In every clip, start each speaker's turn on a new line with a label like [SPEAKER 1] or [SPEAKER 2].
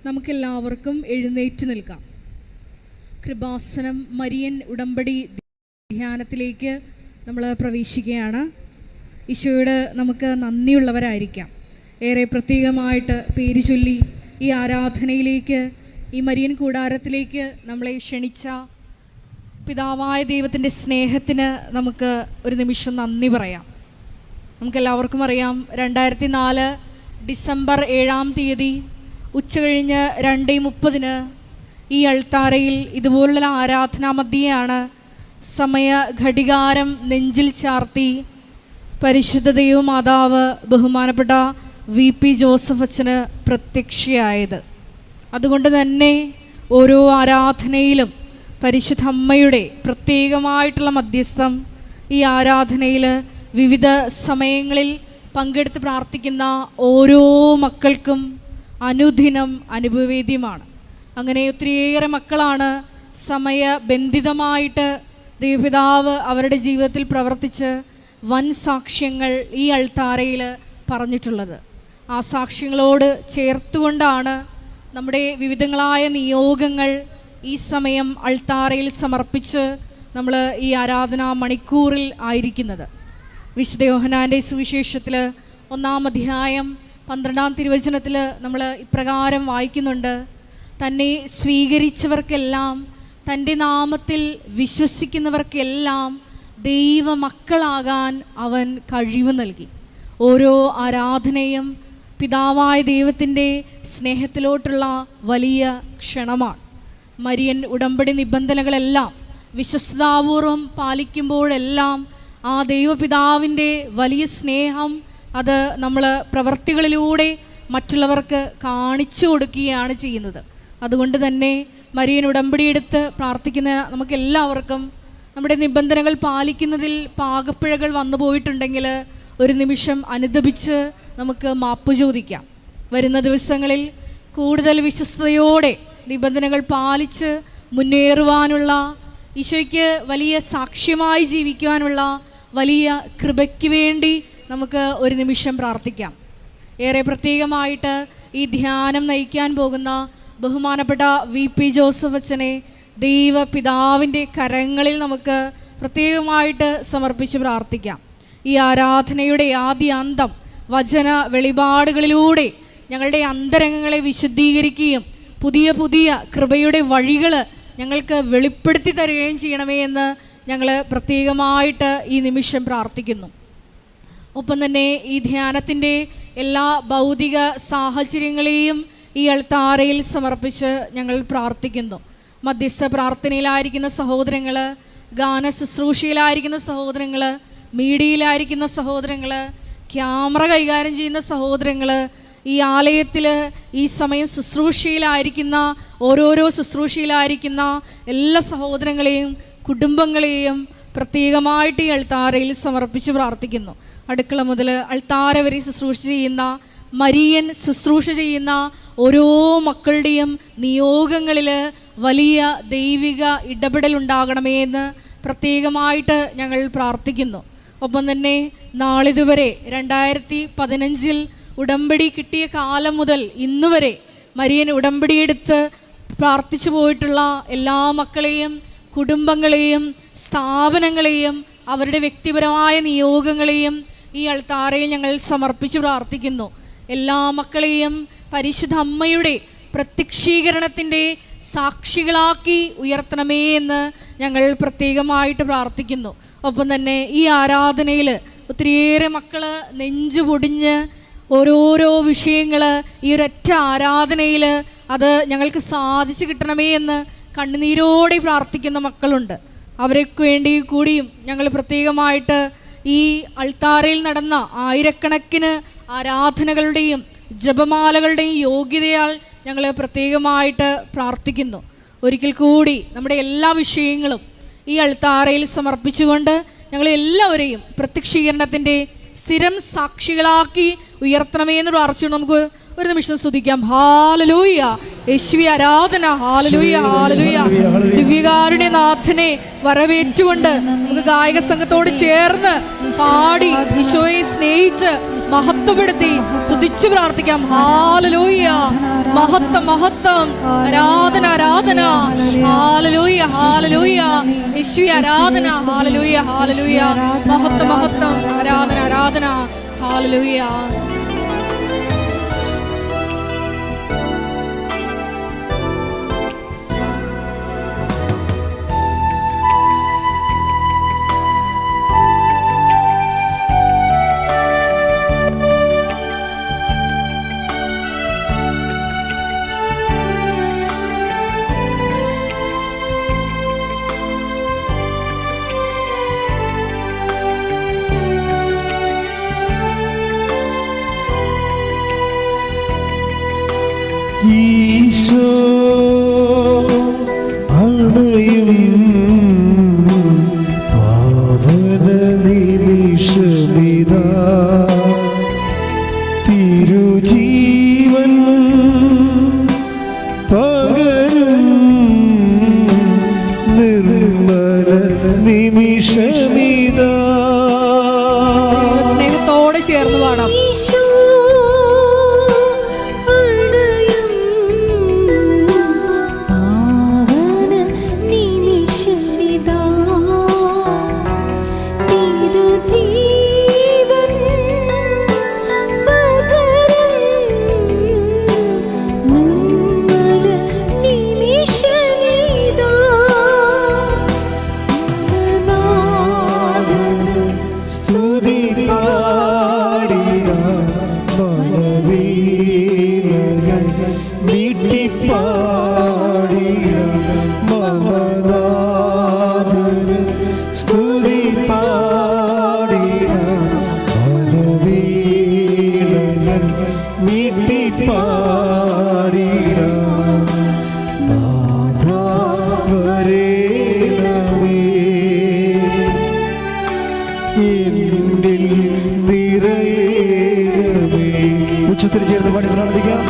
[SPEAKER 1] നമുക്കെല്ലാവർക്കും എഴുന്നേറ്റ് നിൽക്കാം. കൃപാസനം മരിയൻ ഉടമ്പടി ധ്യാനത്തിലേക്ക് നമ്മൾ പ്രവേശിക്കുകയാണ്. ഈശോയോട് നമുക്ക് നന്ദിയുള്ളവരായിരിക്കാം. ഏറെ പ്രത്യേകമായിട്ട് പേര് ചൊല്ലി ഈ ആരാധനയിലേക്ക്, ഈ മരിയൻ കൂടാരത്തിലേക്ക് നമ്മളെ ക്ഷണിച്ച പിതാവായ ദൈവത്തിൻ്റെ സ്നേഹത്തിന് നമുക്ക് ഒരു നിമിഷം നന്ദി പറയാം. നമുക്കെല്ലാവർക്കും അറിയാം, 2004 ഡിസംബർ 7-ാം തീയതി ഉച്ചകഴിഞ്ഞ് 2:30 ഈ അൾത്താരയിൽ ഇതുപോലുള്ള ആരാധനാ മധ്യയാണ് സമയ ഘടികാരം നെഞ്ചിൽ ചാർത്തി പരിശുദ്ധ ദൈവമാതാവ് ബഹുമാനപ്പെട്ട VP ജോസഫ് അച്ഛന് പ്രത്യക്ഷയായത്. അതുകൊണ്ട് തന്നെ ഓരോ ആരാധനയിലും പരിശുദ്ധ അമ്മയുടെ പ്രത്യേകമായിട്ടുള്ള മധ്യസ്ഥം ഈ ആരാധനയിൽ വിവിധ സമയങ്ങളിൽ പങ്കെടുത്ത് പ്രാർത്ഥിക്കുന്ന ഓരോ മക്കൾക്കും അനുദിനം അനുഭവവേദ്യമാണ്. അങ്ങനെ ഒത്തിരിയേറെ മക്കളാണ് സമയബന്ധിതമായിട്ട് ദൈവപിതാവ് അവരുടെ ജീവിതത്തിൽ പ്രവർത്തിച്ച് വൻ സാക്ഷ്യങ്ങൾ ഈ അൾത്താരയിൽ പറഞ്ഞിട്ടുള്ളത്. ആ സാക്ഷ്യങ്ങളോട് ചേർത്തുകൊണ്ടാണ് നമ്മുടെ വിവിധങ്ങളായ നിയോഗങ്ങൾ ഈ സമയം അൾത്താരയിൽ സമർപ്പിച്ച് നമ്മൾ ഈ ആരാധനാ മണിക്കൂറിൽ ആയിരിക്കുന്നത്. വിശുദ്ധ യോഹന്നാൻ്റെ സുവിശേഷത്തിൽ 1-ാം അധ്യായം 12-ാം തിരുവചനത്തിൽ നമ്മൾ ഇപ്രകാരം വായിക്കുന്നുണ്ട്: തന്നെ സ്വീകരിച്ചവർക്കെല്ലാം, തൻ്റെ നാമത്തിൽ വിശ്വസിക്കുന്നവർക്കെല്ലാം ദൈവമക്കളാകാൻ അവൻ കഴിവ് നൽകി. ഓരോ ആരാധനയും പിതാവായ ദൈവത്തിൻ്റെ സ്നേഹത്തിലോട്ടുള്ള വലിയ ക്ഷണമാണ്. മരിയൻ ഉടമ്പടി നിബന്ധനകളെല്ലാം വിശ്വസ്താപൂർവം പാലിക്കുമ്പോഴെല്ലാം ആ ദൈവപിതാവിൻ്റെ വലിയ സ്നേഹം അത് നമ്മൾ പ്രവൃത്തികളിലൂടെ മറ്റുള്ളവർക്ക് കാണിച്ചു കൊടുക്കുകയാണ് ചെയ്യുന്നത്. അതുകൊണ്ട് തന്നെ മരിയൻ ഉടമ്പടിയെടുത്ത് പ്രാർത്ഥിക്കുന്ന നമുക്കെല്ലാവർക്കും നമ്മുടെ നിബന്ധനകൾ പാലിക്കുന്നതിൽ പാകപ്പിഴകൾ വന്നു പോയിട്ടുണ്ടെങ്കിൽ ഒരു നിമിഷം അനുദപിച്ച് നമുക്ക് മാപ്പ് ചോദിക്കാം. വരുന്ന ദിവസങ്ങളിൽ കൂടുതൽ വിശ്വസ്തയോടെ നിബന്ധനകൾ പാലിച്ച് മുന്നേറുവാനുള്ള, ഈശോയ്ക്ക് വലിയ സാക്ഷ്യമായി ജീവിക്കുവാനുള്ള വലിയ കൃപയ്ക്ക് വേണ്ടി നമുക്ക് ഒരു നിമിഷം പ്രാർത്ഥിക്കാം. ഏറെ പ്രത്യേകമായിട്ട് ഈ ധ്യാനം നയിക്കാൻ പോകുന്ന ബഹുമാനപ്പെട്ട VP ജോസഫ് അച്ഛനെ ദൈവപിതാവിൻ്റെ കരങ്ങളിൽ നമുക്ക് പ്രത്യേകമായിട്ട് സമർപ്പിച്ച് പ്രാർത്ഥിക്കാം. ഈ ആരാധനയുടെ ആദ്യ അന്തം വചന വെളിപാടുകളിലൂടെ ഞങ്ങളുടെ അന്തരംഗങ്ങളെ വിശുദ്ധീകരിക്കുകയും പുതിയ പുതിയ കൃപയുടെ വഴികൾ ഞങ്ങൾക്ക് വെളിപ്പെടുത്തി തരികയും ചെയ്യണമേ എന്ന് ഞങ്ങൾ പ്രത്യേകമായിട്ട് ഈ നിമിഷം പ്രാർത്ഥിക്കുന്നു. ഒപ്പം തന്നെ ഈ ധ്യാനത്തിൻ്റെ എല്ലാ ഭൗതിക സാഹചര്യങ്ങളെയും ഈ അൾത്താരയിൽ സമർപ്പിച്ച് ഞങ്ങൾ പ്രാർത്ഥിക്കുന്നു. മധ്യസ്ഥ പ്രാർത്ഥനയിലായിരിക്കുന്ന സഹോദരങ്ങൾ, ഗാന ശുശ്രൂഷയിലായിരിക്കുന്ന സഹോദരങ്ങൾ, മീഡിയയിലായിരിക്കുന്ന സഹോദരങ്ങൾ, ക്യാമറ കൈകാര്യം ചെയ്യുന്ന സഹോദരങ്ങൾ, ഈ ആലയത്തിൽ ഈ സമയം ശുശ്രൂഷയിലായിരിക്കുന്ന ഓരോരോ ശുശ്രൂഷയിലായിരിക്കുന്ന എല്ലാ സഹോദരങ്ങളെയും കുടുംബങ്ങളെയും പ്രത്യേകമായിട്ട് ഈ അൾത്താരയിൽ സമർപ്പിച്ച് പ്രാർത്ഥിക്കുന്നു. അടുക്കള മുതൽ അൾത്താര വരെ ശുശ്രൂഷ ചെയ്യുന്ന, മരിയൻ ശുശ്രൂഷ ചെയ്യുന്ന ഓരോ മക്കളുടെയും നിയോഗങ്ങളിൽ വലിയ ദൈവിക ഇടപെടൽ ഉണ്ടാകണമേ എന്ന് പ്രത്യേകമായിട്ട് ഞങ്ങൾ പ്രാർത്ഥിക്കുന്നു. ഒപ്പം തന്നെ നാളിതുവരെ 2015 ഉടമ്പടി കിട്ടിയ കാലം മുതൽ ഇന്നുവരെ മരിയൻ ഉടമ്പടിയെടുത്ത് പ്രാർത്ഥിച്ചു പോയിട്ടുള്ള എല്ലാ മക്കളെയും, കുടുംബങ്ങളെയും, സ്ഥാപനങ്ങളെയും, അവരുടെ വ്യക്തിപരമായ നിയോഗങ്ങളെയും ഈ അൾത്താരയിൽ ഞങ്ങൾ സമർപ്പിച്ച് പ്രാർത്ഥിക്കുന്നു. എല്ലാ മക്കളെയും പരിശുദ്ധ അമ്മയുടെ പ്രത്യക്ഷീകരണത്തിൻ്റെ സാക്ഷികളാക്കി ഉയർത്തണമേ എന്ന് ഞങ്ങൾ പ്രത്യേകമായിട്ട് പ്രാർത്ഥിക്കുന്നു. ഒപ്പം തന്നെ ഈ ആരാധനയിൽ ഒത്തിരിയേറെ മക്കൾ നെഞ്ചു പൊടിഞ്ഞ് ഓരോരോ വിഷയങ്ങൾ ഈ ഒരൊറ്റ ആരാധനയിൽ അത് ഞങ്ങൾക്ക് സാധിച്ചു കിട്ടണമേ എന്ന് കണ്ണുനീരോടെ പ്രാർത്ഥിക്കുന്ന മക്കളുണ്ട്. അവർക്ക് വേണ്ടി കൂടിയും ഞങ്ങൾ പ്രത്യേകമായിട്ട് ഈ അൾത്താരയിൽ നടന്ന ആയിരക്കണക്കിന് ആരാധനകളുടെയും ജപമാലകളുടെയും യോഗ്യതയാൽ ഞങ്ങൾ പ്രത്യേകമായിട്ട് പ്രാർത്ഥിക്കുന്നു. ഒരിക്കൽ കൂടി നമ്മുടെ എല്ലാ വിഷയങ്ങളും ഈ അൾത്താരയിൽ സമർപ്പിച്ചുകൊണ്ട് ഞങ്ങളെല്ലാവരെയും പ്രത്യക്ഷീകരണത്തിൻ്റെ സ്ഥിരം സാക്ഷികളാക്കി ഉയർത്തണമേ എന്ന് പ്രാർത്ഥിച്ചു നമുക്ക് ഒരു നിമിഷം സ്തുതിക്കാം. ഹല്ലേലൂയ, യേശുവേ ആരാധന. ഹല്ലേലൂയ ഹല്ലേലൂയ. ദിവ്യകാരുണ്യ നാഥനെ വരവേറ്റുകൊണ്ട് നമുക്ക് ഗായക സംഘത്തോട് ചേർന്ന് പാടി ഈശോയെ സ്നേഹിച്ച് മഹത്വപ്പെടുത്തി സ്തുതിച്ചു പ്രാർത്ഥിക്കാം. ഹല്ലേലൂയ. മഹത്വം മഹത്വം. ആരാധന ആരാധന. ഹല്ലേലൂയ ഹല്ലേലൂയ. യേശുവേ ആരാധന. ഹല്ലേലൂയ ഹല്ലേലൂയ. മഹത്വം മഹത്വം. ആരാധന ആരാധന. ഹല്ലേലൂയ.
[SPEAKER 2] ഈശോ അണയും പാവന നിമിഷമിതാ തിരുജീവൻ പകരും നിർമ്മല നിമിഷമിതാ.
[SPEAKER 1] സ്നേഹത്തോടെ ചേർന്ന് പാടാം.
[SPEAKER 2] ഉച്ചത്തിൽ ചേർന്ന് പാടി പ്രാർത്ഥിക്കാം.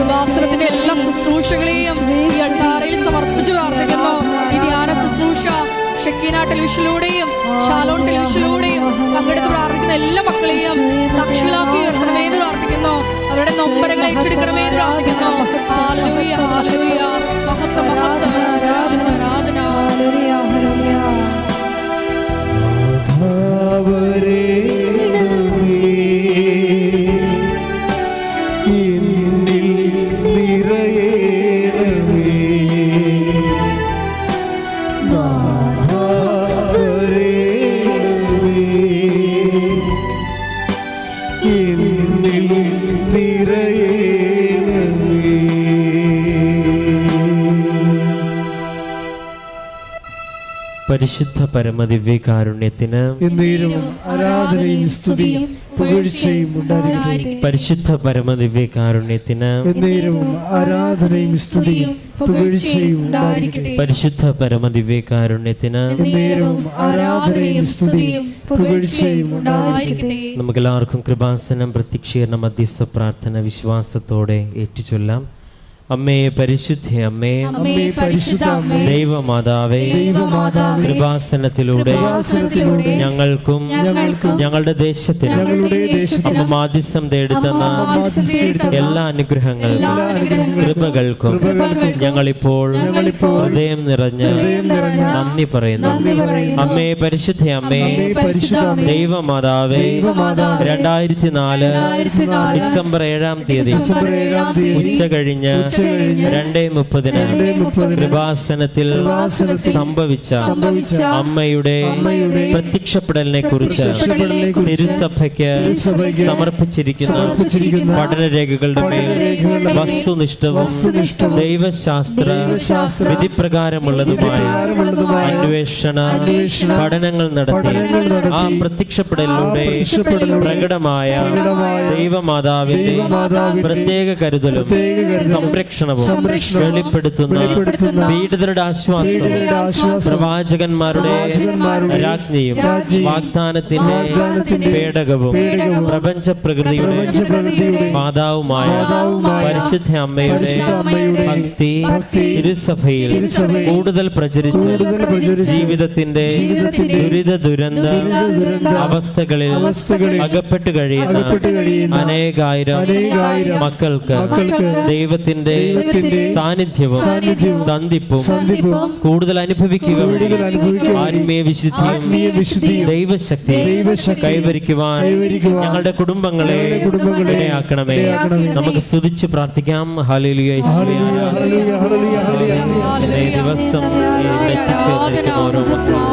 [SPEAKER 1] വസ്ത്രത്തിന്റെ എല്ലാ ശുശ്രൂഷകളെയും ഈ അൾത്താരയിൽ സമർപ്പിച്ച് പ്രാർത്ഥിക്കുന്നു. ഈ ധ്യാന ശുശ്രൂഷ ഷക്കീന ടെലിവിഷനിലൂടെയും ഷാലോൺ ടെലിവിഷനിലൂടെയും പങ്കെടുത്ത് പ്രാർത്ഥിക്കുന്ന എല്ലാ മക്കളെയും സാക്ഷികളാക്കി ഉയർത്തണമെന്ന് പ്രാർത്ഥിക്കുന്നു. അവരുടെ നൊമ്പരങ്ങൾ ഏറ്റെടുക്കണമേ എന്ന് പ്രാർത്ഥിക്കുന്നു. ഹല്ലേലൂയ ഹല്ലേലൂയ. മഹത്വം മഹത്വം. ആരാധന ആരാധന.
[SPEAKER 3] പരിശുദ്ധ പരമദിവ്യകാരുണ്യത്തിന്
[SPEAKER 2] ആരാധനയും സ്തുതിയും പുകഴ്ചയും ഉണ്ടായിരിക്കട്ടെ.
[SPEAKER 3] പരിശുദ്ധ പരമദിവ്യകാരുണ്യത്തിന്
[SPEAKER 2] ആരാധനയും സ്തുതിയും പുകഴ്ചയും ഉണ്ടായിരിക്കട്ടെ.
[SPEAKER 3] പരിശുദ്ധ പരമദിവ്യകാരുണ്യത്തിന്
[SPEAKER 2] ആരാധനയും സ്തുതിയും പുകഴ്ചയും ഉണ്ടായിരിക്കട്ടെ.
[SPEAKER 3] നമുക്കെല്ലാവർക്കും കൃപാസനം പ്രത്യക്ഷീകരണ മധ്യസ്ഥ പ്രാർത്ഥന വിശ്വാസത്തോടെ ഏറ്റുചൊല്ലാം. അമ്മേ പരിശുദ്ധ അമ്മേ,
[SPEAKER 1] അമ്മേ പരിശുദ്ധ അമ്മേ,
[SPEAKER 3] ദൈവമാതാവേ,
[SPEAKER 2] ദൈവമാതാവേ,
[SPEAKER 3] കൃപാസനത്തിലൂടെ ഞങ്ങൾക്കും ഞങ്ങളുടെ ദേശത്തിനും അമ്മ മാധ്യസ്ഥം തേടുന്ന എല്ലാ അനുഗ്രഹങ്ങൾക്കും കൃപകൾക്കും ഞങ്ങളിപ്പോൾ ഹൃദയം നിറഞ്ഞ് നന്ദി പറയുന്നു. അമ്മേ പരിശുദ്ധ അമ്മേ, ദൈവമാതാവേ, 2004 ഡിസംബർ 7-ാം തീയതി ഉച്ച കഴിഞ്ഞ് 2:30 കൃപാസനത്തിൽ സംഭവിച്ച അമ്മയുടെ പ്രത്യക്ഷപ്പെടലിനെ കുറിച്ച് തിരുസഭയ്ക്ക് സമർപ്പിച്ചിരിക്കുന്ന പഠനരേഖകളുടെ മേൽ വസ്തുനിഷ്ഠവും ദൈവശാസ്ത്ര വിധിപ്രകാരമുള്ളതുമായ അന്വേഷണ പഠനങ്ങൾ നടത്തി ആ പ്രത്യക്ഷപ്പെടലിലൂടെ പ്രകടമായ ദൈവമാതാവിന്റെ പ്രത്യേക കരുതലും സംരക്ഷണവും വെളിപ്പെടുത്തുന്ന പീഡിതരുടെ ആശ്വാസവും പ്രവാചകന്മാരുടെ രാജ്ഞിയും വാഗ്ദാനത്തിന്റെ പേടകവും പ്രപഞ്ച പ്രകൃതിയുടെ മാതാവുമായ പരിശുദ്ധ അമ്മയുടെ ഭക്തി തിരുസഭയിൽ കൂടുതൽ പ്രചരിച്ച് ജീവിതത്തിന്റെ ദുരിത അവസ്ഥകളിൽ അകപ്പെട്ടു കഴിയുന്ന അനേകായിരം മക്കൾക്ക് ദൈവത്തിന്റെ സാന്നിധ്യവും സന്ധിപ്പും കൂടുതൽ അനുഭവിക്കുക ആത്മീയ വിശുദ്ധിയും ദൈവശക്തി കൈവരിക്കുവാൻ ഞങ്ങളുടെ കുടുംബങ്ങളെ ഇടയാക്കണമേ. നമുക്ക് സ്തുതിച്ച് പ്രാർത്ഥിക്കാം. ഹല്ലേലൂയ. ദിവസം എത്തിച്ചേർന്നിരിക്കുന്ന ഓരോ മക്കളും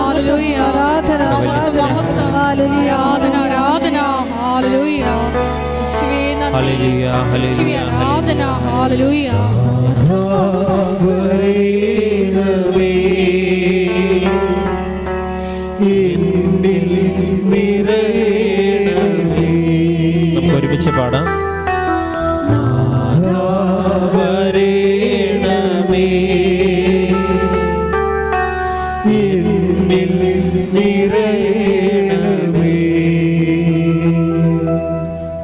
[SPEAKER 3] നമുക്ക് ഒരുമിച്ച് പാടാം.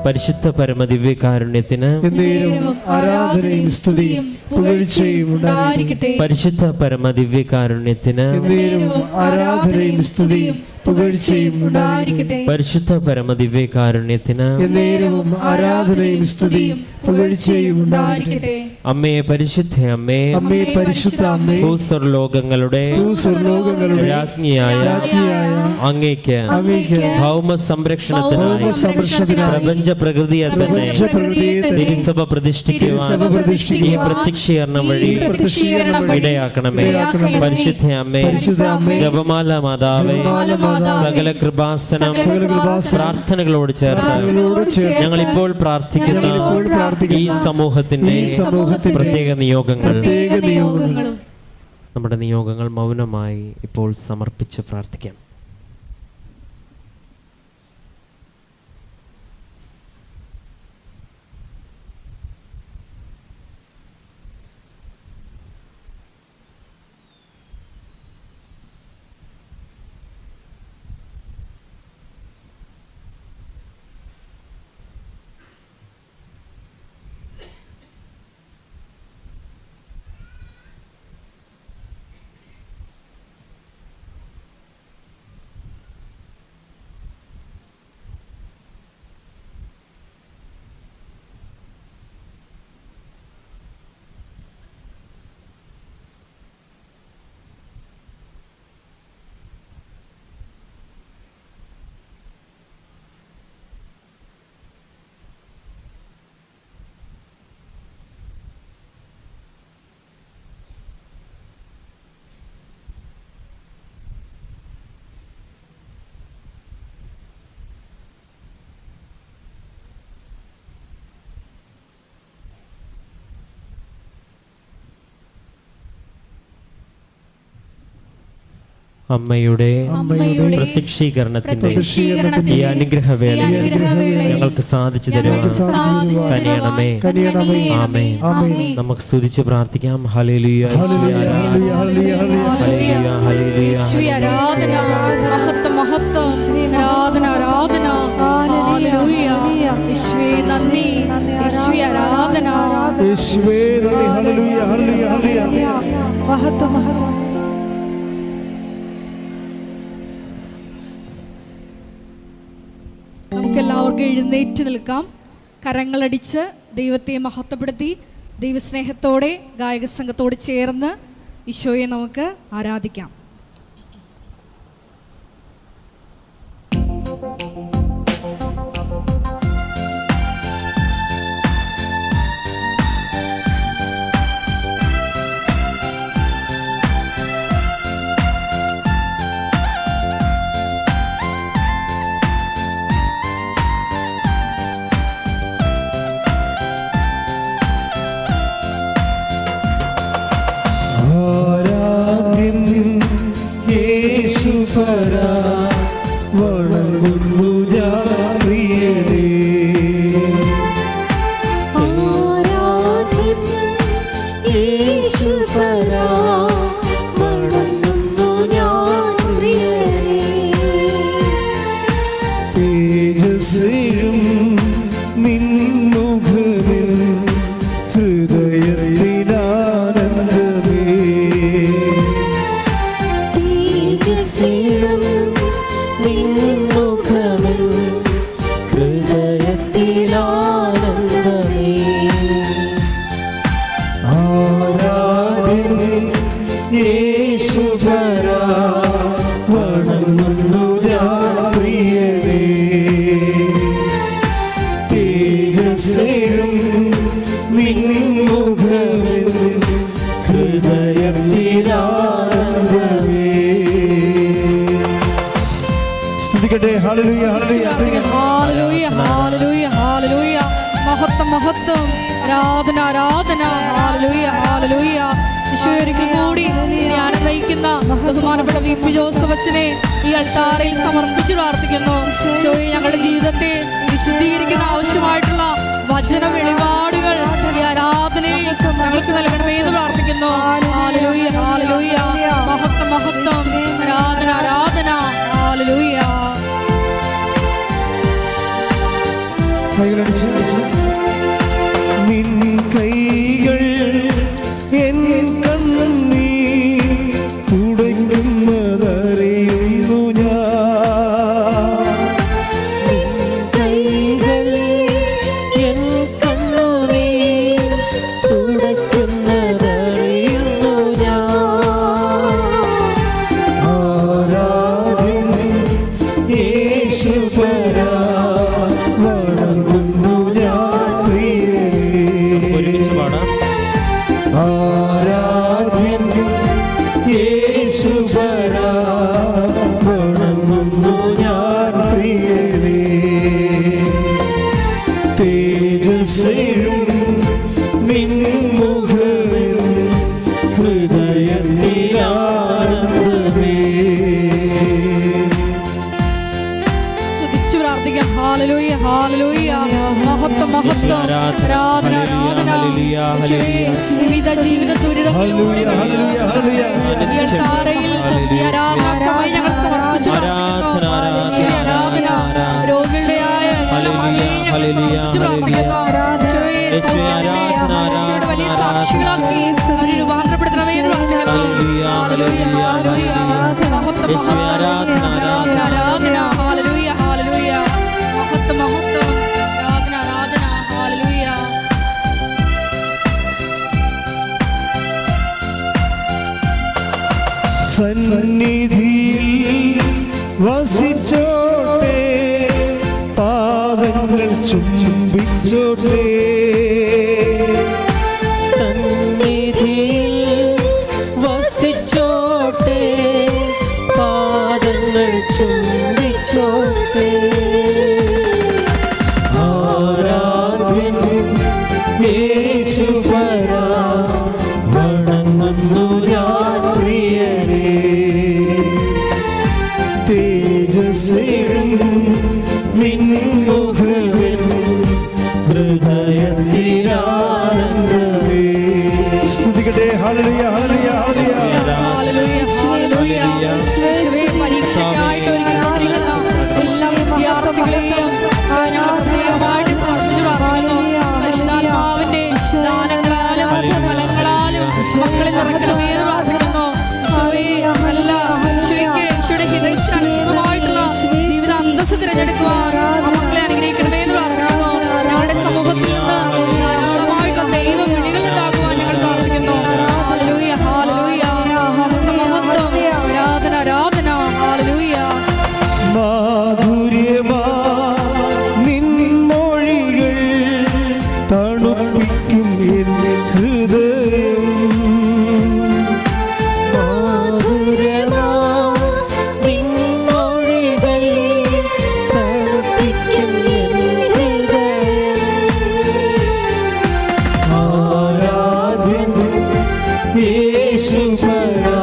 [SPEAKER 3] പരിശുദ്ധ പരമദിവ്യകാരുണ്യത്തിന്
[SPEAKER 2] ആരാധനയും സ്തുതിയും പുകഴ്ചയും ഉണ്ടായിരിക്കട്ടെ.
[SPEAKER 3] പരിശുദ്ധ പരമദിവ്യകാരുണ്യത്തിന്
[SPEAKER 2] ആരാധനയും സ്തുതിയും പുകഴ്ചയും ഉണ്ടായിരിക്കട്ടെ.
[SPEAKER 3] പരിശുദ്ധ പരമദിവ്യകാരുണ്യത്തിന്
[SPEAKER 2] എന്നേരവും ആരാധനയും സ്തുതിയും പുകഴ്ചയും ഉണ്ടായിരിക്കട്ടെ.
[SPEAKER 3] അമ്മേ പരിശുദ്ധ അമ്മേ,
[SPEAKER 2] അമ്മേ പരിശുദ്ധ അമ്മേ,
[SPEAKER 3] ഭൂസ്വർലോകങ്ങളുടെ രാജ്ഞിയായ അങ്ങേക്ക് ഭൗമ സംരക്ഷണത്തിനായി പ്രപഞ്ച പ്രകൃതിയെ തന്നെ തിരുസഭ പ്രതിഷ്ഠിക്കുവാൻ ഈ പ്രത്യക്ഷീകരണം വഴി ഇടയാക്കണമേ. പരിശുദ്ധ അമ്മേ, ജപമാല മാതാവേ, സകല കൃപാസനം പ്രാർത്ഥനകളോട് ചേർത്ത് ഞങ്ങൾ ഇപ്പോൾ പ്രാർത്ഥിക്കുന്ന ഈ സമൂഹത്തിന്റെ പ്രത്യേക നിയോഗങ്ങൾ നമ്മുടെ നിയോഗങ്ങൾ മൗനമായി ഇപ്പോൾ സമർപ്പിച്ച് പ്രാർത്ഥിക്കാം. അമ്മയുടെ പ്രത്യക്ഷീകരണത്തിന്റെ ഈ അനുഗ്രഹവേളയിൽ ഞങ്ങൾക്ക് സാധിച്ചു തരുവാൻ കനിയണമേ. ആമേൻ. നമുക്ക് സ്തുതിച്ച് പ്രാർത്ഥിക്കാം. ഹല്ലേലൂയ.
[SPEAKER 1] ആരാധന
[SPEAKER 2] യേശുവേ നന്ദി. ഹല്ലേലൂയ, ഹല്ലേലൂയ, ഹല്ലേലൂയ.
[SPEAKER 4] മഹത്വം മഹത്വം.
[SPEAKER 1] നമുക്കെല്ലാവർക്കും എഴുന്നേറ്റ് നിൽക്കാം. കരങ്ങളടിച്ച് ദൈവത്തെ മഹത്വപ്പെടുത്തി ദൈവസ്നേഹത്തോടെ ഗായക സംഘത്തോട് ചേർന്ന് ഈശോയെ നമുക്ക് ആരാധിക്കാം.
[SPEAKER 2] യേശുപരാ വണങ്ങുന്നു ഞാൻ പ്രിയനേ.
[SPEAKER 4] ആരാധ്യൻ യേശുപരാ വണങ്ങുന്നു ഞാൻ പ്രിയനേ.
[SPEAKER 2] തേജസ്സിലും നിൻമുഖമിൽ ഹൃദയത്തിനാനന്ദമേ.
[SPEAKER 4] തേജസ്സിലും നിൻമുഖമിൽ ഹൃദയത്തിലാനന്ദമേ.
[SPEAKER 2] ആരാധ്യൻ യേശുപരാ വണങ്ങുന്നു ഞാൻ പ്രിയനേ. തേജസ്സിലും നിൻമുഖമിൽ ഹൃദയത്തിനാനന്ദമേ. സ്തുതിക്കട്ടെ. ഹല്ലേലൂയ, ഹല്ലേലൂയ,
[SPEAKER 1] ഹല്ലേലൂയ, ഹല്ലേലൂയ, ഹല്ലേലൂയ. മഹത്വം മഹത്വം. ആരാധന ആരാധന. ഹല്ലേലൂയ, ഹല്ലേലൂയ. ഈശോയെ ഒരിക്കൽ കൂടി ധ്യാനം നയിക്കുന്ന ബഹുമാനപ്പെട്ട വി.പി. ജോസഫ് അച്ഛനെ ഈ അൾത്താരയിൽ സമർപ്പിച്ച് പ്രാർത്ഥിക്കുന്നു. ഈശോയെ ഞങ്ങളുടെ ജീവിതത്തെ വിശുദ്ധീകരിക്കുന്ന ആവശ്യമായിട്ടുള്ള വചന വെളിപാടുകൾ ഈ ആരാധനയിൽ ഞങ്ങൾക്ക് നൽകണമേ എന്ന് പ്രാർത്ഥിക്കുന്നു. ഹല്ലേലൂയ, ഹല്ലേലൂയ. മഹത്വം മഹത്വം. ആരാധന ആരാധന. ഹല്ലേലൂയ.
[SPEAKER 2] കൈകളടിച്ച് നിൻ കൈകൾ എൻ കണ്ണീർ തുടയ്ക്കുന്നതറിയുന്നു ഞാൻ.
[SPEAKER 4] കൈകൾ എൻ കണ്ണുനീർ തുടയ്ക്കുന്നതറിയുന്നു ഞാൻ.
[SPEAKER 2] ആരാധ്യൻ യേശുപരാ വണങ്ങുന്നു ഞാൻ പ്രിയനേ. ആരാധ്യൻ യേശുപരാ വണങ്ങുന്നു ഞാൻ പ്രിയനേ. തേജസ്സിലും നിൻമുഖമിൽ ഹൃദയത്തിലാനന്ദമേ.
[SPEAKER 1] സ്തുതിച്ചു പ്രാർത്ഥിക്കാം. ഹല്ലേലൂയ, ഹല്ലേലൂയ. മഹത്വം മഹത്വം. ആരാധന ആരാധന. ഈശോയെ വിവിധ ജീവിത ദുരിതങ്ങളിലൂടെ
[SPEAKER 2] ഹല്ലേലൂയ, ഹല്ലേലൂയ, ഹല്ലേലൂയ.
[SPEAKER 1] ഈ അൾത്താരയിൽ ഈ ആരാധന സമയം ഞങ്ങൾ സമർപ്പിച്ചു പ്രാർത്ഥിക്കുന്നു. ഈശോയെ ആരാധന. രോഗികളുടെയായ എല്ലാ മകളെയും ഞങ്ങൾ സമർപ്പിച്ചു പ്രാർത്ഥിക്കുന്നു. ഈശോയെ സൗഖ്യത്തിന്റെ ഈശോയുടെ വലിയ സാക്ഷികളാക്കി അവരെ രൂപാന്തരപ്പെടുത്തണമേ എന്ന് പ്രാർത്ഥിക്കുന്നു. ഹല്ലേലൂയ, ഹല്ലേലൂയ. മഹത്വം മഹത്വം. ആരാധന ആരാധന. ഹല്ലേലൂയ, ഹല്ലേലൂയ. മഹത്വം മഹത്വം. ആരാധന ആരാധന. ഹല്ലേലൂയ.
[SPEAKER 2] സന്നിധിയിൽ വസിച്ചോട്ടെ, പാദങ്ങൾ ചുംബിച്ചോട്ടെ.
[SPEAKER 4] സന്നിധിയിൽ വസിച്ചോട്ടെ, പാദങ്ങൾ ചുംബിച്ചോട്ടെ.
[SPEAKER 2] ആരാധ്യൻ യേശുപരാ വണങ്ങുന്നു ഞാൻ പ്രിയനേ. തേജസ്സിലും നിൻമുഖമിൽ ഹൃദയത്തിലാനന്ദമേ. സ്തുതിക്കട്ടെ. ഹല്ലേലൂയ, ഹല്ലേലൂയ, ഹല്ലേലൂയ.
[SPEAKER 1] ഹല്ലേലൂയ, ഹല്ലേലൂയ. യേശുവേ, പരീക്ഷയ്ക്കായിട്ട് ഒരുങ്ങിയിരിക്കുന്ന എല്ലാ വിദ്യാർത്ഥികളെയും ഞങ്ങൾ പ്രത്യേകമായിട്ട് സമർപ്പിച്ചു പ്രാർത്ഥിക്കുന്നു. പരിശുദ്ധാത്മാവിന്റെ ദാന മക്കളിൽ നിറയ്ക്കണമേ എന്ന് പ്രാർത്ഥിക്കുന്നു. ഈശോയെ നല്ല ഈശോയ്ക്ക് ഈശോയുടെ ഹിതൈഷാനുസൃതമായിട്ടുള്ള ജീവിത അന്തസ്സ് തിരഞ്ഞെടുക്കുവാൻ മക്കളെ അനുഗ്രഹിക്കണമേ എന്ന് പ്രാർത്ഥിക്കുന്നു. ഞങ്ങളുടെ സമൂഹത്തിൽ നിന്ന് ധാരാളമായിട്ടുള്ള ദൈവ വിളികൾ ഉണ്ടാകുവാൻ ഞങ്ങൾ പ്രാർത്ഥിക്കുന്നു. ഹല്ലേലൂയ, ഹല്ലേലൂയ, മഹത്വം, ആരാധന, ആരാധന, ഹല്ലേലൂയ.
[SPEAKER 2] മാധുര്യമാ നിൻമൊഴികൾ തണുപ്പിക്കും എന്റെ ഹൃദയം.
[SPEAKER 4] മാധുര്യമാ നിൻമൊഴികൾ തണുപ്പിക്കും എൻ ഹൃദയം.
[SPEAKER 2] ആരാധ്യൻ യേശുപരാ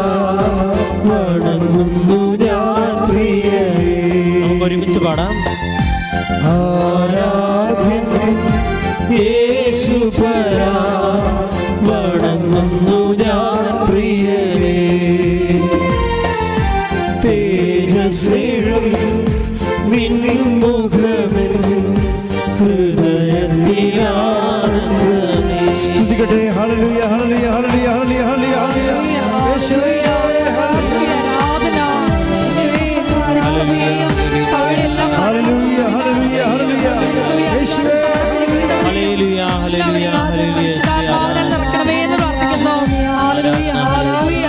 [SPEAKER 2] വണങ്ങുന്നു ഞാൻ പ്രിയരേ.
[SPEAKER 3] നമുക്ക് ഒരുമിച്ച് പാടാം.
[SPEAKER 2] ആരാധ്യൻ യേശുപരാ വണങ്ങുന്നു ഞാൻ പ്രിയരേ. തേജസ്സേഴും നിൻമുഖമെൻ ഹൃദയത്തിലാനന്ദമേ. സ്തുതിക്കട്ടെ. ഹല്ലേലൂയ, ഹല്ലേലൂയ, ഹല്ലേലൂയ, ഹല്ലേലൂയ, ഹല്ലേലൂയ, ഹല്ലേലൂയ. യേശുവേ,
[SPEAKER 1] ആരാധന, ഈശോയെ, തിരുസഭയെയും സഭയുടെ എല്ലാ
[SPEAKER 2] ഹല്ലേലൂയ, ഹല്ലേലൂയ, ഹല്ലേലൂയ. യേശുവേ,
[SPEAKER 3] ഹല്ലേലൂയ, ഹല്ലേലൂയ, ഹല്ലേലൂയ.
[SPEAKER 1] പരിശുദ്ധാത്മാവിനാൽ നിറയ്ക്കണമേ എന്ന് പ്രാർത്ഥിക്കുന്നു. ഹല്ലേലൂയ, ഹല്ലേലൂയ.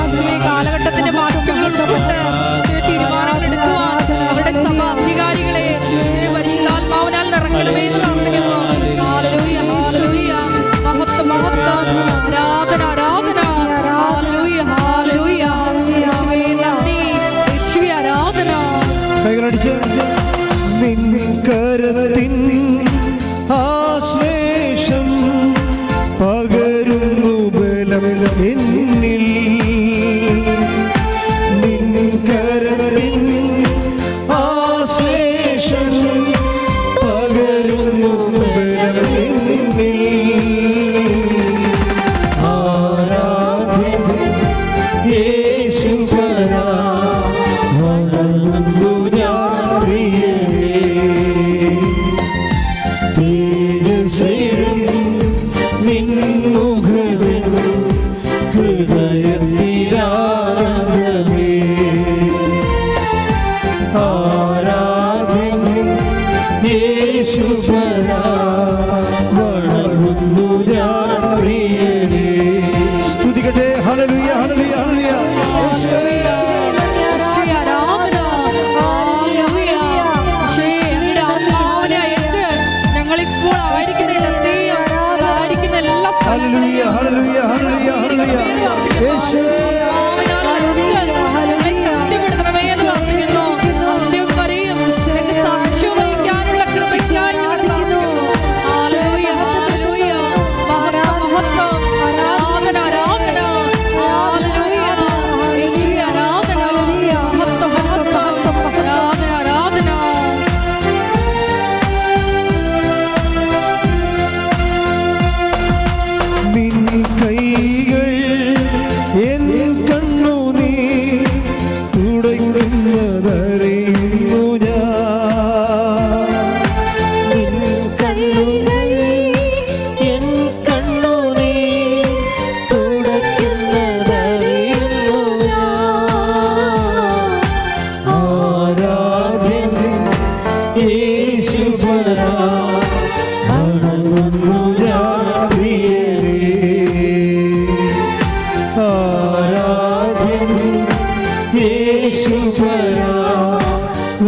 [SPEAKER 1] ഈശോയെ, കാലഘട്ടത്തിന്റെ മാറ്റങ്ങൾ ഉൾപ്പെട്ട് ഈശോയെ തീരുമാനങ്ങൾ എടുക്കുവാൻ അവരുടെ സഭ അധികാരികളെ ഈശോയെ പരിശുദ്ധാത്മാവിനാൽ നിറയ്ക്കണമേ എന്ന് പ്രാർത്ഥിക്കുന്നു. ഹല്ലേലൂയ, ഹല്ലേലൂയ, മഹത്വം, മഹത്വം, ആരാധന, ആരാധന, ഹല്ലേലൂയ, ഹല്ലേലൂയ. യേശുവേ നന്ദി, യേശുവേ ആരാധന.
[SPEAKER 2] കൈകളടിച്ച്. നിൻ കരത്തിൻ ആശ്ലേഷം പകരുന്നു ബലം എന്നിൽ. നിൻ കരത്തിൻ ആശ്ലേഷം പകരുന്നു ബലം എന്നിൽ. ആരാധ്യൻ യേശുപരാ വണങ്ങുന്നു ഞാൻ പ്രിയരേ. തേജസ്സേഴും നിൻമുഖമെൻ ഹൃദയത്തിലാനന്ദമേ. ആരാധ്യൻ യേശുപരാ വണങ്ങുന്നു ഞാൻ പ്രിയരേ. സ്തുതിക്കട്ടെ. ഹല്ലേലൂയ, ഹല്ലേലൂയ, ഹല്ലേലൂയ. യേശുവേ,
[SPEAKER 1] ഈശോയെ ആരാധന, ഹല്ലേലൂയ. ഈശോയെ, അങ്ങയുടെ ആത്മാവിനെ അയച്ച് ഞങ്ങളിപ്പോൾ ആയിരിക്കുന്ന ഇടത്തെയും ആയിരിക്കുന്ന എല്ലാ
[SPEAKER 2] ഹല്ലേലൂയ, ഹല്ലേലൂയ, ഹല്ലേലൂയ, ഹല്ലേലൂയ. യേശുവേ,
[SPEAKER 1] ആത്മാവിനാൽ നിറച്ച് ഞങ്ങളെ ശക്തിപ്പെടുത്തണമേ എന്ന് പ്രാർത്ഥിക്കുന്നു. അന്ത്യം വരെയും നിനക്ക് സാക്ഷ്യം വഹിക്കാനുള്ള കൃപയ്ക്കായി ഞങ്ങൾ പ്രാർത്ഥിക്കുന്നു. ഹല്ലേലൂയ, ഹല്ലേലൂയ, മഹത്വം, മഹത്വം, ആരാധന, ആരാധന, ഹല്ലേലൂയ. യേശുവേ ആരാധന, മഹത്വം, മഹത്വം, ആരാധന, ആരാധന.
[SPEAKER 2] നിൻ കൈകൾ എൻ കണ്ണുനീർ തുടയ്ക്കുന്നതറിയുന്നു ഞാൻ.
[SPEAKER 4] നിൻ കണ്ണുകൾ എൻ കണ്ണുനീർ തുടയ്ക്കുന്നതറിയുന്നു ഞാൻ.
[SPEAKER 2] ആരാധ്യൻ യേശുപരാ വണങ്ങുന്നു ഞാൻ പ്രിയരേ. ആരാധ്യൻ യേശുപരാ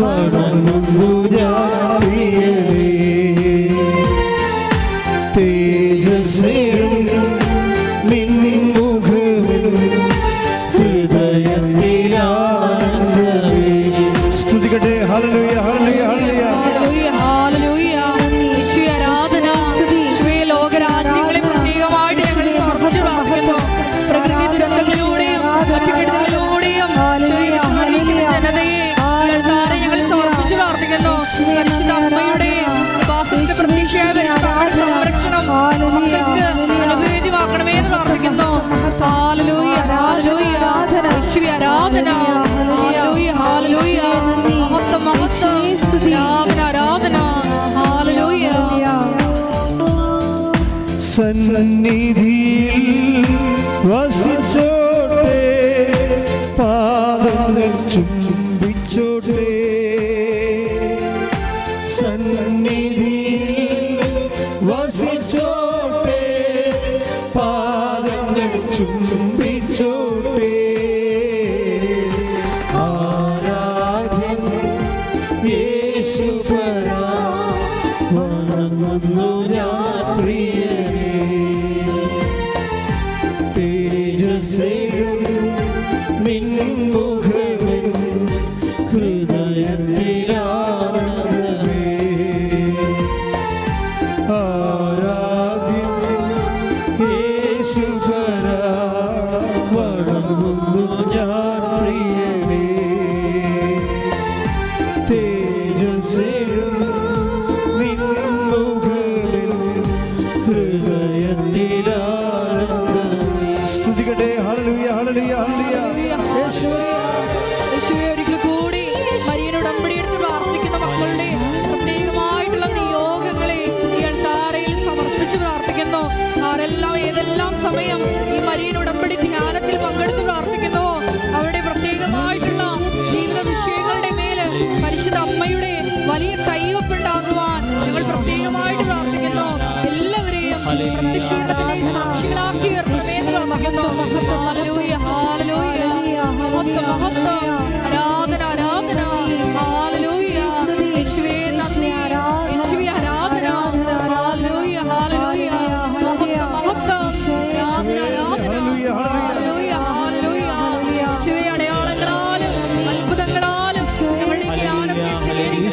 [SPEAKER 2] വണങ്ങുന്നു ഞാൻ പ്രിയരേ. തേജസ്സേഴും നിൻമുഖമെൻ ഹൃദയത്തിലാനന്ദമേ. സ്തുതിക്കട്ടെ. ഹല്ലേലൂയ, ഹല്ലേലൂയ, ഹല്ലേലൂയ.
[SPEAKER 1] ഹല്ലേലൂയ, ഹല്ലേലൂയ. ഈശോയെ ആരാധന. ഈശോയെ ലോകരാജ്യങ്ങളെ പ്രത്യേകമായിട്ട് ഞങ്ങൾ സമർപ്പിച്ച് പ്രാർത്ഥിക്കുന്നു. പ്രകൃതി ദുരന്തങ്ങളിലൂടെയും മറ്റു കെടുതികളിലൂടെയും ഈശോയെ വിഷമിക്കുന്ന ജനതയെ ഈ അൾത്താരെ ഞങ്ങൾ സമർപ്പിച്ച് പ്രാർത്ഥിക്കുന്നു. പരിശുദ്ധ അമ്മയുടെ കൃപാസനത്തിന്റെ പ്രതീക്ഷയായ പരിശുദ്ധ അമ്മയുടെ സംരക്ഷണം മക്കൾക്ക് അനുഭവേദ്യമാക്കണമേ എന്ന് പ്രാർത്ഥിക്കുന്നു. ഹല്ലേലൂയ, ഹല്ലേലൂയ, യേശുവേ ആരാധന. ഹല്ലേലൂയ, ഹല്ലേലൂയ, മഹത്വം, മഹത്വം, ആരാധന, ആരാധന, ഹല്ലേലൂയ.
[SPEAKER 2] സന്നിധിയിൽ വസിച്ചോട്ടെ പാദങ്ങൾ ചുംബിച്ചോട്ടെ സന്നിധിയിൽ വസിച്ചോട്ടെ പാദങ്ങൾ ചുംബിച്ചോട്ടെ ആരാധ്യൻ യേശുപരാ വണങ്ങുന്നു ഞാൻ പ്രിയനേ തേജസ്സേഴും നിൻമുഖമെൻ ഹൃദയത്തിലാനന്ദമേ ആരാധ്യൻ യേശുപരാ വണങ്ങുന്നു ഞാൻ പ്രിയനേ തേജസ്സേഴും നിൻമുഖമെൻ ഹൃദയത്തിലാനന്ദമേ. സ്തുതിക്കട്ടെ. ഹല്ലേലൂയ ഹല്ലേലൂയ ഹല്ലേലൂയ. യേശുവേ
[SPEAKER 1] യേശുവേ, ഒരിക്കൽ കൂടി മരിയൻ ഉടമ്പടി എടുത്ത് പ്രാർത്ഥിക്കുന്ന മക്കളുടെ പ്രത്യേകമായിട്ടുള്ള നിയോഗങ്ങളെ ഈ അൾത്താരയിൽ സമർപ്പിച്ച് പ്രാർത്ഥിക്കുന്നു. ആരെല്ലാം ഏതെല്ലാം സമയം ഈ മരിയൻ ഉടമ്പടി ധ്യാനത്തിൽ പങ്കെടുത്ത് പ്രാർത്ഥിക്കുന്നു അവരുടെ പ്രത്യേകമായിട്ടുള്ള ജീവിത വിഷയങ്ങളുടെ മേല് പരിശുദ്ധ അമ്മയുടെ വലിയ കൈവപ്പുണ്ടാകുവാൻ ഞങ്ങൾ പ്രത്യേകമായിട്ട് പ്രാർത്ഥിക്കുന്നു. എല്ലാവരെയും പ്രത്യക്ഷീകരണത്തിന്റെ സാക്ഷികളാക്കി ഉയർത്തുന്നേന്ന് പ്രാർത്ഥിക്കുന്നു. ഹല്ലേലൂയ ഹല്ലേലൂയ. മഹത്വം മഹത്വം. ആരാധന ആരാധന. ഹല്ലേലൂയ. യേശുവേ നന്ദി. യേശുവേ ആരാധന. ഹല്ലേലൂയ ഹല്ലേലൂയ. മഹത്വം മഹത്വം. ആരാധന ആരാധന. ഹല്ലേലൂയ ഹല്ലേലൂയ. യേശുവേ അടയാളങ്ങളാലും അത്ഭുതങ്ങളാലും ഞങ്ങളിലേക്ക്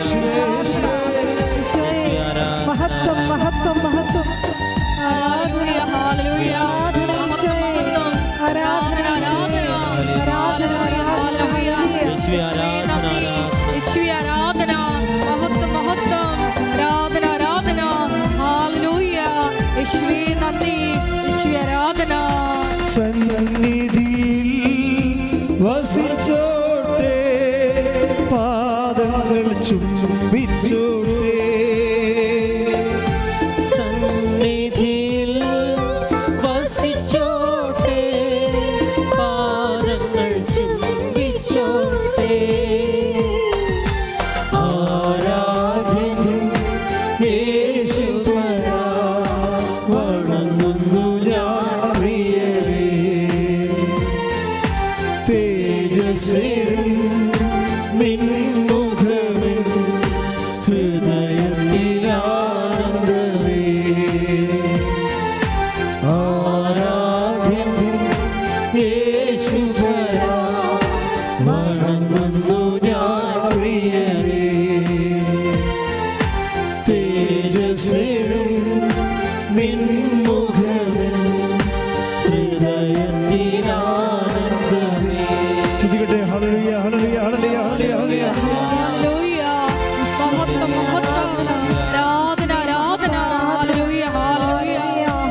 [SPEAKER 4] മഹത്വം മഹത്വം മഹത്വം.
[SPEAKER 1] ഹല്ലേലൂയ ഹല്ലേലൂയ. മഹത്വം മഹത്വം. ആരാധന ആരാധന. ഹല്ലേലൂയ ഹല്ലേലൂയ. യേശുവേ നന്ദി. യേശുവേ ആരാധന. മഹത്വം മഹത്വം. ആരാധന ആരാധന. ഹല്ലേലൂയ. യേശുവേ നന്ദി. യേശുവേ ആരാധന.
[SPEAKER 2] സന്നിധിയിൽ വസിച്ചോട്ടെ പാദങ്ങൾ ചുംബിച്ചോട്ടെ
[SPEAKER 4] സന്നിധിയിൽ വസിച്ചോട്ടെ പാദങ്ങൾ ചുംബിച്ചോട്ടെ
[SPEAKER 2] ആരാധ്യൻ യേശുപരാ വണങ്ങുന്നു ഞാൻ പ്രിയനേ തേജസ്സേഴും നിൻമുഖമെൻ ഹൃദയത്തിലാനന്ദമേ ആരാധ്യൻ യേശുപരാ വണങ്ങുന്നു ഞാൻ പ്രിയനേ തേജസ്സേഴും നിൻമുഖമെൻ ഹൃദയത്തിലാനന്ദമേ. സ്തുതിക്കട്ടെ. ഹല്ലേലൂയ ഹല്ലേലൂയ ഹല്ലേലൂയ ഹല്ലേലൂയ
[SPEAKER 1] ഹല്ലേലൂയ. മഹത്വം മഹത്വം. ആരാധന ആരാധന. ഹല്ലേലൂയ ഹല്ലേലൂയ.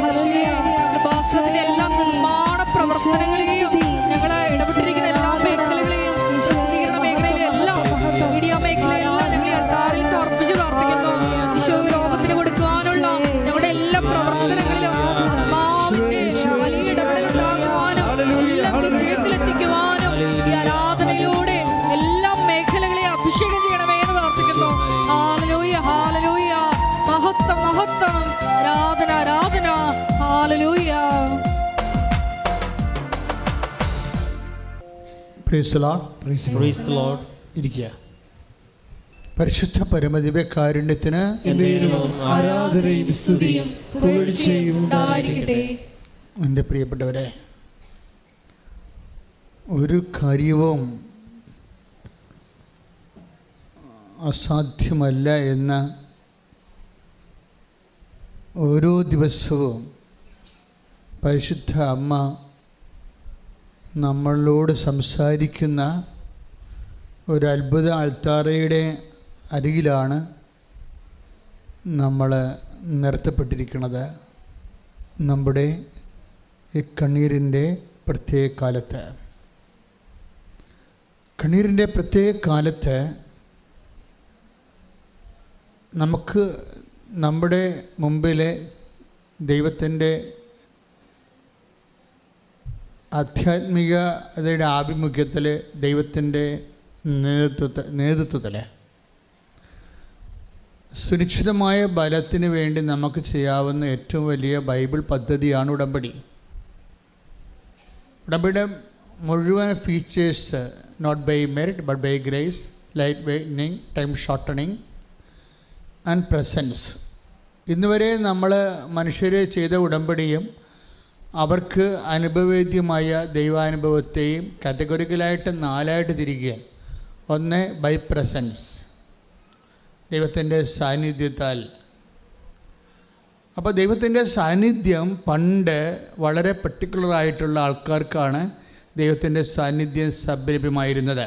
[SPEAKER 1] യേശുവേ, കൃപാസനത്തിന്റെ എല്ലാ നിർമ്മാണ പ്രവർത്തനങ്ങളെയും ഞങ്ങളെ ഇടപെട്ടിരിക്കുന്ന എല്ലാ മേഖലകളെയും പ്രസിദ്ധീകരണ മേഖലയിലെ എല്ലാം മീഡിയ മേഖലയിലെല്ലാം ഞങ്ങളെ അൾത്താരയിൽ സമർപ്പിച്ച് പ്രാർത്ഥിക്കുന്നു. ഈശോ ലോകത്തിന് കൊടുക്കുവാനുള്ള ഞങ്ങളുടെ എല്ലാ പ്രവർത്തനങ്ങളിലും ആത്മാവിന്റെ വലിയ ഇടപെടൽ ഉണ്ടാകുവാനും എല്ലാം വിജയത്തിലെത്തിക്കുവാനും ഈ ആരാധനയിലൂടെ എല്ലാ മേഖലകളെയും അഭിഷേകം ചെയ്യണമേ എന്ന് പ്രാർത്ഥിക്കുന്നു. ഹല്ലേലൂയ ഹല്ലേലൂയ. മഹത്വം മഹത്വം. ആരാധന ആരാധന. Hallelujah.
[SPEAKER 2] Praise the Lord.
[SPEAKER 3] Praise the Lord.
[SPEAKER 2] ഇരിക്കുക. പരിശുദ്ധ പരമദിവ്യകാരുണ്യത്തിന്
[SPEAKER 1] ആരാധനയും സ്തുതിയും പുകഴ്ചയും ഉണ്ടായിരിക്കട്ടെ.
[SPEAKER 2] എൻ്റെ പ്രിയപ്പെട്ടവരെ, ഒരു കാര്യവും അസാധ്യമല്ല എന്ന് ഓരോ ദിവസവും പരിശുദ്ധ അമ്മ നമ്മളോട് സംസാരിക്കുന്ന ഒരു അത്ഭുത അൾത്താരയുടെ അരികിലാണ് നമ്മൾ നിർത്തപ്പെട്ടിരിക്കുന്നത്. നമ്മുടെ ഈ കണ്ണീരിൻ്റെ പ്രത്യേക കാലത്ത് നമുക്ക് നമ്മുടെ മുമ്പിലെ ദൈവത്തിൻ്റെ
[SPEAKER 5] ആധ്യാത്മികതയുടെ ആഭിമുഖ്യത്തിൽ ദൈവത്തിൻ്റെ നേതൃത്വത്തിൽ സുനിശ്ചിതമായ ബലത്തിന് വേണ്ടി നമുക്ക് ചെയ്യാവുന്ന ഏറ്റവും വലിയ ബൈബിൾ പദ്ധതിയാണ് ഉടമ്പടി. ഉടമ്പടിയുടെ മുഴുവൻ features not by merit but by grace, light weightening, time shortening and presence. ഇന്നുവരെ നമ്മൾ മനുഷ്യർ ചെയ്ത ഉടമ്പടിയും അവർക്ക് അനുഭവേദ്യമായ ദൈവാനുഭവത്തെയും കാറ്റഗറിക്കലായിട്ട് 4 തിരിക്കുകയാണ്. ഒന്ന് ബൈ പ്രസൻസ്, ദൈവത്തിൻ്റെ സാന്നിധ്യത്താൽ. അപ്പോൾ ദൈവത്തിൻ്റെ സാന്നിധ്യം പണ്ട് വളരെ പർട്ടിക്കുലറായിട്ടുള്ള ആൾക്കാർക്കാണ് ദൈവത്തിൻ്റെ സാന്നിധ്യം സംഭരിതമായിരുന്നത്.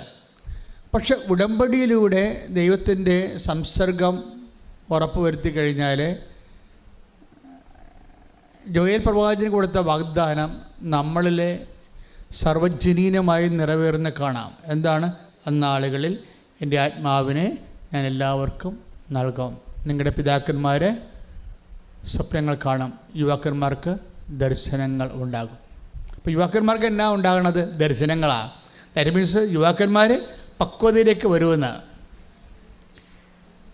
[SPEAKER 5] പക്ഷെ ഉടമ്പടിയിലൂടെ ദൈവത്തിൻ്റെ സംസർഗം ഉറപ്പുവരുത്തി കഴിഞ്ഞാൽ ജോയേൽ പ്രവാചകന് കൊടുത്ത വാഗ്ദാനം നമ്മളിലെ സർവ്വജനീനമായി നിറവേറുന്ന കാണാം. എന്താണ്? അന്നാളുകളിൽ എൻ്റെ ആത്മാവിനെ ഞാൻ എല്ലാവർക്കും നൽകും. നിങ്ങളുടെ പിതാക്കന്മാർ സ്വപ്നങ്ങൾ കാണും, യുവാക്കന്മാർക്ക് ദർശനങ്ങൾ ഉണ്ടാകും. അപ്പോൾ യുവാക്കന്മാർക്ക് എന്നാ ഉണ്ടാകണത്? ദർശനങ്ങളാണ്. ദാറ്റ് മീൻസ് യുവാക്കന്മാർ പക്വതയിലേക്ക് വരുമെന്ന്.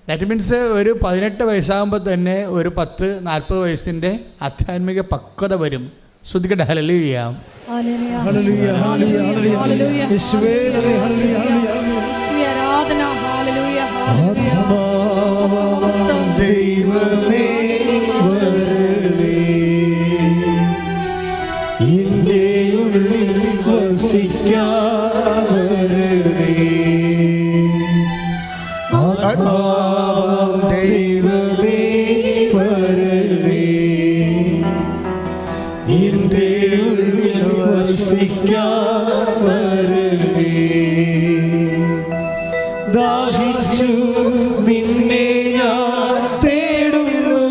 [SPEAKER 5] ദാറ്റ് മീൻസ് ഒരു 18 വയസ്സാകുമ്പോൾ തന്നെ ഒരു 10-40 വയസ്സിൻ്റെ ആധ്യാത്മിക പക്വത വരും. ശ്രദ്ധിക്കട്ടെ. ഹല്ലേലൂയ,
[SPEAKER 2] ഹല്ലേലൂയ, ഹല്ലേലൂയ, ഹല്ലേലൂയ. യേശുവേ ഹല്ലേലൂയ,
[SPEAKER 1] യേശുവേ ആരാധന. ഹല്ലേലൂയ, ഹല്ലേലൂയ.
[SPEAKER 2] ദൈവമേ വരണേ, എൻ്റെ ഉള്ളിൽ വസിക്കാൻ വരണേ. ദൈവമേ വരണേ, എൻ്റെ ഉള്ളിൽ വസിക്കാൻ വരണേ. ദാഹിച്ചു നിന്നെ ഞാൻ തേടുന്നു,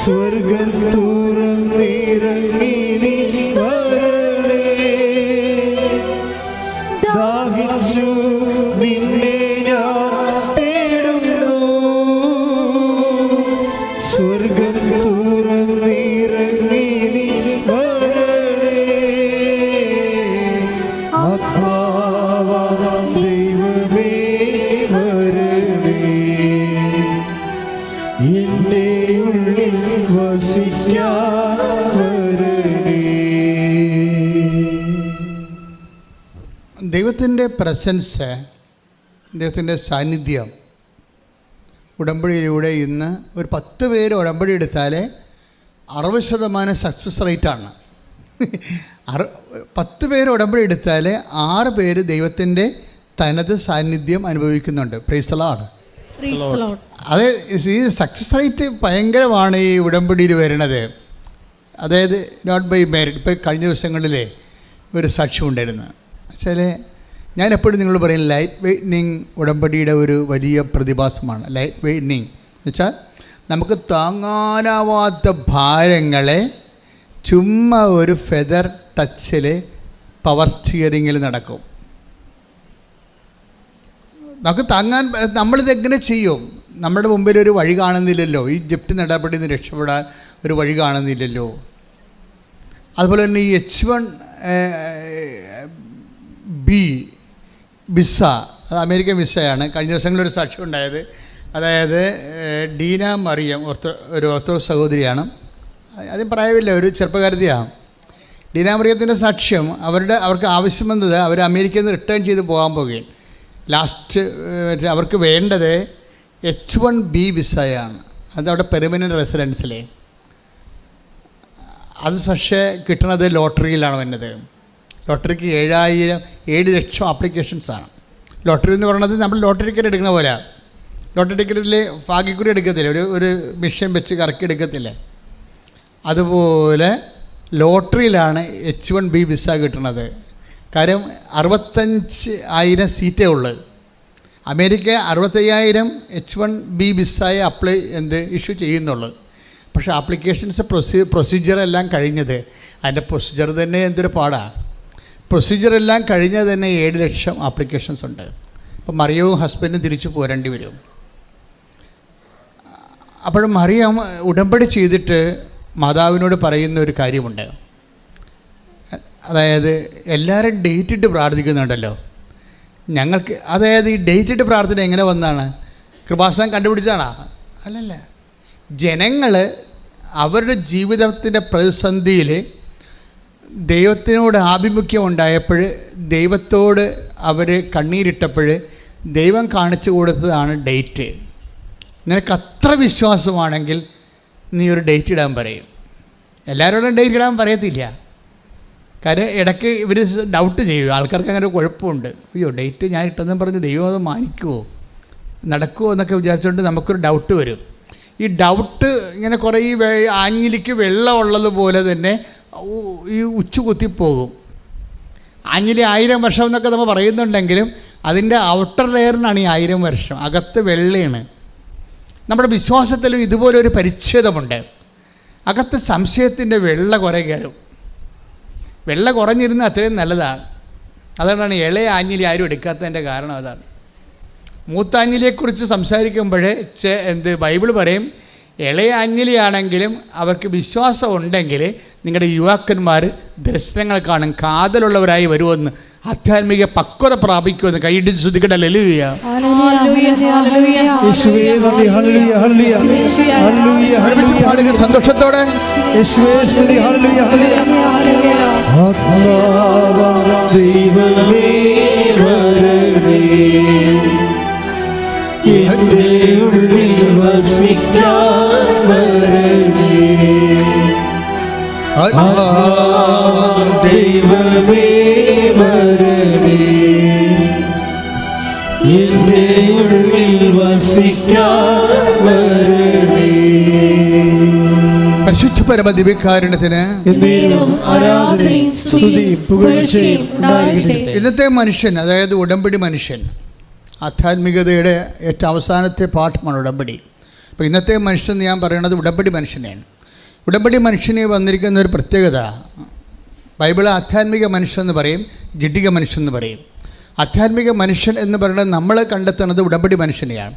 [SPEAKER 2] സ്വർഗം തുറന്നിറങ്ങി നീ വരണേ. ദാഹിച്ചു നിന്നെ ഞാൻ തേടുന്നു, സ്വർഗം തുറന്നിറങ്ങി നീ വരണേ. ആത്മാവാം ദൈവമേ വരണേ, എൻ്റെ ഉള്ളിൽ വസിക്കാൻ വരണേ.
[SPEAKER 5] ദൈവത്തിൻ്റെ പ്രസൻസ്, ദൈവത്തിൻ്റെ സാന്നിധ്യം ഉടമ്പടിയിലൂടെ ഇന്ന് ഒരു 10 പേര് ഉടമ്പടി എടുത്താൽ 60% സക്സസ് റേറ്റാണ്. 10 പേര് ഉടമ്പടി എടുത്താൽ 6 പേര് ദൈവത്തിൻ്റെ തനത് സാന്നിധ്യം അനുഭവിക്കുന്നുണ്ട്. Price the Lord. അത് ഈ സക്സസ് റേറ്റ് ഭയങ്കരമാണ് ഈ ഉടമ്പടിയിൽ വരുന്നത്. അതായത് നോട്ട് ബൈ മെറിറ്റ്. ഇപ്പോൾ കഴിഞ്ഞ ദിവസങ്ങളിലെ ഒരു സാക്ഷ്യം ഉണ്ടായിരുന്നു. വെച്ചാൽ ഞാൻ എപ്പോഴും നിങ്ങൾ പറയും ലൈറ്റ് വെയ്റ്റനിങ് ഉടമ്പടിയുടെ ഒരു വലിയ പ്രതിഭാസമാണ്. ലൈറ്റ് വെയ്റ്റനിങ് എന്ന് വെച്ചാൽ നമുക്ക് താങ്ങാനാവാത്ത ഭാരങ്ങളെ ചുമ്മാ ഒരു ഫെദർ ടച്ചിൽ പവർ സ്റ്റിയറിങ്ങിൽ നടക്കും. നമുക്ക് താങ്ങാൻ, നമ്മളിതെങ്ങനെ ചെയ്യും? നമ്മുടെ മുമ്പിൽ ഒരു വഴി കാണുന്നില്ലല്ലോ. ഈ ജപ്തി നടപടിയിൽ നിന്ന് രക്ഷപ്പെടാൻ ഒരു വഴി കാണുന്നില്ലല്ലോ. അതുപോലെ തന്നെ ഈ H1B വിസ, അത് അമേരിക്കൻ വിസയാണ്. കഴിഞ്ഞ ദിവസങ്ങളിലൊരു സാക്ഷ്യം ഉണ്ടായത്. അതായത് ഡീന മറിയം ഒരു ഓർത്തഡോക്സ് സഹോദരിയാണ്. ആദ്യം പ്രായമില്ല, ഒരു ചെറുപ്പക്കാരത്തിയാണ്. ഡീന മറിയത്തിൻ്റെ സാക്ഷ്യം അവർക്ക് ആവശ്യം വന്നത് അവർ അമേരിക്കയിൽ നിന്ന് റിട്ടേൺ ചെയ്ത് പോകാൻ പോകുകയാണ്. ലാസ്റ്റ് അവർക്ക് വേണ്ടത് H1B വിസയാണ്. അതവിടെ പെർമനൻ്റ് റെസിഡൻസിലെ. അത് പക്ഷേ കിട്ടണത് ലോട്ടറിയിലാണ് വരുന്നത്. ലോട്ടറിക്ക് 7 ലക്ഷം ആപ്ലിക്കേഷൻസാണ്. ലോട്ടറി എന്ന് പറയുന്നത് നമ്മൾ ലോട്ടറി ടിക്കറ്റ് എടുക്കുന്ന പോലെ. ലോട്ടറി ടിക്കറ്റിൽ ഭാഗ്യക്കുറി എടുക്കത്തില്ല, ഒരു മിഷൻ വെച്ച് കറക്കി എടുക്കത്തില്ല. അതുപോലെ ലോട്ടറിയിലാണ് H1B വിസ കിട്ടുന്നത്. കാര്യം 65,000 സീറ്റേ ഉള്ളൂ. അമേരിക്ക 65,000 H1B വിസയെ ഇഷ്യൂ ചെയ്യുന്നുള്ളൂ. പക്ഷേ ആപ്ലിക്കേഷൻസ് പ്രൊസീജിയറെല്ലാം കഴിഞ്ഞത്, അതിൻ്റെ പ്രൊസീജിയർ തന്നെ എന്തൊരു പാടാണ്. പ്രൊസീജിയറെല്ലാം കഴിഞ്ഞാൽ തന്നെ 7 ലക്ഷം ആപ്ലിക്കേഷൻസ് ഉണ്ട്. അപ്പോൾ മറിയവും ഹസ്ബൻഡും തിരിച്ചു പോരേണ്ടി വരും. അപ്പോൾ മറിയം ഉടമ്പടി ചെയ്തിട്ട് മാതാവിനോട് പറയുന്ന ഒരു കാര്യമുണ്ട്. അതായത് എല്ലാവരും ഡേറ്റ് ഇട്ട് പ്രാർത്ഥിക്കുന്നുണ്ടല്ലോ. ഞങ്ങൾക്ക് അതായത് ഈ ഡേറ്റ് ഇട്ട് പ്രാർത്ഥന എങ്ങനെ വന്നതാണ്? കൃപാസനം കണ്ടുപിടിച്ചാണോ? അല്ലല്ല. ജനങ്ങൾ അവരുടെ ജീവിതത്തിൻ്റെ പ്രതിസന്ധിയിൽ ദൈവത്തിനോട് ആഭിമുഖ്യം ഉണ്ടായപ്പോൾ, ദൈവത്തോട് അവർ കണ്ണീരിട്ടപ്പോൾ ദൈവം കാണിച്ചു കൊടുത്തതാണ് ഡേറ്റ്. നിനക്ക് അത്ര വിശ്വാസമാണെങ്കിൽ നീ ഒരു ഡേറ്റ് ഇടാൻ പറയും. എല്ലാവരോടും ഡേറ്റ് ഇടാൻ പറയത്തില്ല. കാര്യം ഇടയ്ക്ക് ഇവർ ഡൗട്ട് ചെയ്യും. ആൾക്കാർക്ക് അങ്ങനെ ഒരു കുഴപ്പമുണ്ട്. അയ്യോ ഡേറ്റ് ഞാൻ ഇട്ടെന്ന് പറഞ്ഞ് ദൈവം അത് മാനിക്കുമോ, നടക്കുമോ എന്നൊക്കെ വിചാരിച്ചുകൊണ്ട് നമുക്കൊരു ഡൗട്ട് വരും. ഈ ഡൗട്ട് ഇങ്ങനെ കുറേ ഈ ആഞ്ഞിലിക്ക് വെള്ളം ഉള്ളതുപോലെ തന്നെ ഈ ഉച്ചു കുത്തിപ്പോകും. ആഞ്ഞിലി 1000 വർഷം എന്നൊക്കെ നമ്മൾ പറയുന്നുണ്ടെങ്കിലും അതിൻ്റെ ഔട്ടർ ലെയറിനാണ് ഈ 1000 വർഷം, അകത്ത് വെള്ളയാണ്. നമ്മുടെ വിശ്വാസത്തിലും ഇതുപോലൊരു പരിച്ഛേദമുണ്ട്. അകത്ത് സംശയത്തിൻ്റെ വെള്ള കുറേ കയറും. വെള്ള കുറഞ്ഞിരുന്ന അത്രയും നല്ലതാണ്. അതുകൊണ്ടാണ് ഇളയ ആഞ്ഞിലി ആരും എടുക്കാത്തതിൻ്റെ കാരണം അതാണ്. മൂത്താഞ്ഞിലിയെക്കുറിച്ച് സംസാരിക്കുമ്പോൾ ബൈബിൾ പറയും, ഇളയ ആഞ്ഞിലിയാണെങ്കിലും അവർക്ക് വിശ്വാസം ഉണ്ടെങ്കിൽ നിങ്ങളുടെ യുവാക്കന്മാർ ദർശനങ്ങൾ കാണും, കാതലുള്ളവരായി വരുമെന്ന്, ആധ്യാത്മിക പക്വത പ്രാപിക്കുമെന്ന് കൈയിടിച്ച് ശ്രദ്ധിക്കട്ടെ. ഹല്ലേലൂയ. സന്തോഷത്തോടെ
[SPEAKER 4] ദൈവമേ വരണേ, എന്റെ ഉള്ളിൽ വസിക്കാൻ വരണേ. ദൈവമേ വരണേ, എന്റെ ഉള്ളിൽ വസിക്കാൻ വരണേ.
[SPEAKER 5] പരിശുദ്ധ പരമ ദിവ്യകാരുണ്യത്തിന് ഇന്നത്തെ മനുഷ്യൻ, അതായത് ഉടമ്പടി മനുഷ്യൻ, ആധ്യാത്മികതയുടെ ഏറ്റവും അവസാനത്തെ പാഠമാണ് ഉടമ്പടി. അപ്പോൾ ഇന്നത്തെ മനുഷ്യൻ ഞാൻ പറയുന്നത് ഉടമ്പടി മനുഷ്യനെയാണ്. ഉടമ്പടി മനുഷ്യനെ വന്നിരിക്കുന്ന ഒരു പ്രത്യേകത, ബൈബിൾ ആധ്യാത്മിക മനുഷ്യൻ എന്ന് പറയും, ജഡിക മനുഷ്യൻ എന്ന് പറയും. ആധ്യാത്മിക മനുഷ്യൻ എന്ന് പറയുന്നത് നമ്മൾ കണ്ടെത്തുന്നത് ഉടമ്പടി മനുഷ്യനെയാണ്.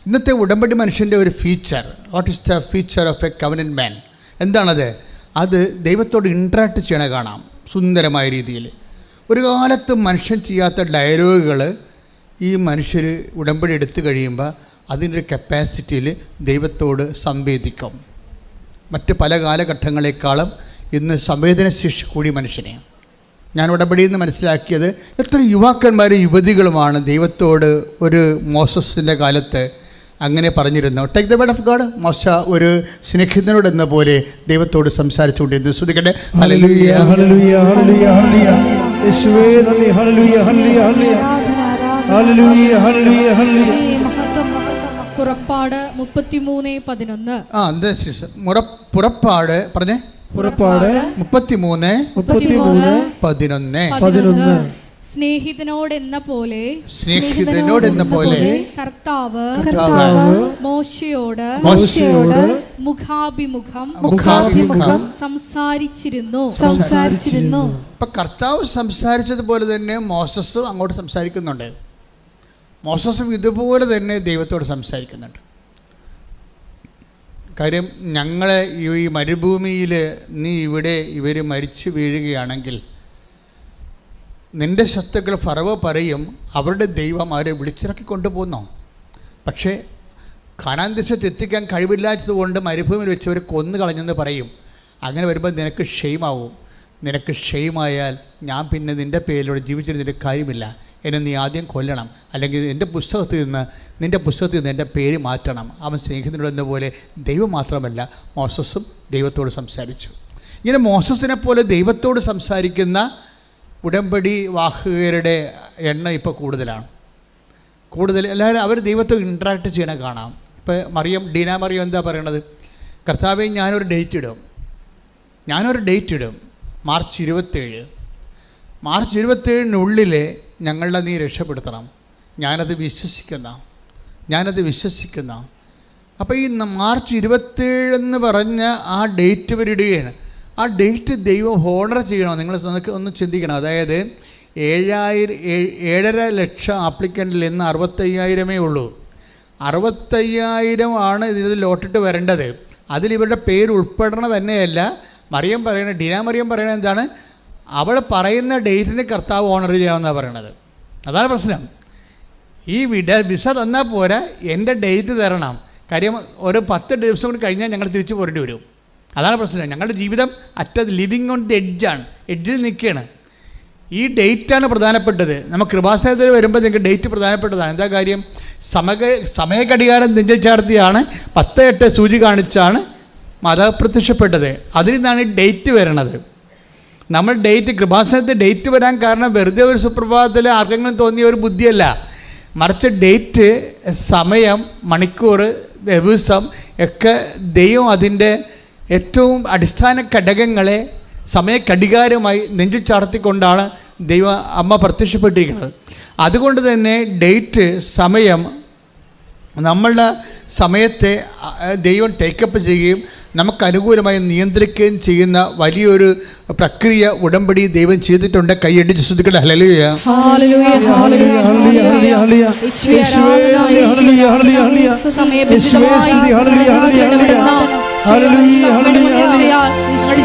[SPEAKER 5] ഇന്നത്തെ ഉടമ്പടി മനുഷ്യൻ്റെ ഒരു feature, what is the feature of a covenant man? എന്താണത്? അത് ദൈവത്തോട് ഇൻട്രാക്ട് ചെയ്യണ കാണാം സുന്ദരമായ രീതിയിൽ. ഒരു കാലത്തും മനുഷ്യൻ ചെയ്യാത്ത ഡയലോഗുകൾ ഈ മനുഷ്യർ ഉടമ്പടി എടുത്തു കഴിയുമ്പോൾ അതിൻ്റെ ഒരു കപ്പാസിറ്റിയിൽ ദൈവത്തോട് സംവേദിക്കും. മറ്റ് പല കാലഘട്ടങ്ങളെക്കാളും ഇന്ന് സംവേദനശേഷി കൂടി മനുഷ്യനെ ഞാൻ ഉടമ്പടിയിൽ നിന്ന് മനസ്സിലാക്കിയത്, എത്ര യുവാക്കന്മാരും യുവതികളുമാണ് ദൈവത്തോട് ഒരു മോസസിൻ്റെ കാലത്ത് അങ്ങനെ പറഞ്ഞിരുന്നു. Take the word of God. Mosha ഒരു സ്നേഹിതനോട് എന്ന പോലെ ദൈവത്തോട് സംസാരിച്ചുകൊണ്ടിരുന്നു. ശ്രദ്ധിക്കട്ടെ.
[SPEAKER 2] ഹല്ലേലൂയ ഹല്ലേലൂയ ഹല്ലേലൂയ ഹല്ലേലൂയ. യേശുവേ നന്ദി. ഹല്ലേലൂയ ഹല്ലേലൂയ ഹല്ലേലൂയ ഹല്ലേലൂയ ഹല്ലേലൂയ ഹല്ലേലൂയ.
[SPEAKER 1] പുറപ്പാട് 33:11.
[SPEAKER 5] പുറപ്പാട് പറഞ്ഞേ.
[SPEAKER 2] പുറപ്പാട്
[SPEAKER 5] 33:11.
[SPEAKER 1] സ്നേഹിതനോടെന്ന പോലെ കർത്താവ് മോശയോട് മുഖാഭിമുഖം സംസാരിച്ചിരുന്നു.
[SPEAKER 5] അപ്പൊ കർത്താവ് സംസാരിച്ചതുപോലെ തന്നെ മോസസും അങ്ങോട്ട് സംസാരിക്കുന്നുണ്ട്. മോസസും ഇതുപോലെ തന്നെ ദൈവത്തോട് സംസാരിക്കുന്നുണ്ട്. കാര്യം ഞങ്ങളെ ഈ മരുഭൂമിയിൽ നീ ഇവിടെ ഇവർ മരിച്ചു വീഴുകയാണെങ്കിൽ നിൻ്റെ ശത്രുക്കൾ ഫറവോ പറയും അവരുടെ ദൈവം അവരെ വിളിച്ചിറക്കി കൊണ്ടുപോകുന്നു. പക്ഷേ കാനാൻ ദേശത്ത് എത്തിക്കാൻ കഴിവില്ലാത്തതുകൊണ്ട് മരുഭൂമിയിൽ വെച്ച് അവർ കൊന്നു കളഞ്ഞെന്ന് പറയും. അങ്ങനെ വരുമ്പോൾ നിനക്ക് ഷെയിമാവും. നിനക്ക് ഷെയിമായാൽ ഞാൻ പിന്നെ നിൻ്റെ പേരിലൂടെ ജീവിച്ചിരുന്നതിൻ്റെ കാര്യമില്ല. എന്നെ നീ ആദ്യം കൊല്ലണം, അല്ലെങ്കിൽ നിൻ്റെ പുസ്തകത്തിൽ നിന്ന് എൻ്റെ പേര് മാറ്റണം. അവൻ സ്നേഹിതനോട് എന്ന പോലെ ദൈവം മാത്രമല്ല മോസസും ദൈവത്തോട് സംസാരിച്ചു. ഇങ്ങനെ മോസസിനെ പോലെ ദൈവത്തോട് സംസാരിക്കുന്ന ഉടമ്പടി വാഹകരുടെ എണ്ണം ഇപ്പോൾ കൂടുതലാണ്. എല്ലാവരും അവർ ദൈവത്തോട് ഇൻട്രാക്ട് ചെയ്യണ കാണാം. ഇപ്പോൾ ഡീന മറിയം എന്താ പറയണത്? കർത്താവേ ഞാനൊരു ഡേറ്റ് ഇടും മാർച്ച് 27. മാർച്ച് 27-നുള്ളിൽ ഞങ്ങളെ നീ രക്ഷപ്പെടുത്തണം. ഞാനത് വിശ്വസിക്കുന്ന. അപ്പോൾ ഈ മാർച്ച് 27 എന്ന് പറഞ്ഞ ആ ഡേറ്റ് ഇവരിടുകയാണ്. ആ ഡേറ്റ് ദൈവം ഹോണർ ചെയ്യണോ? നിങ്ങൾ ഒന്ന് ചിന്തിക്കണം. അതായത് 7.5 ലക്ഷം ആപ്ലിക്കൻറ്റിൽ നിന്ന് 65,000 ഉള്ളൂ. 65,000 ഇതിൽ ലോട്ടിട്ട് വരേണ്ടത്. അതിലിവരുടെ പേര് ഉൾപ്പെടണ തന്നെയല്ല. ഡീന മറിയം പറയണത് എന്താണ്? അവൾ പറയുന്ന ഡേറ്റിന് കർത്താവ് ഓണർ ചെയ്യാമെന്നാണ് പറയണത്. അതാണ് പ്രശ്നം. ഈ വിസ തന്നാൽ പോരാ, എൻ്റെ ഡേറ്റ് തരണം. കാര്യം ഒരു 10 ദിവസം കൂടി കഴിഞ്ഞാൽ ഞങ്ങൾ തിരിച്ചു പോരേണ്ടി വരും. അതാണ് പ്രശ്നം. ഞങ്ങളുടെ ജീവിതം ലിവിങ് ഓൺ ദി എഡ്ജിൽ നിൽക്കുകയാണ്. ഈ ഡേറ്റാണ് പ്രധാനപ്പെട്ടത്. നമ്മൾ കൃപാസനത്തിൽ വരുമ്പോൾ നിങ്ങൾക്ക് ഡേറ്റ് പ്രധാനപ്പെട്ടതാണ്. എന്താ കാര്യം? സമയഘടികാരം നെഞ്ചിൽ ചാർത്തിയാണ് 10:08 സൂചി കാണിച്ചാണ് മാതാവ് പ്രത്യക്ഷപ്പെട്ടത്. അതിൽ നിന്നാണ് ഈ ഡേറ്റ് വരണത്. നമ്മൾ കൃപാസനത്തിൽ ഡേറ്റ് വരാൻ കാരണം വെറുതെ ഒരു സുപ്രഭാതത്തിൽ ആർക്കെങ്കിലും തോന്നിയ ഒരു ബുദ്ധിയല്ല. മറിച്ച് ഡേറ്റ്, സമയം, മണിക്കൂർ, ദിവസം ഒക്കെ ദൈവം അതിൻ്റെ ഏറ്റവും അടിസ്ഥാന ഘടകങ്ങളെ സമയഘടികാരമായി നെഞ്ചിൽ ചാർത്തിക്കൊണ്ടാണ് ദൈവ അമ്മ പ്രത്യക്ഷപ്പെട്ടിരിക്കുന്നത്. അതുകൊണ്ട് തന്നെ ഡേറ്റ്, സമയം, നമ്മളുടെ സമയത്തെ ദൈവം ടേക്കപ്പ് ചെയ്യുകയും നമുക്ക് അനുകൂലമായി നിയന്ത്രിക്കുകയും ചെയ്യുന്ന വലിയൊരു പ്രക്രിയ, ഉടമ്പടി ദൈവം ചെയ്തിട്ടുണ്ട്. കൈയടിച്ച് ശ്രദ്ധിക്കട്ടെ. ഹല്ലേലൂയ.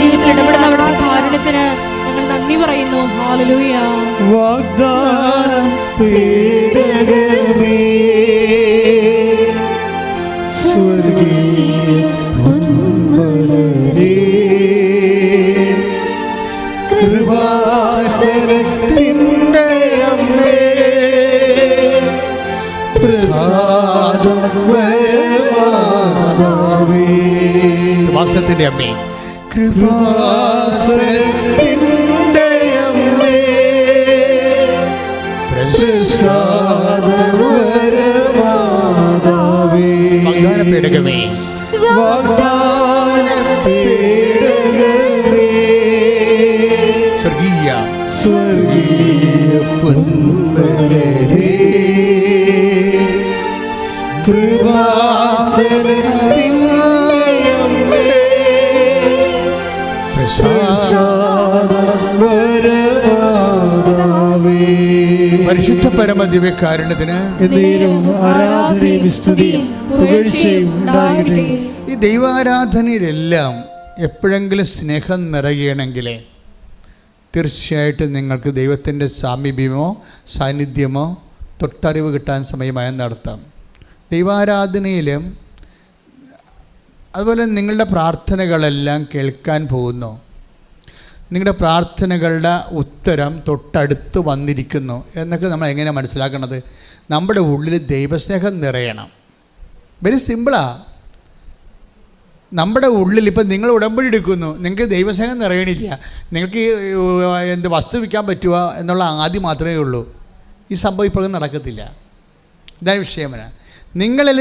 [SPEAKER 1] ജീവിതത്തിൽ ഇടപെടുന്ന അവിടുത്തെ കാരുണ്യത്തിന് ഞങ്ങൾ നന്ദി പറയുന്നു. ഹല്ലേലൂയ.
[SPEAKER 2] വാഗ്ദാനം പേടകമേ സ്വർഗീയ പൊന്മലരേ കൃപാസനത്തിൻ്റെ അമ്മേ പ്രസാദം മാതാവേ.
[SPEAKER 5] കൃപാസനത്തിൻ്റെ അമ്മേ,
[SPEAKER 2] കൃപാസനത്തിൻ്റെ അമ്മേ പ്രസാദവരമാതാവേ.
[SPEAKER 5] വാഗ്ദാനപേടകമേ,
[SPEAKER 2] വാഗ്ദാനപേടകമേ
[SPEAKER 5] സ്വർഗീയ
[SPEAKER 2] പൊന്മലരേ കൃപാസനത്തിൻ്റെ അമ്മേ പ്രസാദവരമാതാവേ.
[SPEAKER 5] പരിശുദ്ധ പരമ ദിവ്യകാരുണ്യത്തിന്
[SPEAKER 2] ആരാധനയും സ്തുതിയും പുകഴ്ചയും ഉണ്ടാകട്ടെ.
[SPEAKER 5] ഈ ദൈവാരാധനയിലെല്ലാം എപ്പോഴെങ്കിലും സ്നേഹം നിറയണമെങ്കിൽ തീർച്ചയായിട്ടും നിങ്ങൾക്ക് ദൈവത്തിൻ്റെ സാമീപ്യമോ സാന്നിധ്യമോ തൊട്ടറിവ് കിട്ടാൻ സമയമായി നടത്താം. ദൈവാരാധനയിലും അതുപോലെ നിങ്ങളുടെ പ്രാർത്ഥനകളെല്ലാം കേൾക്കാൻ പോകുന്നു. നിങ്ങളുടെ പ്രാർത്ഥനകളുടെ ഉത്തരം തൊട്ടടുത്ത് വന്നിരിക്കുന്നു എന്നൊക്കെ നമ്മൾ എങ്ങനെയാണ് മനസ്സിലാക്കണത്? നമ്മുടെ ഉള്ളിൽ ദൈവസ്നേഹം നിറയണം. വെരി സിമ്പിളാണ്. നമ്മുടെ ഉള്ളിൽ ഇപ്പം നിങ്ങൾ ഉടമ്പടി എടുക്കുന്നു, നിങ്ങൾക്ക് ദൈവസ്നേഹം നിറയണില്ല, നിങ്ങൾക്ക് വസ്തു വിൽക്കാൻ പറ്റുക എന്നുള്ള ആദ്യം മാത്രമേ ഉള്ളൂ. ഈ സംഭവം ഇപ്പോഴും നടക്കത്തില്ല. ഇതാണ് വിഷയമല്ല. നിങ്ങളിൽ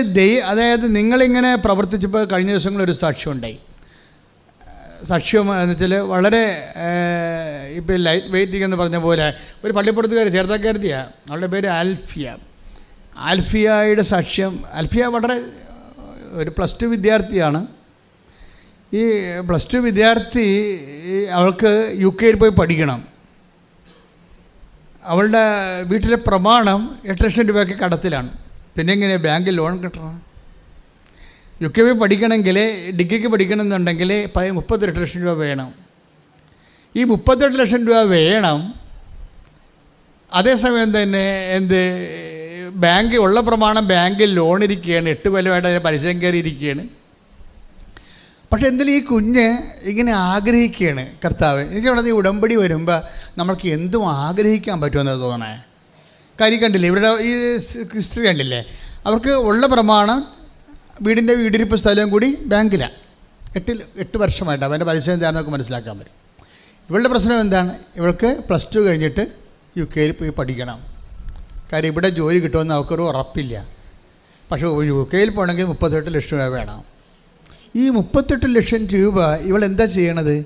[SPEAKER 5] അതായത് നിങ്ങളിങ്ങനെ പ്രവർത്തിച്ചപ്പോൾ കഴിഞ്ഞ ദിവസങ്ങളൊരു സാക്ഷ്യം ഉണ്ടായി. സാക്ഷ്യം എന്ന് വെച്ചാൽ വളരെ ഇപ്പോൾ ലൈറ്റ് വെയിറ്റിംഗ് എന്ന് പറഞ്ഞ പോലെ ഒരു പള്ളിപ്പുറത്തുകാരി ചേർത്തക്കാരത്തിയാണ്. അവളുടെ പേര് ആൽഫിയയുടെ സാക്ഷ്യം. ആൽഫിയ വളരെ ഒരു +2 വിദ്യാർത്ഥിയാണ്. ഈ +2 വിദ്യാർത്ഥി അവൾക്ക് UK പോയി പഠിക്കണം. അവളുടെ വീട്ടിലെ പ്രമാണം 8 ലക്ഷം രൂപയൊക്കെ കടത്തിലാണ്. പിന്നെ എങ്ങനെ ബാങ്കിൽ ലോൺ കിട്ടണം? UK പോയി പഠിക്കണമെങ്കിൽ, ഡിഗ്രിക്ക് പഠിക്കണമെന്നുണ്ടെങ്കിൽ 38 ലക്ഷം രൂപ വേണം. ഈ 38 ലക്ഷം രൂപ വേണം. അതേസമയം തന്നെ ബാങ്ക് ഉള്ള പ്രമാണം ബാങ്കിൽ ലോൺ ഇരിക്കുകയാണ്. 8 കൊല്ലമായിട്ട് പലിശയും കയറിയിരിക്കുകയാണ്. പക്ഷെ എന്തിനും ഈ കുഞ്ഞ് ഇങ്ങനെ ആഗ്രഹിക്കുകയാണ്. കർത്താവ്, എനിക്ക് അവിടെ ഈ ഉടമ്പടി വരുമ്പോൾ നമ്മൾക്ക് എന്തും ആഗ്രഹിക്കാൻ പറ്റുമെന്ന് തോന്നണേ. കാര്യം കണ്ടില്ലേ, ഇവരുടെ ഈ ഹിസ്റ്ററി കണ്ടില്ലേ? അവർക്ക് ഉള്ള പ്രമാണം വീടിൻ്റെ വീടിരിപ്പ് സ്ഥലവും കൂടി ബാങ്കിലാണ്. 8 വർഷമായിട്ട് അവൻ്റെ പലിശ എന്താണെന്നൊക്കെ മനസ്സിലാക്കാൻ പറ്റും. ഇവളുടെ പ്രശ്നം എന്താണ്? ഇവൾക്ക് +2 കഴിഞ്ഞിട്ട് UK പോയി പഠിക്കണം. കാര്യം ഇവിടെ ജോലി കിട്ടുമെന്ന് അവർക്കൊരു ഉറപ്പില്ല. പക്ഷേ UK പോകണമെങ്കിൽ 38 ലക്ഷം രൂപ വേണം. ഈ 38 ലക്ഷം രൂപ ഇവൾ എന്താ ചെയ്യണത്?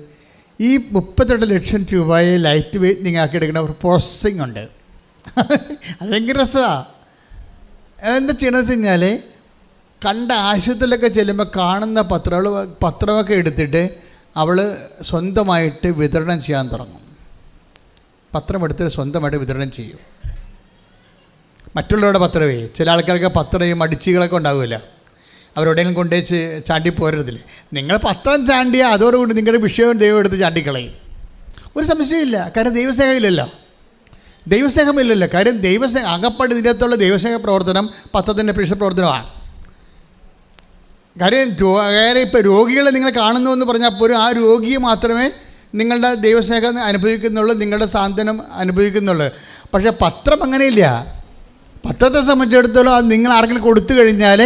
[SPEAKER 5] ഈ 38 ലക്ഷം രൂപയെ ലൈറ്റ് വെയിറ്റിംഗ് ആക്കി എടുക്കുന്ന ഒരു പ്രോസസ്സിങ് ഉണ്ട്. അത് ഭയങ്കര രസമാണ്. എന്താ ചെയ്യണമെന്ന് വെച്ച് കഴിഞ്ഞാൽ, കണ്ട ആശുപത്രിയിലൊക്കെ ചെല്ലുമ്പോൾ കാണുന്ന പത്രമൊക്കെ എടുത്തിട്ട് അവൾ സ്വന്തമായിട്ട് വിതരണം ചെയ്യാൻ തുടങ്ങും. പത്രം എടുത്തിട്ട് സ്വന്തമായിട്ട് വിതരണം ചെയ്യും. മറ്റുള്ളവരുടെ പത്രമേ, ചില ആൾക്കാർക്ക് പത്രയും അടിച്ചുകളൊക്കെ ഉണ്ടാവില്ല. അവരെവിടെയെങ്കിലും കൊണ്ടുവച്ച് ചാണ്ടി പോരരുതില്ലേ. നിങ്ങൾ പത്രം ചാണ്ടിയാൽ അതോടുകൂടി നിങ്ങളുടെ വിഷയം ദൈവം എടുത്ത് ചാണ്ടിക്കളയും. ഒരു സംശയമില്ല. കാര്യം ദൈവസ്നേഹമില്ലല്ലോ, ദൈവസ്നേഹമില്ലല്ലോ. കാര്യം ദൈവസ്നേഹം അകപ്പാട് ഇതിനകത്തുള്ള ദൈവസ്നേഹ പ്രവർത്തനം പത്രത്തിൻ്റെ പ്രേക്ഷിത പ്രവർത്തനമാണ്. കാര്യം ഇപ്പോൾ രോഗികളെ നിങ്ങൾ കാണുന്നു എന്ന് പറഞ്ഞാൽ പോലും ആ രോഗിയെ മാത്രമേ നിങ്ങളുടെ ദൈവസ്നേഹം അനുഭവിക്കുന്നുള്ളൂ, നിങ്ങളുടെ സാന്ത്വനം അനുഭവിക്കുന്നുള്ളൂ. പക്ഷേ പത്രം അങ്ങനെയില്ല. പത്രത്തെ സംബന്ധിച്ചിടത്തോളം അത് നിങ്ങൾ ആർക്കെങ്കിലും കൊടുത്തു കഴിഞ്ഞാൽ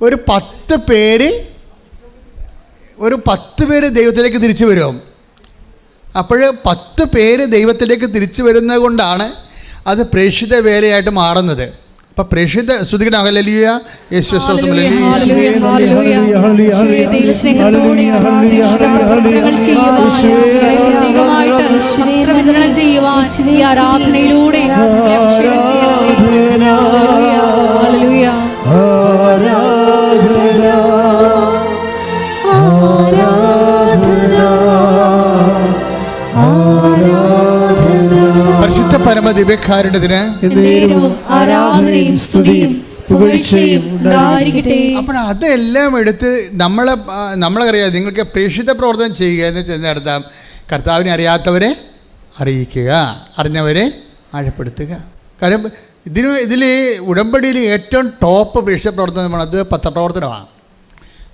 [SPEAKER 5] ഒരു 10 പേര് ദൈവത്തിലേക്ക് തിരിച്ചു വരും. അപ്പോൾ 10 പേര് ദൈവത്തിലേക്ക് തിരിച്ചു വരുന്നത് കൊണ്ടാണ് അത് പ്രേക്ഷിത വേലയായിട്ട് മാറുന്നത്. അപ്പം പ്രേക്ഷിത സ്തുതിക്കണം. ഹല്ലേലൂയ, യേശുവേ സ്തോത്രം, ഹല്ലേലൂയ.
[SPEAKER 1] വിതരണം ചെയ്യുവാൻ ഈ ആരാധനയിലൂടെ
[SPEAKER 5] പരിശുദ്ധ പരമദിവ്യകാരുണ്യത്തിന്
[SPEAKER 1] ആരാധനയും സ്തുതിയും പുകഴ്ചയും ഉണ്ടായിരിക്കട്ടെ.
[SPEAKER 5] അപ്പോൾ അതെല്ലാം എടുത്ത് നമ്മളറിയാം. നിങ്ങൾക്ക് പ്രേക്ഷിത പ്രവർത്തനം ചെയ്യുക എന്ന് ചെന്നർത്ഥം കർത്താവിനെ അറിയാത്തവരെ അറിയിക്കുക, അറിഞ്ഞവരെ ആഴപ്പെടുത്തുക. കാരണം ഇതിൽ ഉടമ്പടിയിൽ ഏറ്റവും ടോപ്പ് പ്രേക്ഷിത പ്രവർത്തനമാണ് അത് പത്രപ്രവർത്തനമാണ്.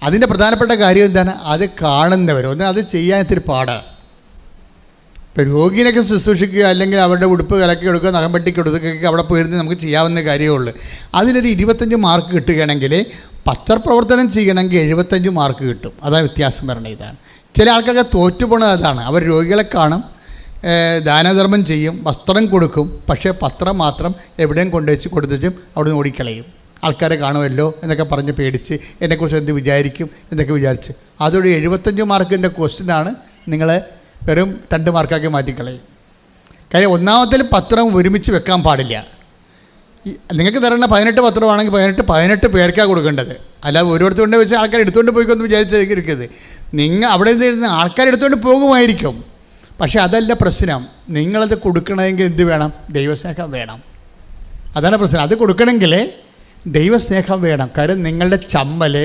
[SPEAKER 5] അതിൻ്റെ പ്രധാനപ്പെട്ട കാര്യം എന്താണ്? അത് കാണുന്നവർ അത് ചെയ്യാൻ ഇത്തിരി പാടാണ്. ഇപ്പോൾ രോഗിനൊക്കെ ശുശ്രൂഷിക്കുക, അല്ലെങ്കിൽ അവരുടെ ഉടുപ്പ് കലക്കി കൊടുക്കുക, നഖം വെട്ടി കൊടുക്കുകയൊക്കെ അവിടെ പോയിരുന്ന് നമുക്ക് ചെയ്യാവുന്ന കാര്യമുള്ളൂ. അതിനൊരു 25 മാർക്ക് കിട്ടുകയാണെങ്കിൽ പത്രപ്രവർത്തനം ചെയ്യണമെങ്കിൽ 75 മാർക്ക് കിട്ടും. അതാണ് വ്യത്യാസം വരണം. ഇതാണ് ചില ആൾക്കാർക്ക് തോറ്റുപോണത്. അതാണ് അവർ രോഗികളെ കാണും, ദാനധർമ്മം ചെയ്യും, വസ്ത്രം കൊടുക്കും, പക്ഷേ പത്രം മാത്രം എവിടെയും കൊണ്ടുവച്ച് കൊടുത്തും അവിടെ നിന്ന് ഓടിക്കളയും. ആൾക്കാരെ കാണുമല്ലോ എന്നൊക്കെ പറഞ്ഞ് പേടിച്ച് എന്നെക്കുറിച്ച് എന്ത് വിചാരിക്കും എന്നൊക്കെ വിചാരിച്ച് അതൊരു 75 മാർക്കിൻ്റെ ക്വസ്റ്റ്യനാണ് നിങ്ങൾ വെറും 2 മാർക്കാക്കി മാറ്റിക്കളയും. കാര്യം ഒന്നാമത്തിൽ പത്രം ഒരുമിച്ച് വെക്കാൻ പാടില്ല. നിങ്ങൾക്ക് തരേണ്ട 18 പത്രമാണെങ്കിൽ 18 പേർക്കാണ് കൊടുക്കേണ്ടത്. അല്ല ഓരോരുത്തർ കൊണ്ട് വെച്ച് ആൾക്കാർ എടുത്തുകൊണ്ട് പോയിക്കൊന്ന് വിചാരിച്ചിരിക്കരുത്. നിങ്ങൾ അവിടെ നിന്ന് ആൾക്കാർ എടുത്തുകൊണ്ട് പോകുമായിരിക്കും, പക്ഷേ അതല്ല പ്രശ്നം. നിങ്ങളത് കൊടുക്കണമെങ്കിൽ എന്ത് വേണം? ദൈവസ്നേഹം വേണം. അതാണ് പ്രശ്നം. അത് കൊടുക്കണമെങ്കിൽ ദൈവസ്നേഹം വേണം. കാര്യം നിങ്ങളുടെ ചമ്മൽ,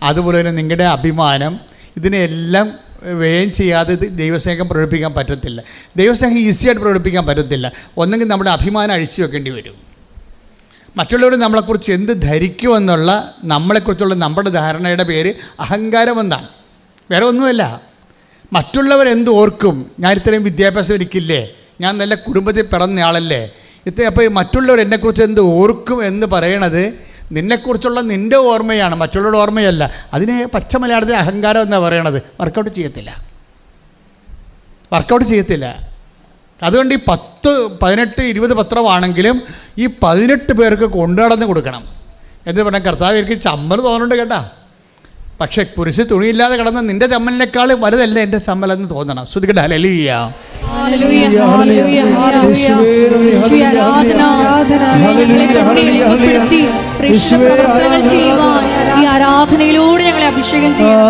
[SPEAKER 5] അതുപോലെ തന്നെ നിങ്ങളുടെ അഭിമാനം, ഇതിനെല്ലാം വ്യയം ചെയ്യാതെ ദൈവസ്നേഹം പ്രകടിപ്പിക്കാൻ പറ്റത്തില്ല. ദൈവസ്നേഹം ഈസിയായിട്ട് പ്രകടിപ്പിക്കാൻ പറ്റത്തില്ല. ഒന്നെങ്കിൽ നമ്മുടെ അഭിമാനം അഴിച്ചു വെക്കേണ്ടി വരും. മറ്റുള്ളവർ നമ്മളെക്കുറിച്ച് എന്ത് ധരിക്കുമെന്നുള്ള നമ്മളെക്കുറിച്ചുള്ള നമ്മുടെ ധാരണയുടെ പേര് അഹങ്കാരമെന്നാണ്, വേറെ ഒന്നുമല്ല. മറ്റുള്ളവരെന്ത് ഓർക്കും? ഞാൻ ഇത്രയും വിദ്യാഭ്യാസം എനിക്കില്ലേ, ഞാൻ നല്ല കുടുംബത്തിൽ പിറന്നയാളല്ലേ, അപ്പോൾ മറ്റുള്ളവർ എന്നെക്കുറിച്ച് എന്ത് ഓർക്കും എന്ന് പറയണത് നിന്നെക്കുറിച്ചുള്ള നിൻ്റെ ഓർമ്മയാണ്, മറ്റുള്ളവരുടെ ഓർമ്മയല്ല. അതിന് പച്ച മലയാളത്തിൽ അഹങ്കാരം എന്നാണ് പറയണത്. വർക്കൗട്ട് ചെയ്യത്തില്ല. അതുകൊണ്ട് ഈ 10, 18, 20 പത്രമാണെങ്കിലും ഈ 18 പേർക്ക് കൊണ്ടുനടന്ന് കൊടുക്കണം എന്ന് പറഞ്ഞാൽ കർത്താവ് എനിക്ക് ചമ്മൽ തോന്നുന്നുണ്ട് കേട്ടാ. പക്ഷേ കുരിശ് തുണിയില്ലാതെ കിടന്ന നിൻ്റെ ചമ്മലിനേക്കാൾ വലുതല്ല എൻ്റെ ചമ്മലെന്ന് തോന്നണം. ശ്രുതിക്കട്ടെ. ഹല്ലേലൂയ.
[SPEAKER 1] ഈ ആരാധനയിലൂടെ ഞങ്ങളെ അഭിഷേകം ചെയ്യാം.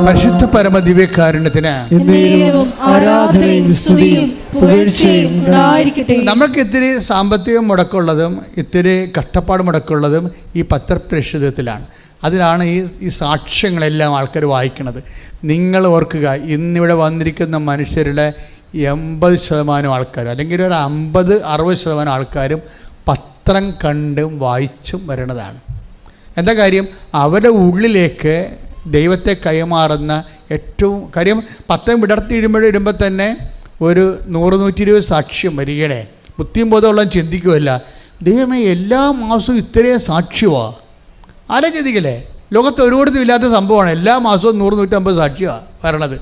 [SPEAKER 5] പരിശുദ്ധ പരമദിവ്യകാരുണ്യത്തിന് നമുക്ക് ഇത്തിരി സാമ്പത്തികം മുടക്കുള്ളതും ഇത്തിരി കഷ്ടപ്പാട് മുടക്കുള്ളതും ഈ പത്രപ്രേക്ഷിതത്തിലാണ്. അതിലാണ് ഈ സാക്ഷ്യങ്ങളെല്ലാം ആൾക്കാർ വായിക്കുന്നത്. നിങ്ങൾ ഓർക്കുക, ഇന്നിവിടെ വന്നിരിക്കുന്ന മനുഷ്യരുടെ 80% ആൾക്കാരും, അല്ലെങ്കിൽ ഒരു 50-60% ആൾക്കാരും പത്രം കണ്ടും വായിച്ചും വരണതാണ്. എന്താ കാര്യം? അവരുടെ ഉള്ളിലേക്ക് ദൈവത്തെ കൈമാറുന്ന ഏറ്റവും കാര്യം പത്രം ഇടുമ്പോൾ തന്നെ ഒരു 100-120 സാക്ഷ്യം വരികയുടെ ബുദ്ധിയും ബോധമുള്ള ചിന്തിക്കുമല്ല. ദൈവമേ, എല്ലാ മാസവും ഇത്രയും സാക്ഷ്യമാണ്. ആരും ചിന്തിക്കല്ലേ? ലോകത്ത് ഒരിടത്തും ഇല്ലാത്ത സംഭവമാണ്. എല്ലാ മാസവും 100-150 സാക്ഷ്യമാണ് വരണത്.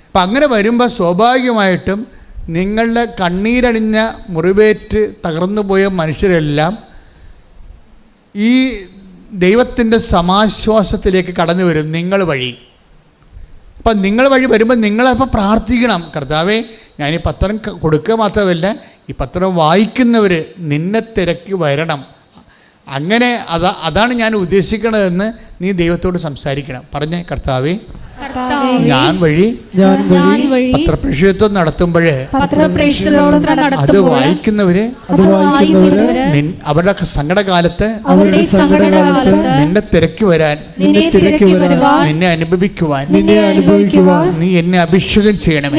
[SPEAKER 5] അപ്പം അങ്ങനെ വരുമ്പോൾ സ്വാഭാവികമായിട്ടും നിങ്ങളുടെ കണ്ണീരണിഞ്ഞ മുറിവേറ്റ് തകർന്നു പോയ മനുഷ്യരെല്ലാം ഈ ദൈവത്തിൻ്റെ സമാശ്വാസത്തിലേക്ക് കടന്നു വരും നിങ്ങൾ വഴി. അപ്പം നിങ്ങൾ വഴി വരുമ്പോൾ നിങ്ങളപ്പോൾ പ്രാർത്ഥിക്കണം, കർത്താവേ, ഞാനീ പത്രം കൊടുക്കുക മാത്രമല്ല ഈ പത്രം വായിക്കുന്നവർ നിന്നെ തിരക്കി വരണം. അങ്ങനെ അതാണ് ഞാൻ ഉദ്ദേശിക്കണതെന്ന് നീ ദൈവത്തോട് സംസാരിക്കണം. പറഞ്ഞേ, കർത്താവേ, ഞാൻ വഴി പത്രപ്രേഷണത്വം നടത്തുമ്പോഴേ അത് വായിക്കുന്നവര് അവരുടെ സങ്കടകാലത്ത് നിന്നെ തിരക്കി വരാൻ, നിന്നെ അനുഭവിക്കുവാൻ നീ എന്നെ അഭിഷേകം ചെയ്യണമേ.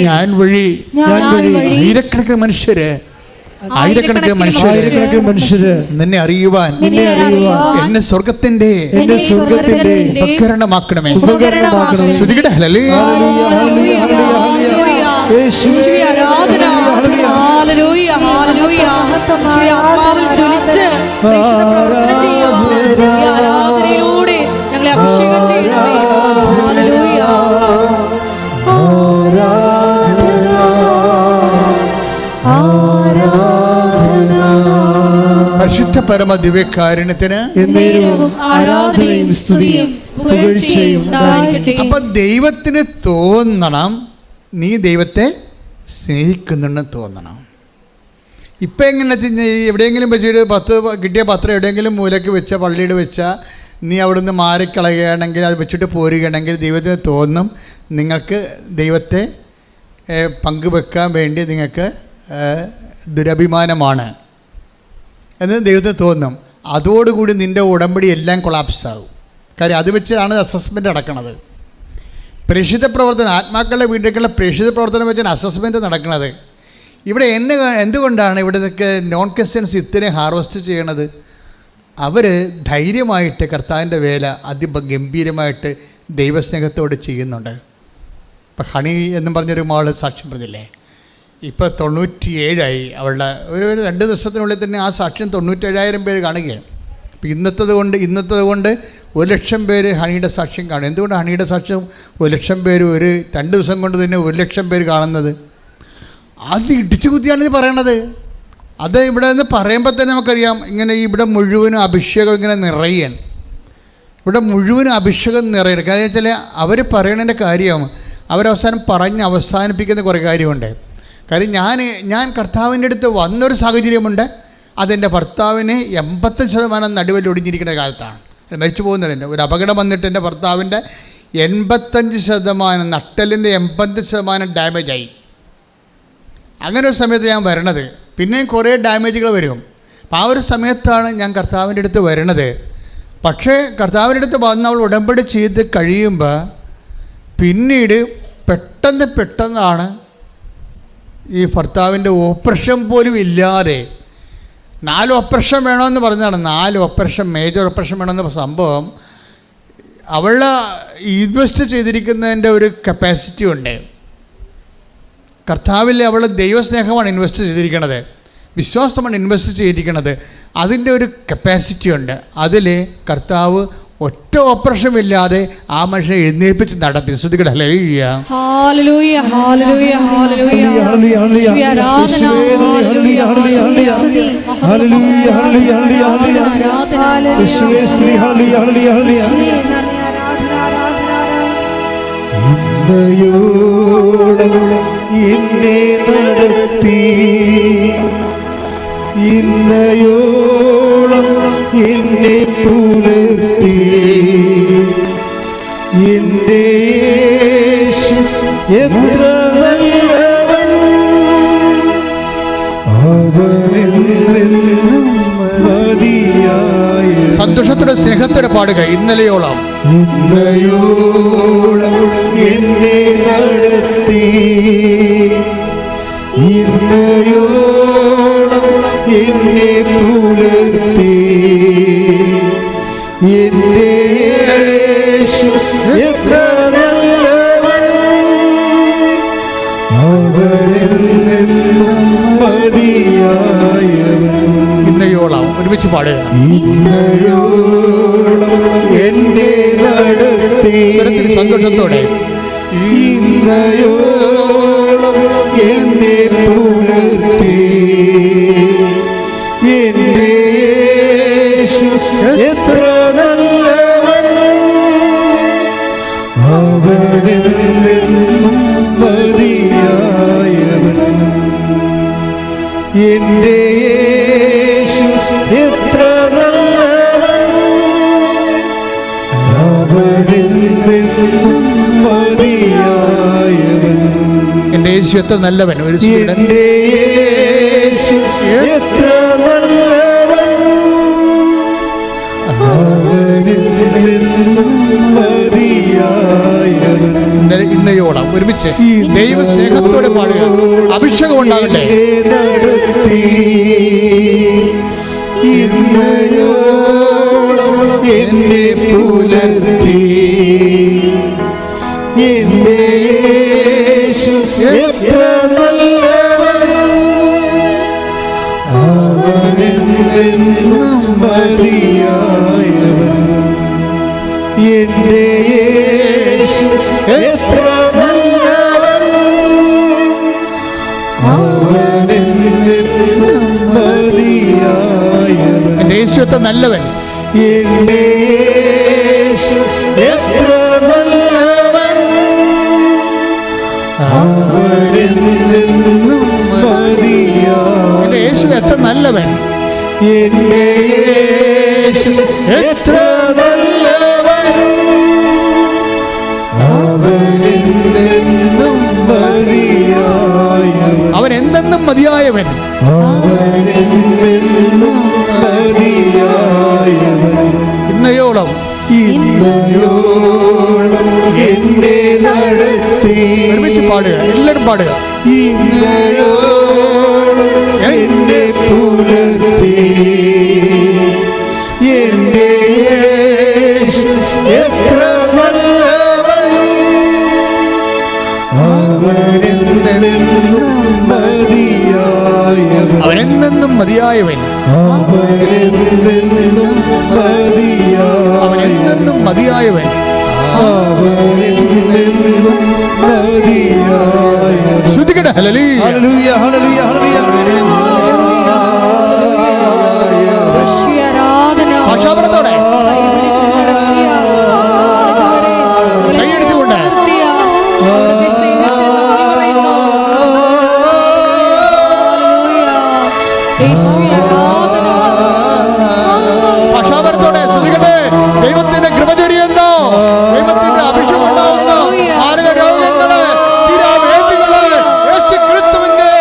[SPEAKER 5] ഞാൻ വഴി ആയിരക്കണക്കിന് മനുഷ്യര് നിന്നെ അറിയുവാൻ എന്നെ സ്വർഗത്തിന്റെ ഉപകരണമാക്കണമേ.
[SPEAKER 1] ആരാധനയിലൂടെ ഞങ്ങളെ അഭിഷേകം ചെയ്യണമേ.
[SPEAKER 5] പരിശുദ്ധ പരമ ദിവ്യകാരുണ്യത്തിന്
[SPEAKER 2] ആരാധനയും സ്തുതിയും പുകഴ്ചയും ഉണ്ടായിരിക്കട്ടെ.
[SPEAKER 5] അപ്പൊ ദൈവത്തിന് തോന്നണം നീ ദൈവത്തെ സ്നേഹിക്കുന്നുണ്ടെന്ന് തോന്നണം. ഇപ്പം എങ്ങനെ എവിടെയെങ്കിലും വെച്ചിട്ട് കിട്ടിയ പത്രം എവിടെയെങ്കിലും മൂലയ്ക്ക് വെച്ച പള്ളിയിൽ വെച്ചാൽ നീ അവിടുന്ന് മാറിക്കളയുകയാണെങ്കിൽ, അത് വെച്ചിട്ട് പോരുകയാണെങ്കിൽ ദൈവത്തിന് തോന്നും നിങ്ങൾക്ക് ദൈവത്തെ പങ്കുവെക്കാൻ വേണ്ടി നിങ്ങൾക്ക് ദുരഭിമാനമാണ് എന്ന് ദൈവത്തിന് തോന്നും. അതോടുകൂടി നിൻ്റെ ഉടമ്പടി എല്ലാം കൊളാപ്സ് ആകും. കാര്യം അത് വെച്ചാണ് അസസ്മെൻ്റ് നടക്കുന്നത്. പ്രേക്ഷിത പ്രവർത്തനം, ആത്മാക്കളുടെ വീട്ടിലേക്കുള്ള പ്രേക്ഷിത പ്രവർത്തനം വെച്ചാണ് അസസ്മെൻറ്റ് നടക്കുന്നത്. ഇവിടെ എന്തുകൊണ്ടാണ് ഇവിടത്തേക്ക് നോൺ ക്രിസ്ത്യൻസ് ഇത്രയും ഹാർവസ്റ്റ് ചെയ്യണത്? അവർ ധൈര്യമായിട്ട് കർത്താവിൻ്റെ വേല അതിഗംഭീരമായിട്ട് ദൈവസ്നേഹത്തോട് ചെയ്യുന്നുണ്ട്. ഇപ്പം ഹണി എന്നും പറഞ്ഞൊരു മോൾ സാക്ഷ്യം പറഞ്ഞില്ലേ, ഇപ്പോൾ 97 അവളുടെ ഒരു 2 ദിവസത്തിനുള്ളിൽ തന്നെ ആ സാക്ഷ്യം 97,000 പേര് കാണുകയാണ്. അപ്പോൾ ഇന്നത്തത് കൊണ്ട് 1,00,000 പേര് ഹണിയുടെ സാക്ഷ്യം കാണും. എന്തുകൊണ്ട് ഹണിയുടെ സാക്ഷ്യം 1,00,000 പേര് 2 ദിവസം കൊണ്ട് തന്നെ 1,00,000 പേര് കാണുന്നത്? അത് ഇടിച്ചു കുത്തിയാണിത് പറയണത്. അത് ഇവിടെ നിന്ന് പറയുമ്പോൾ തന്നെ നമുക്കറിയാം, ഇങ്ങനെ ഇവിടെ മുഴുവനും അഭിഷേകം ഇങ്ങനെ നിറയാണ്. ഇവിടെ മുഴുവനും അഭിഷേകം നിറയണം. കാരണം വെച്ചാൽ അവർ പറയണതിൻ്റെ കാര്യം അവരവസാനം പറഞ്ഞ് അവസാനിപ്പിക്കുന്ന കുറേ കാര്യമുണ്ട്. കാര്യം ഞാൻ കർത്താവിൻ്റെ അടുത്ത് വന്നൊരു സാഹചര്യമുണ്ട്. അതെൻ്റെ ഭർത്താവിന് 85% നടുവിൽ ഒടിഞ്ഞിരിക്കുന്ന കാലത്താണ്. മരിച്ചു പോകുന്നതിൻ്റെ ഒരു അപകടം വന്നിട്ട് എൻ്റെ ഭർത്താവിൻ്റെ 85% നട്ടലിൻ്റെ 80% ഡാമേജായി. അങ്ങനെ ഒരു സമയത്ത് ഞാൻ വരണത്. പിന്നെയും കുറേ ഡാമേജുകൾ വരും. അപ്പോൾ ആ ഒരു സമയത്താണ് ഞാൻ കർത്താവിൻ്റെ അടുത്ത് വരണത്. പക്ഷേ കർത്താവിൻ്റെ അടുത്ത് വന്ന് അവൾ ഉടമ്പടി ചെയ്ത് കഴിയുമ്പോൾ പിന്നീട് പെട്ടെന്നാണ് ഈ ഭർത്താവിൻ്റെ ഓപ്പറേഷൻ പോലും ഇല്ലാതെ 4 ഓപ്പറേഷൻ വേണമെന്ന് പറഞ്ഞതാണ്. 4 ഓപ്പറേഷൻ, മേജർ ഓപ്പറേഷൻ വേണമെന്ന സംഭവം അവളെ ഇൻവെസ്റ്റ് ചെയ്തിരിക്കുന്നതിൻ്റെ ഒരു കപ്പാസിറ്റി ഉണ്ട്. കർത്താവിൽ അവൾ ദൈവസ്നേഹമാണ് ഇൻവെസ്റ്റ് ചെയ്തിരിക്കുന്നത്, വിശ്വാസമാണ് ഇൻവെസ്റ്റ് ചെയ്തിരിക്കുന്നത്. അതിൻ്റെ ഒരു കപ്പാസിറ്റി ഉണ്ട്. അതിൽ കർത്താവ് ഒറ്റ ഓപ്പറേഷൻ ഇല്ലാതെ ആ മനുഷ്യനെ എഴുന്നേൽപ്പിച്ച് നടത്തി. ശ്രുതികട ഹല്ലേലൂയ
[SPEAKER 1] ഹല്ലേലൂയ ഹല്ലേലൂയ ഹല്ലേലൂയ ഹല്ലേലൂയ
[SPEAKER 2] എന്നെ നടത്തി, ഇന്നയോളം എന്നെ പുലർത്തി, എൻ്റെ യേശു എത്ര നല്ലവൻ, അവനെന്നും മതിയായ.
[SPEAKER 5] സന്തോഷത്തോടെ സ്നേഹത്തോടെ പാടുക. ഇന്നലെയോളം
[SPEAKER 2] എന്നെ നടത്തി, ഇന്നയോളം എന്നെ പുലർത്തി, എൻ്റെ യേശു എത്ര നല്ലവൻ, അവനെന്നും മതിയായവൻ.
[SPEAKER 5] ഇന്നയോളം ഒരുമിച്ച് പാടുക.
[SPEAKER 2] ഇന്നയോളം എന്നെ നടത്തി,
[SPEAKER 5] സന്തോഷത്തോടെ
[SPEAKER 2] ഇന്നയോളം എന്നെ പുലർത്തി, എൻ്റെ യേശു എത്ര നല്ലവൻ, അവനെന്നും മതിയായവൻ. എൻ്റെ യേശു എത്ര നല്ലവൻ, അവനെന്നെന്നും മതിയായവൻ.
[SPEAKER 5] എൻ്റെ യേശു എത്ര നല്ലവൻ. ഒരു
[SPEAKER 2] എൻ്റെ യേശു എത്ര നല്ലവൻ, അവനെന്നെന്നും മതിയായവൻ.
[SPEAKER 5] ഇന്നയോളം ഒരുമിച്ച് ദൈവ സ്നേഹത്തോടെ പാടുക. അഭിഷേകം ഉണ്ടാകട്ടെ.
[SPEAKER 2] നടത്തി ഇന്നയോളം എന്നെ പുലർത്തി, എൻ്റെ യേശു എത്ര നല്ലവൻ, അവനെന്നെന്നും മതിയായവൻ. എൻ്റെ യേശു എത്ര നല്ലവൻ, അവനെന്നെന്നും മതിയായവൻ.
[SPEAKER 5] എൻ്റെ യേശു എത്ര നല്ലവൻ.
[SPEAKER 2] എൻ്റെ യേശു എത്ര നല്ലവൻ, അവനെന്നെന്നും മതിയായവൻ.
[SPEAKER 5] എൻ്റെ യേശു എത്ര നല്ലവൻ.
[SPEAKER 2] എൻ്റെ യേശു എത്ര നല്ലവൻ, അവനെന്നെന്നും മതിയായവൻ.
[SPEAKER 5] അവൻ എന്തെന്നും മതിയായവൻ.
[SPEAKER 2] അവനെന്നെന്നും മതിയായവൻ.
[SPEAKER 5] ഇന്നയോളം
[SPEAKER 2] ഇന്നയോളം എന്നെ നടത്തി.
[SPEAKER 5] ഒരുമിച്ച് പാടുക, എല്ലാവരും പാടുക.
[SPEAKER 2] ഇന്നയോളം എന്നെ പുലർത്തി, എൻ്റെ യേശു എത്ര നല്ലവൻ, അവനെന്നെന്നും മതിയായവൻ.
[SPEAKER 5] അവനെന്നെന്നും മതിയായവൻ.
[SPEAKER 2] അവനെന്നെന്നും മതിയായവൻ.
[SPEAKER 5] അവനെന്നെന്നും മതിയായവൻ.
[SPEAKER 2] അവനെന്നെന്നും മതിയായവൻ.
[SPEAKER 5] ശ്രദ്ധിക്കട്ടെ. ഹല്ലേലൂയ,
[SPEAKER 2] ഹല്ലേലൂയ, ഹല്ലേലൂയ, ഹല്ലേലൂയ.
[SPEAKER 5] ഭാഷാപരത്തോടെ കൈയടിച്ചുകൊണ്ട് ഭാഷാപരത്തോടെ ശ്രദ്ധിക്കട്ടെ. ദൈവത്തിന്റെ കൃപ ചൊരിയുന്നു, ദൈവത്തിന്റെ അഭിഷേകം ഉണ്ടാവുന്നു. മാരക രോഗങ്ങള്, തീരാവേദികള് യേശുക്രിസ്തുവിന്റെ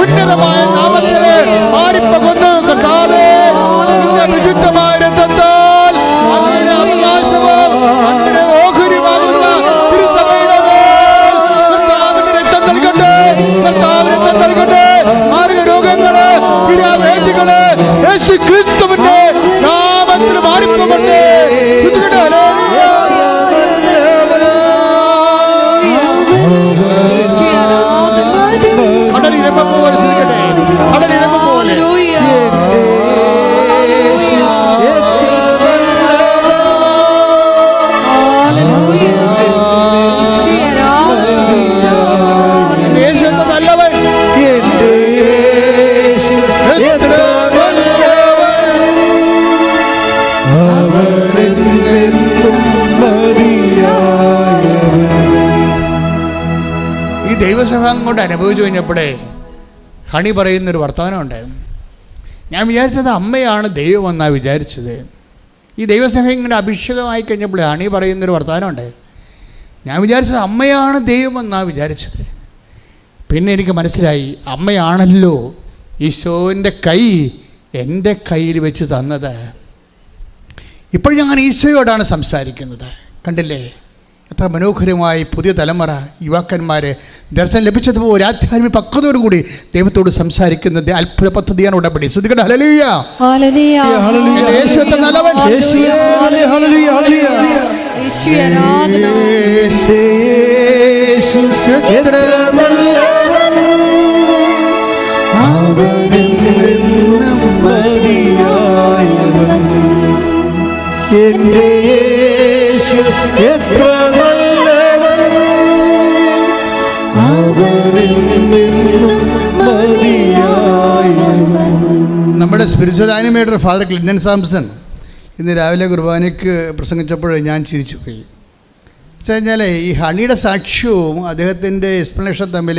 [SPEAKER 5] ഉന്നതമായ നാമത്തില് മാറിപ്പോകുന്നു. കർത്താവേ, നിന്റെ വിശുദ്ധമായ രക്തത്താൽ അങ്ങയുടെ അവകാശവും അങ്ങയുടെ ഓഹരിയുമാകുന്ന തിരുസഭയുടെ മേൽ കർത്താവിന്റെ രക്തം നൽകട്ടെ. കർത്താവിന്റെ രക്തം നൽകട്ടെ. മാരക രോഗങ്ങള്, തീരാവേദികള് യേശുക്രിസ്തുവിന്റെ നാമത്തിൽ മാറിപ്പോകട്ടെ. ശ്രദ്ധിക്കട്ടെ. കടലിരമ്പ പോലെ ശ്രദ്ധിക്കട്ടെ. കടലിരമ്പ പോലെ യേശു എത്ര നല്ലവൻ.
[SPEAKER 2] എൻ്റെ യേശു എത്ര നല്ലവൻ, അവനെന്നെന്നും മതിയായവൻ.
[SPEAKER 5] ഈ ദൈവസഭം കൊണ്ട് അനുഭവിച്ചു കഴിഞ്ഞപ്പോഴേ ഹണി പറയുന്നൊരു വർത്തമാനമുണ്ട്. ഞാൻ വിചാരിച്ചത് അമ്മയാണ് ദൈവമെന്നാണ് വിചാരിച്ചത്. ഈ ദൈവസഭ ഇങ്ങനെ അഭിഷേകമായി കഴിഞ്ഞപ്പോൾ ഹണി പറയുന്നൊരു വർത്തമാനമുണ്ട്. ഞാൻ വിചാരിച്ചത് അമ്മയാണ് ദൈവമെന്നാണ് വിചാരിച്ചത്. പിന്നെ എനിക്ക് മനസ്സിലായി, അമ്മയാണല്ലോ ഈശോൻ്റെ കൈ എൻ്റെ കയ്യിൽ വെച്ച് തന്നത്. ഇപ്പോൾ ഞാൻ ഈശോയോടാണ് സംസാരിക്കുന്നത്. കണ്ടില്ലേ എത്ര മനോഹരമായി പുതിയ തലമുറ യുവാക്കന്മാർ ദർശനം ലഭിച്ചതുപോലെ ആധ്യാത്മിക പക്വതയോടുകൂടി ദൈവത്തോട് സംസാരിക്കുന്നത് അത്ഭുത പദ്ധതിയാണ് ഉടമ്പടി. ശ്രദ്ധിക്കട്ടെ. ഹല്ലേലൂയ,
[SPEAKER 1] ഹല്ലേലൂയ,
[SPEAKER 5] ഹല്ലേലൂയ. യേശു എത്ര നല്ലവൻ.
[SPEAKER 2] യേശുവേ, ഹല്ലേലൂയ, ഹല്ലേലൂയ.
[SPEAKER 1] യേശു ആരാധന.
[SPEAKER 2] യേശു എത്ര നല്ലവൻ, അവനെന്നെന്നും മതിയായവൻ. എൻ്റെ യേശു എത്ര നല്ലവൻ, അവനെന്നെന്നും മതിയായവൻ.
[SPEAKER 5] നമ്മുടെ spiritual animator father Clinton Samson ഇന്ന് രാവിലെ കുർബാനയ്ക്ക് പ്രസംഗിച്ചപ്പോൾ ഞാൻ ചിരിച്ചു പോയി. വെച്ച് കഴിഞ്ഞാൽ ഈ ഹണിയുടെ സാക്ഷ്യവും അദ്ദേഹത്തിൻ്റെ എക്സ്പ്ലനേഷൻ തമ്മിൽ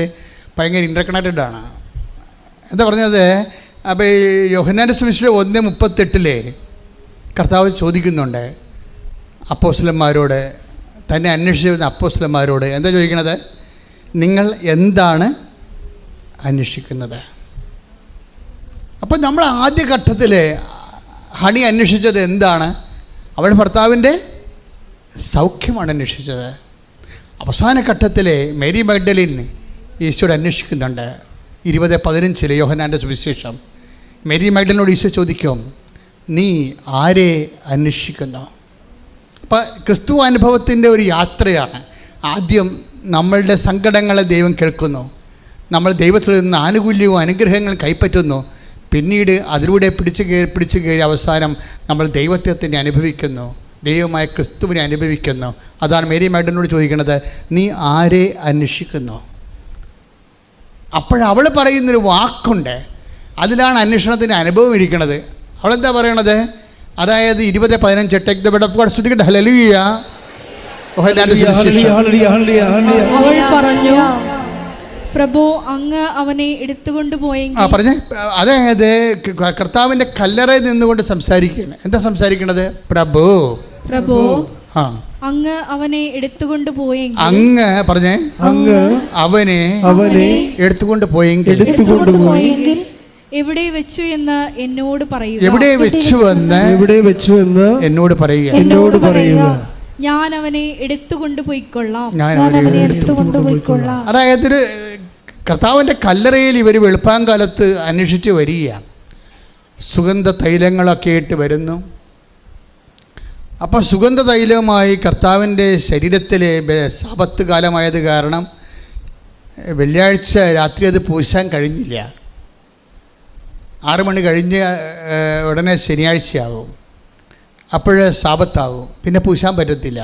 [SPEAKER 5] ഭയങ്കര ഇൻ്റർകണക്റ്റഡ് ആണ്. എന്താ പറഞ്ഞത്? അപ്പോൾ ഈ യോഹന്നാന്റെ സുവിശേഷം 1:38 കർത്താവ് ചോദിക്കുന്നുണ്ട് അപ്പോസ്തലന്മാരോട്, തന്നെ അന്വേഷിച്ച് വരുന്ന അപ്പോസ്തലന്മാരോട് എന്താ ചോദിക്കണത്? നിങ്ങൾ എന്താണ് അന്വേഷിക്കുന്നത്? അപ്പം നമ്മൾ ആദ്യഘട്ടത്തിൽ ഹണി അന്വേഷിച്ചത് എന്താണ്? അവളുടെ ഭർത്താവിൻ്റെ സൗഖ്യമാണ് അന്വേഷിച്ചത്. അവസാന ഘട്ടത്തിൽ മേരി മഗ്ദലിൻ ഈശോയോട് അന്വേഷിക്കുന്നുണ്ട്. 20:15 യോഹന്നാൻ്റെ സുവിശേഷം. മേരി മഗ്ദലിനോട് ഈശോ ചോദിക്കും, നീ ആരെ അന്വേഷിക്കുന്നു? അപ്പം ക്രിസ്തു അനുഭവത്തിൻ്റെ ഒരു യാത്രയാണ്. ആദ്യം നമ്മളുടെ സങ്കടങ്ങളെ ദൈവം കേൾക്കുന്നു, നമ്മൾ ദൈവത്തിൽ നിന്ന് ആനുകൂല്യവും അനുഗ്രഹങ്ങളും കൈപ്പറ്റുന്നു. പിന്നീട് അതിലൂടെ പിടിച്ചു കയറി അവസാനം നമ്മൾ ദൈവത്തെ തന്നെ അനുഭവിക്കുന്നു, ദൈവമായ ക്രിസ്തുവിനെ അനുഭവിക്കുന്നു. അതാണ് മേരി മഗ്ദലിനോട് ചോദിക്കുന്നത്, നീ ആരെ അന്വേഷിക്കുന്നു? അപ്പോഴവൾ പറയുന്നൊരു വാക്കുണ്ട്, അതിലാണ് അന്വേഷണത്തിൻ്റെ അനുഭവം ഇരിക്കുന്നത്. അവളെന്താ പറയണത്? അതായത് 20:15 take the bed of God, സ്തുതിക്കട്ടെ, ഹല്ലേലൂയ.
[SPEAKER 1] അവൾ പറഞ്ഞു, പ്രഭു അങ്ങ് അവനെ എടുത്തുകൊണ്ടുപോയെങ്കിൽ.
[SPEAKER 5] പറഞ്ഞേ. അതായത് കർത്താവിൻ്റെ കല്ലറയിൽ നിന്നുകൊണ്ട് സംസാരിക്കുകയാണ്. എന്താ സംസാരിക്കണത്? പ്രഭു
[SPEAKER 1] അങ്ങ് അവനെ എടുത്തുകൊണ്ടുപോയെങ്കിൽ.
[SPEAKER 5] അങ്ങ് പറഞ്ഞേ, അങ്ങ് അവനെ എടുത്തുകൊണ്ട് പോയെങ്കിൽ
[SPEAKER 1] എവിടെ വെച്ചു എന്ന് എന്നോട് പറയുക.
[SPEAKER 5] എവിടെ വെച്ചു എന്ന് എന്നോട് പറയുക.
[SPEAKER 1] ഞാൻ അവനെ എടുത്തുകൊണ്ടുപോയിക്കൊള്ളാം.
[SPEAKER 5] അതായത് കർത്താവിൻ്റെ കല്ലറയിൽ ഇവർ വെളുപ്പാങ്കാലത്ത് അന്വേഷിച്ച് വരികയാണ്. സുഗന്ധ തൈലങ്ങളൊക്കെ ആയിട്ട് വരുന്നു. അപ്പോൾ സുഗന്ധ തൈലവുമായി കർത്താവിൻ്റെ ശരീരത്തിൽ സാബത്ത് കാലമായത് കാരണം വെള്ളിയാഴ്ച രാത്രി അത് പൂശാൻ കഴിഞ്ഞില്ല. 6 മണി കഴിഞ്ഞ് ഉടനെ ശനിയാഴ്ചയാകും, അപ്പോൾ സാബത്താകും, പിന്നെ പൂശാൻ പറ്റത്തില്ല.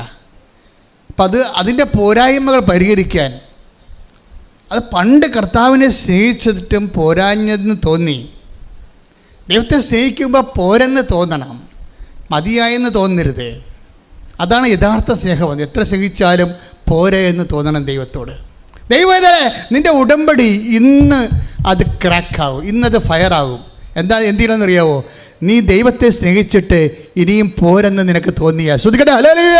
[SPEAKER 5] അപ്പം അതിൻ്റെ പോരായ്മകൾ പരിഹരിക്കാൻ, അത് പണ്ട് കർത്താവിനെ സ്നേഹിച്ചിട്ടും പോരാഞ്ഞെന്ന് തോന്നി. ദൈവത്തെ സ്നേഹിക്കുമ്പോൾ പോരെന്ന് തോന്നണം, മതിയായെന്ന് തോന്നരുത്. അതാണ് യഥാർത്ഥ സ്നേഹം. എത്ര സ്നേഹിച്ചാലും പോരെ എന്ന് തോന്നണം ദൈവത്തോട്. ദൈവമേ, നിൻ്റെ ഉടമ്പടി ഇന്ന് അത് ക്രാക്കാവും, ഇന്നത് ഫയറാകും. എന്തിനാണെന്നറിയാവോ? നീ ദൈവത്തെ സ്നേഹിച്ചിട്ട് ഇനിയും പോരെന്ന് നിനക്ക് തോന്നിയ. ശ്രുതിക്കട്ടെ, ഹല്ലേലൂയ.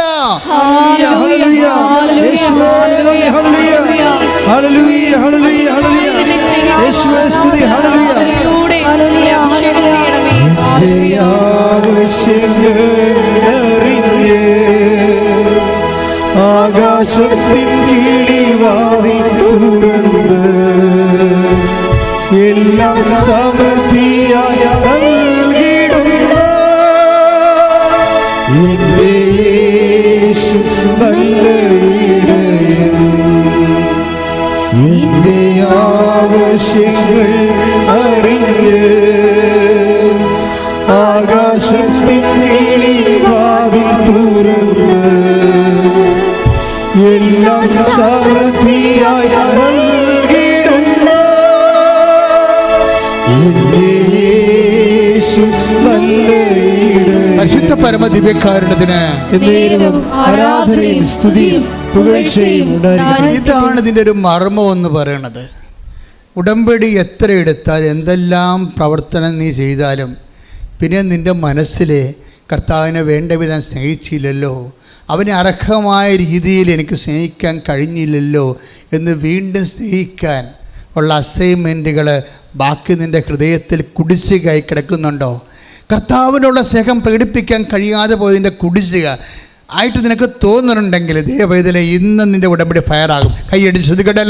[SPEAKER 2] ആകാശത്തിൻ കിളിവാതിൽ തുറന്ന് എല്ലാം സമൃദ്ധിയായ നൽകിടുന്ന എൻ്റെ യേശു നല്ല ഇടയൻ, എൻ്റെ ആവശ്യങ്ങൾ അറിഞ്ഞ് ആകാശത്തിൻ കിളിവാതിൽ തുറന്ന് എല്ലാം സമൃദ്ധിയായ നൽകിടുന്ന എൻ്റെ യേശു നല്ല ഇടയൻ.
[SPEAKER 5] പരിശുദ്ധ പരമ ദിവ്യകാരുണ്യത്തിന്
[SPEAKER 2] ആരാധനയും സ്തുതിയും പുകഴ്ചയും ഉണ്ടായിരിക്കട്ടെ.
[SPEAKER 5] ഇതാണ് ഇതിൻ്റെ ഒരു മർമ്മം എന്ന് പറയണത്. ഉടമ്പടി എത്ര എടുത്താലും എന്തെല്ലാം പ്രവർത്തനം നീ ചെയ്താലും പിന്നെ നിൻ്റെ മനസ്സിൽ കർത്താവിനെ വേണ്ട വിധം സ്നേഹിച്ചില്ലല്ലോ, അവനെ അർഹമായ രീതിയിൽ എനിക്ക് സ്നേഹിക്കാൻ കഴിഞ്ഞില്ലല്ലോ എന്ന് വീണ്ടും സ്നേഹിക്കാൻ ഉള്ള അസൈൻമെൻറ്റുകൾ ബാക്കി നിൻ്റെ ഹൃദയത്തിൽ കുടിശ്ശികയായി കിടക്കുന്നുണ്ടോ? കർത്താവിനുള്ള സ്നേഹം പ്രകടിപ്പിക്കാൻ കഴിയാതെ പോയതിൻ്റെ കുടിശ്ശിക ആയിട്ട് നിനക്ക് തോന്നുന്നുണ്ടെങ്കിൽ ദൈവവേദന ഇന്ന് നിൻ്റെ ഉടമ്പടി ഫയറാകും. കൈയടിച്ച് ശ്രദ്ധിക്കട്ടെ.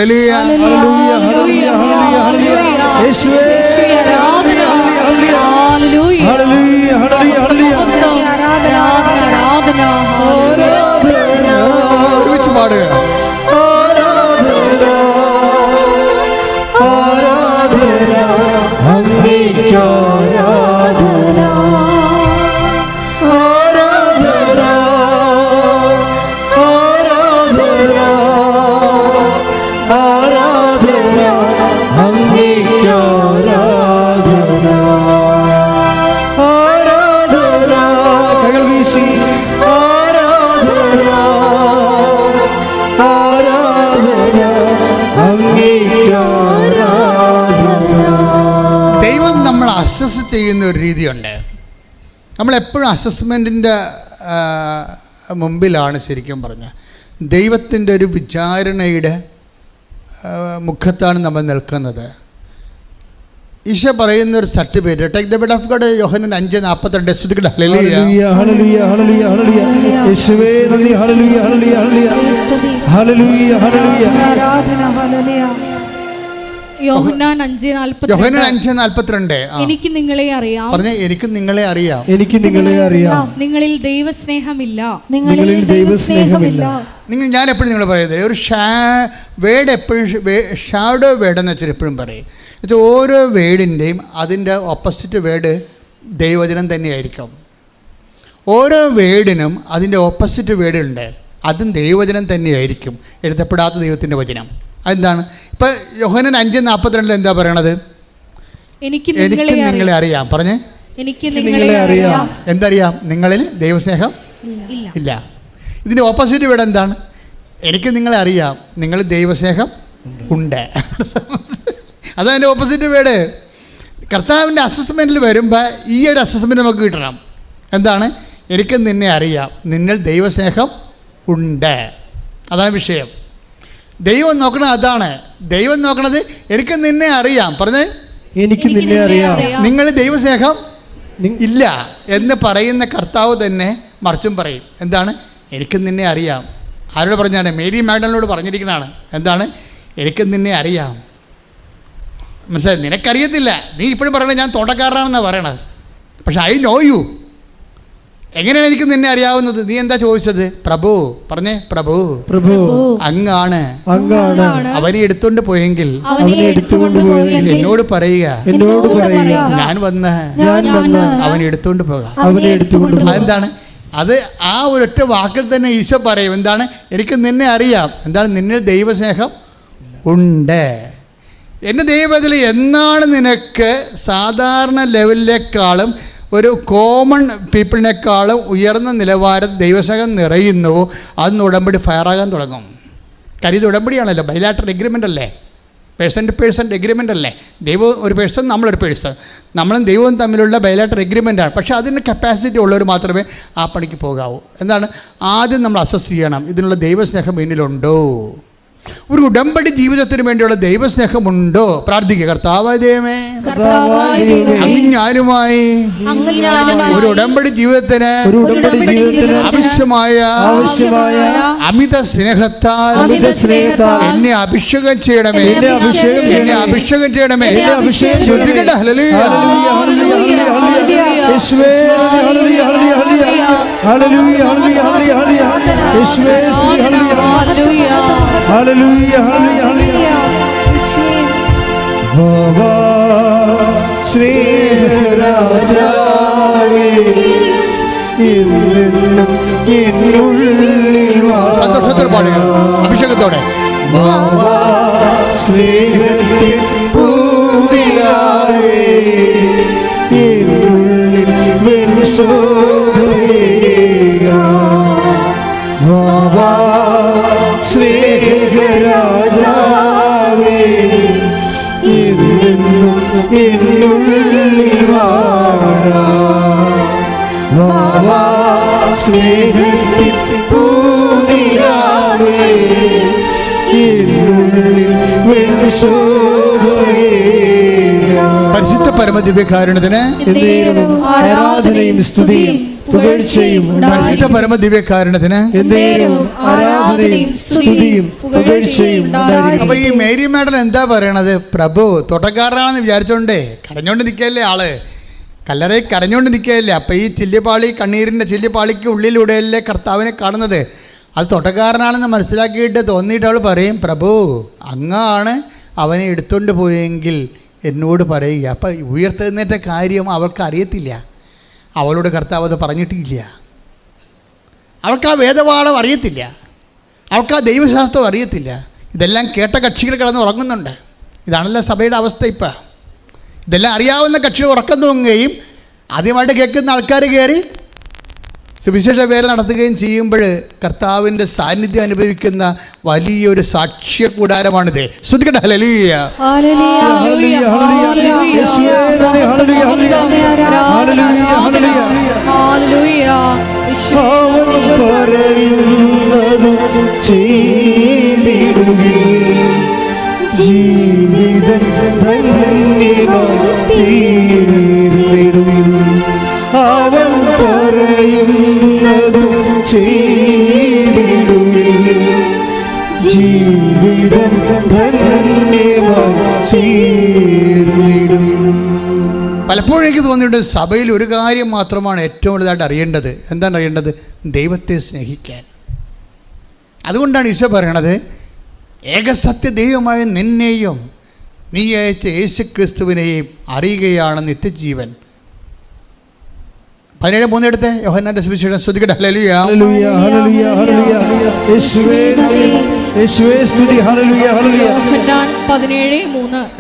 [SPEAKER 5] ഒരുമിച്ച് പാടുക.
[SPEAKER 2] ആരാധന
[SPEAKER 5] അസസ് ചെയ്യുന്ന ഒരു രീതിയുണ്ട്. നമ്മളെപ്പോഴും അസസ്മെൻറ്റിൻ്റെ മുമ്പിലാണ് ശരിക്കും പറഞ്ഞാൽ. ദൈവത്തിൻ്റെ ഒരു വിചാരണയുടെ മുഖത്താണ് നമ്മൾ നിൽക്കുന്നത്. ഈശോ പറയുന്ന ഒരു certificate, take the bed of God, Yohannan 5:42. ശ്രദ്ധിക്കട്ടെ.
[SPEAKER 2] ഹല്ലേലൂയ ഹല്ലേലൂയ ഹല്ലേലൂയ ഹല്ലേലൂയ. യേശുവേ നന്ദി. ഹല്ലേലൂയ ഹല്ലേലൂയ ഹല്ലേലൂയ ഹല്ലേലൂയ ഹല്ലേലൂയ.
[SPEAKER 6] ആരാധന. ഹല്ലേലൂയ.
[SPEAKER 1] യോഹന്നാൻ 5:42. എനിക്ക് നിങ്ങളെ അറിയാം.
[SPEAKER 5] പറഞ്ഞേ, എനിക്ക് നിങ്ങളെ അറിയാം.
[SPEAKER 2] എനിക്ക് നിങ്ങളെ അറിയാം.
[SPEAKER 1] നിങ്ങളിൽ ദൈവസ്നേഹമില്ല.
[SPEAKER 2] നിങ്ങളിൽ ദൈവസ്നേഹമില്ല.
[SPEAKER 5] ഞാൻ എപ്പോഴും നിങ്ങൾ പറയുന്നത് ഒരു വേർഡ് എപ്പോഴും ഷാഡോ വേർഡ് എന്ന് വെച്ചാൽ എപ്പോഴും പറയും. എന്നുവെച്ചാൽ ഓരോ വേർഡിൻ്റെയും അതിൻ്റെ ഓപ്പോസിറ്റ് വേർഡ് ദൈവവചനം തന്നെയായിരിക്കും. ഓരോ വേർഡിനും അതിൻ്റെ ഓപ്പോസിറ്റ് വേർഡുണ്ട്, അതും ദൈവവചനം തന്നെയായിരിക്കും, എഴുതപ്പെടാത്ത ദൈവത്തിൻ്റെ വചനം. അതെന്താണ്? ഇപ്പം യോഹന്നാൻ 5:42 എന്താ പറയണത്? എനിക്ക് നിങ്ങളെ അറിയാം. പറഞ്ഞേ,
[SPEAKER 1] എനിക്ക് നിങ്ങളെ അറിയാം.
[SPEAKER 5] എന്തറിയാം? നിങ്ങളിൽ ദൈവസ്നേഹം ഇല്ല. ഇതിൻ്റെ ഓപ്പോസിറ്റ് വേർഡ് എന്താണ്? എനിക്ക് നിങ്ങളെ അറിയാം, നിങ്ങളിൽ ദൈവസ്നേഹം ഉണ്ട്. അതാണ് എൻ്റെ ഓപ്പോസിറ്റ് വേർഡ്. കർത്താവിൻ്റെ അസസ്മെൻറ്റിൽ വരുമ്പോൾ ഈ ഒരു അസസ്മെൻറ്റ് നമുക്ക് കിട്ടണം. എന്താണ്? എനിക്ക് നിന്നെ അറിയാം, നിന്നിൽ ദൈവസ്നേഹം ഉണ്ട്. അതാണ് വിഷയം. ദൈവം നോക്കണത് അതാണ്. ദൈവം നോക്കണത് എനിക്ക് നിന്നെ അറിയാം. പറഞ്ഞേ,
[SPEAKER 2] എനിക്ക് നിന്നെ അറിയാം.
[SPEAKER 5] നിങ്ങൾ ദൈവസ്നേഹം ഇല്ല എന്ന് പറയുന്ന കർത്താവ് തന്നെ മറിച്ചും പറയും. എന്താണ്? എനിക്ക് നിന്നെ അറിയാം. ആരോട് പറഞ്ഞാണ്? മേരി മാഗ്ഡലിനോട് പറഞ്ഞിരിക്കുന്നതാണ്. എന്താണ്? എനിക്ക് നിന്നെ അറിയാം. മനസ്സിലായി? നിനക്കറിയത്തില്ല, നീ ഇപ്പോഴും പറയണത് ഞാൻ തോട്ടക്കാരനാണെന്നാണ് പറയണത്. പക്ഷെ ഐ നോ യു. എങ്ങനെയാണ് എനിക്ക് നിന്നെ അറിയാവുന്നത്? നീ എന്താ ചോദിച്ചത്? പ്രഭു. പറഞ്ഞേ, പ്രഭു. പ്രഭു അങ്ങാണ്. അവനെ എടുത്തോണ്ട് പോയെങ്കിൽ എന്നോട് പറയുക, ഞാൻ വന്ന് അവനെ എടുത്തോണ്ട് പോകാം. അതെന്താണ്? അത് ആ ഒരൊറ്റ വാക്കിൽ തന്നെ ഈശോ പറയും. എന്താണ്? എനിക്ക് നിന്നെ അറിയാം. എന്താണ്? നിന്നിൽ ദൈവസ്നേഹം ഉണ്ട്. എൻ്റെ ദൈവത്തിൽ എന്നാണ് നിനക്ക് സാധാരണ ലെവലിനേക്കാളും ഒരു കോമൺ പീപ്പിളിനേക്കാളും ഉയർന്ന നിലവാരം ദൈവസ്നേഹം നിറയുന്നുവോ അന്ന് ഉടമ്പടി ഫയറാകാൻ തുടങ്ങും. കാര്യം ഇത് ഉടമ്പടിയാണല്ലോ, ബൈലാറ്ററൽ എഗ്രിമെൻ്റ് അല്ലേ, പേഴ്സൺ ടു പേഴ്സൺ എഗ്രിമെൻ്റ് അല്ലേ. ദൈവം ഒരു പേഴ്സൺ, നമ്മളൊരു പേഴ്സൺ, നമ്മളും ദൈവവും തമ്മിലുള്ള ബൈലാറ്ററൽ എഗ്രിമെൻ്റാണ്. പക്ഷേ അതിന് കപ്പാസിറ്റി ഉള്ളവർ മാത്രമേ ആ പണിക്ക് പോകാവൂ. എന്താണ്? ആദ്യം നമ്മൾ അസസ് ചെയ്യണം, ഇതിനുള്ള ദൈവസ്നേഹം എന്നിലുണ്ടോ. ഒരു ഉടമ്പടി ജീവിതത്തിന് വേണ്ടിയുള്ള ദൈവസ്നേഹമുണ്ടോ? പ്രാർത്ഥിക്കുക. കർത്താവായ ദൈവമേ, അങ്ങ് ഞാനുമായി ഒരു ഉടമ്പടി ജീവിതത്തിന് ആവശ്യമായ അമിത സ്നേഹത്താൽ എന്നെ അഭിഷേകം ചെയ്യണമേ. എന്നെ അഭിഷേകം ചെയ്യണമേ. ശ്രദ്ധിക്കട്ടെ. ഹല്ലേലൂയ.
[SPEAKER 2] ഹല്ലേലൂയ ഹല്ലേലൂയ. ബാബാ സ്നേഹരാജാവേ, എന്നെന്നും എന്നുള്ളിൽ
[SPEAKER 5] സന്തോഷത്തോടെ പാടുക, അഭിഷേകത്തോടെ.
[SPEAKER 2] ബാബാ സ്നേഹത്തിൽ പൂവിലാവേ, എന്നുള്ളിൽ വെൺശോഭയേക. ബാബാ സ്നേഹരാജാവേ, എന്നെന്നും എന്നുള്ളിൽ വാഴാം. ബാബാ സ്നേഹത്തിൽ പൂനിലാവേ, എന്നുള്ളിൽ വെൺശോഭയേക.
[SPEAKER 5] പരിശുദ്ധ പരമദിവ്യകാരുണ്യത്തിന്
[SPEAKER 2] ആരാധനയും സ്തുതിയും പുകഴ്ചയും.
[SPEAKER 5] പരിശുദ്ധ പരമദിവ്യകാരുണ്യത്തിന്
[SPEAKER 2] ആരാധനയും സ്തുതിയും പുകഴ്ചയും.
[SPEAKER 5] അപ്പൊ ഈ മേരി മാഡം എന്താ പറയണത്? പ്രഭു തോട്ടക്കാരനാണെന്ന് വിചാരിച്ചോണ്ടേ കരഞ്ഞോണ്ട് നിൽക്കല്ലേ ആള്, കല്ലറയിൽ കരഞ്ഞോണ്ട് നിൽക്കുകയല്ലേ. അപ്പം ഈ ചില്ലിപ്പാളി, കണ്ണീരിൻ്റെ ചില്ലിപ്പാളിക്ക് ഉള്ളിലൂടെയല്ലേ കർത്താവിനെ കാണുന്നത്. അത് തോട്ടക്കാരനാണെന്ന് മനസ്സിലാക്കിയിട്ട് തോന്നിയിട്ട് അവൾ പറയും, പ്രഭു അങ്ങാണ് അവനെ എടുത്തുകൊണ്ട് പോയെങ്കിൽ എന്നോട് പറയുക. അപ്പം ഉയർത്തെഴുന്നേറ്റ കാര്യം അവൾക്ക് അറിയത്തില്ല. അവളോട് കർത്താവ് അത് പറഞ്ഞിട്ടില്ല. അവൾക്ക് ആ വേദപാഠം അറിയത്തില്ല, അവൾക്ക് ആ ദൈവശാസ്ത്രം അറിയത്തില്ല. ഇതെല്ലാം കേട്ട കക്ഷികൾ കിടന്ന് ഉറങ്ങുന്നുണ്ട്. ഇതാണല്ലോ സഭയുടെ അവസ്ഥ. ഇപ്പം ഇതെല്ലാം അറിയാവുന്ന കക്ഷികൾ ഉറക്കം തൂങ്ങുകയും ആദ്യമായിട്ട് കേൾക്കുന്ന ആൾക്കാർ കയറി സുവിശേഷ വേല നടത്തുകയും ചെയ്യുമ്പോൾ കർത്താവിൻ്റെ സാന്നിധ്യം അനുഭവിക്കുന്ന വലിയൊരു സാക്ഷ്യ കൂടാരമാണിത്. ശ്രുതിക്കട്ടെ ഹല്ലേലൂയ.
[SPEAKER 4] ജീവിതം അവൻ പറയുന്നതും ചെയ്തിടുവിൻ, ജീവിതം ധന്യമായി തീർന്നിടും.
[SPEAKER 5] പലപ്പോഴും എനിക്ക് തോന്നിയിട്ടുണ്ട് സഭയിൽ ഒരു കാര്യം മാത്രമാണ് ഏറ്റവും വലുതായിട്ട് അറിയേണ്ടത്. എന്താണ് അറിയേണ്ടത്? ദൈവത്തെ സ്നേഹിക്കാൻ. അതുകൊണ്ടാണ് ഈശോ പറയണത്, ഏകസത്യ ദൈവമായ നിന്നെയും നീ അയച്ച യേശു ക്രിസ്തുവിനെയും അറിയുകയാണ് നിത്യജീവൻ. 17:3 എടുത്ത് യോഹന്നാന്റെ സുവിശേഷം. ശ്രദ്ധിക്കട്ടെ. ഹല്ലേലൂയ.
[SPEAKER 2] ഹല്ലേലൂയ ഹല്ലേലൂയ ഹല്ലേലൂയ. യേശുവേ നന്ദി, യേശുവേ സ്തുതി. Hallelujah hallelujah.
[SPEAKER 1] യോഹന്നാൻ 17:3.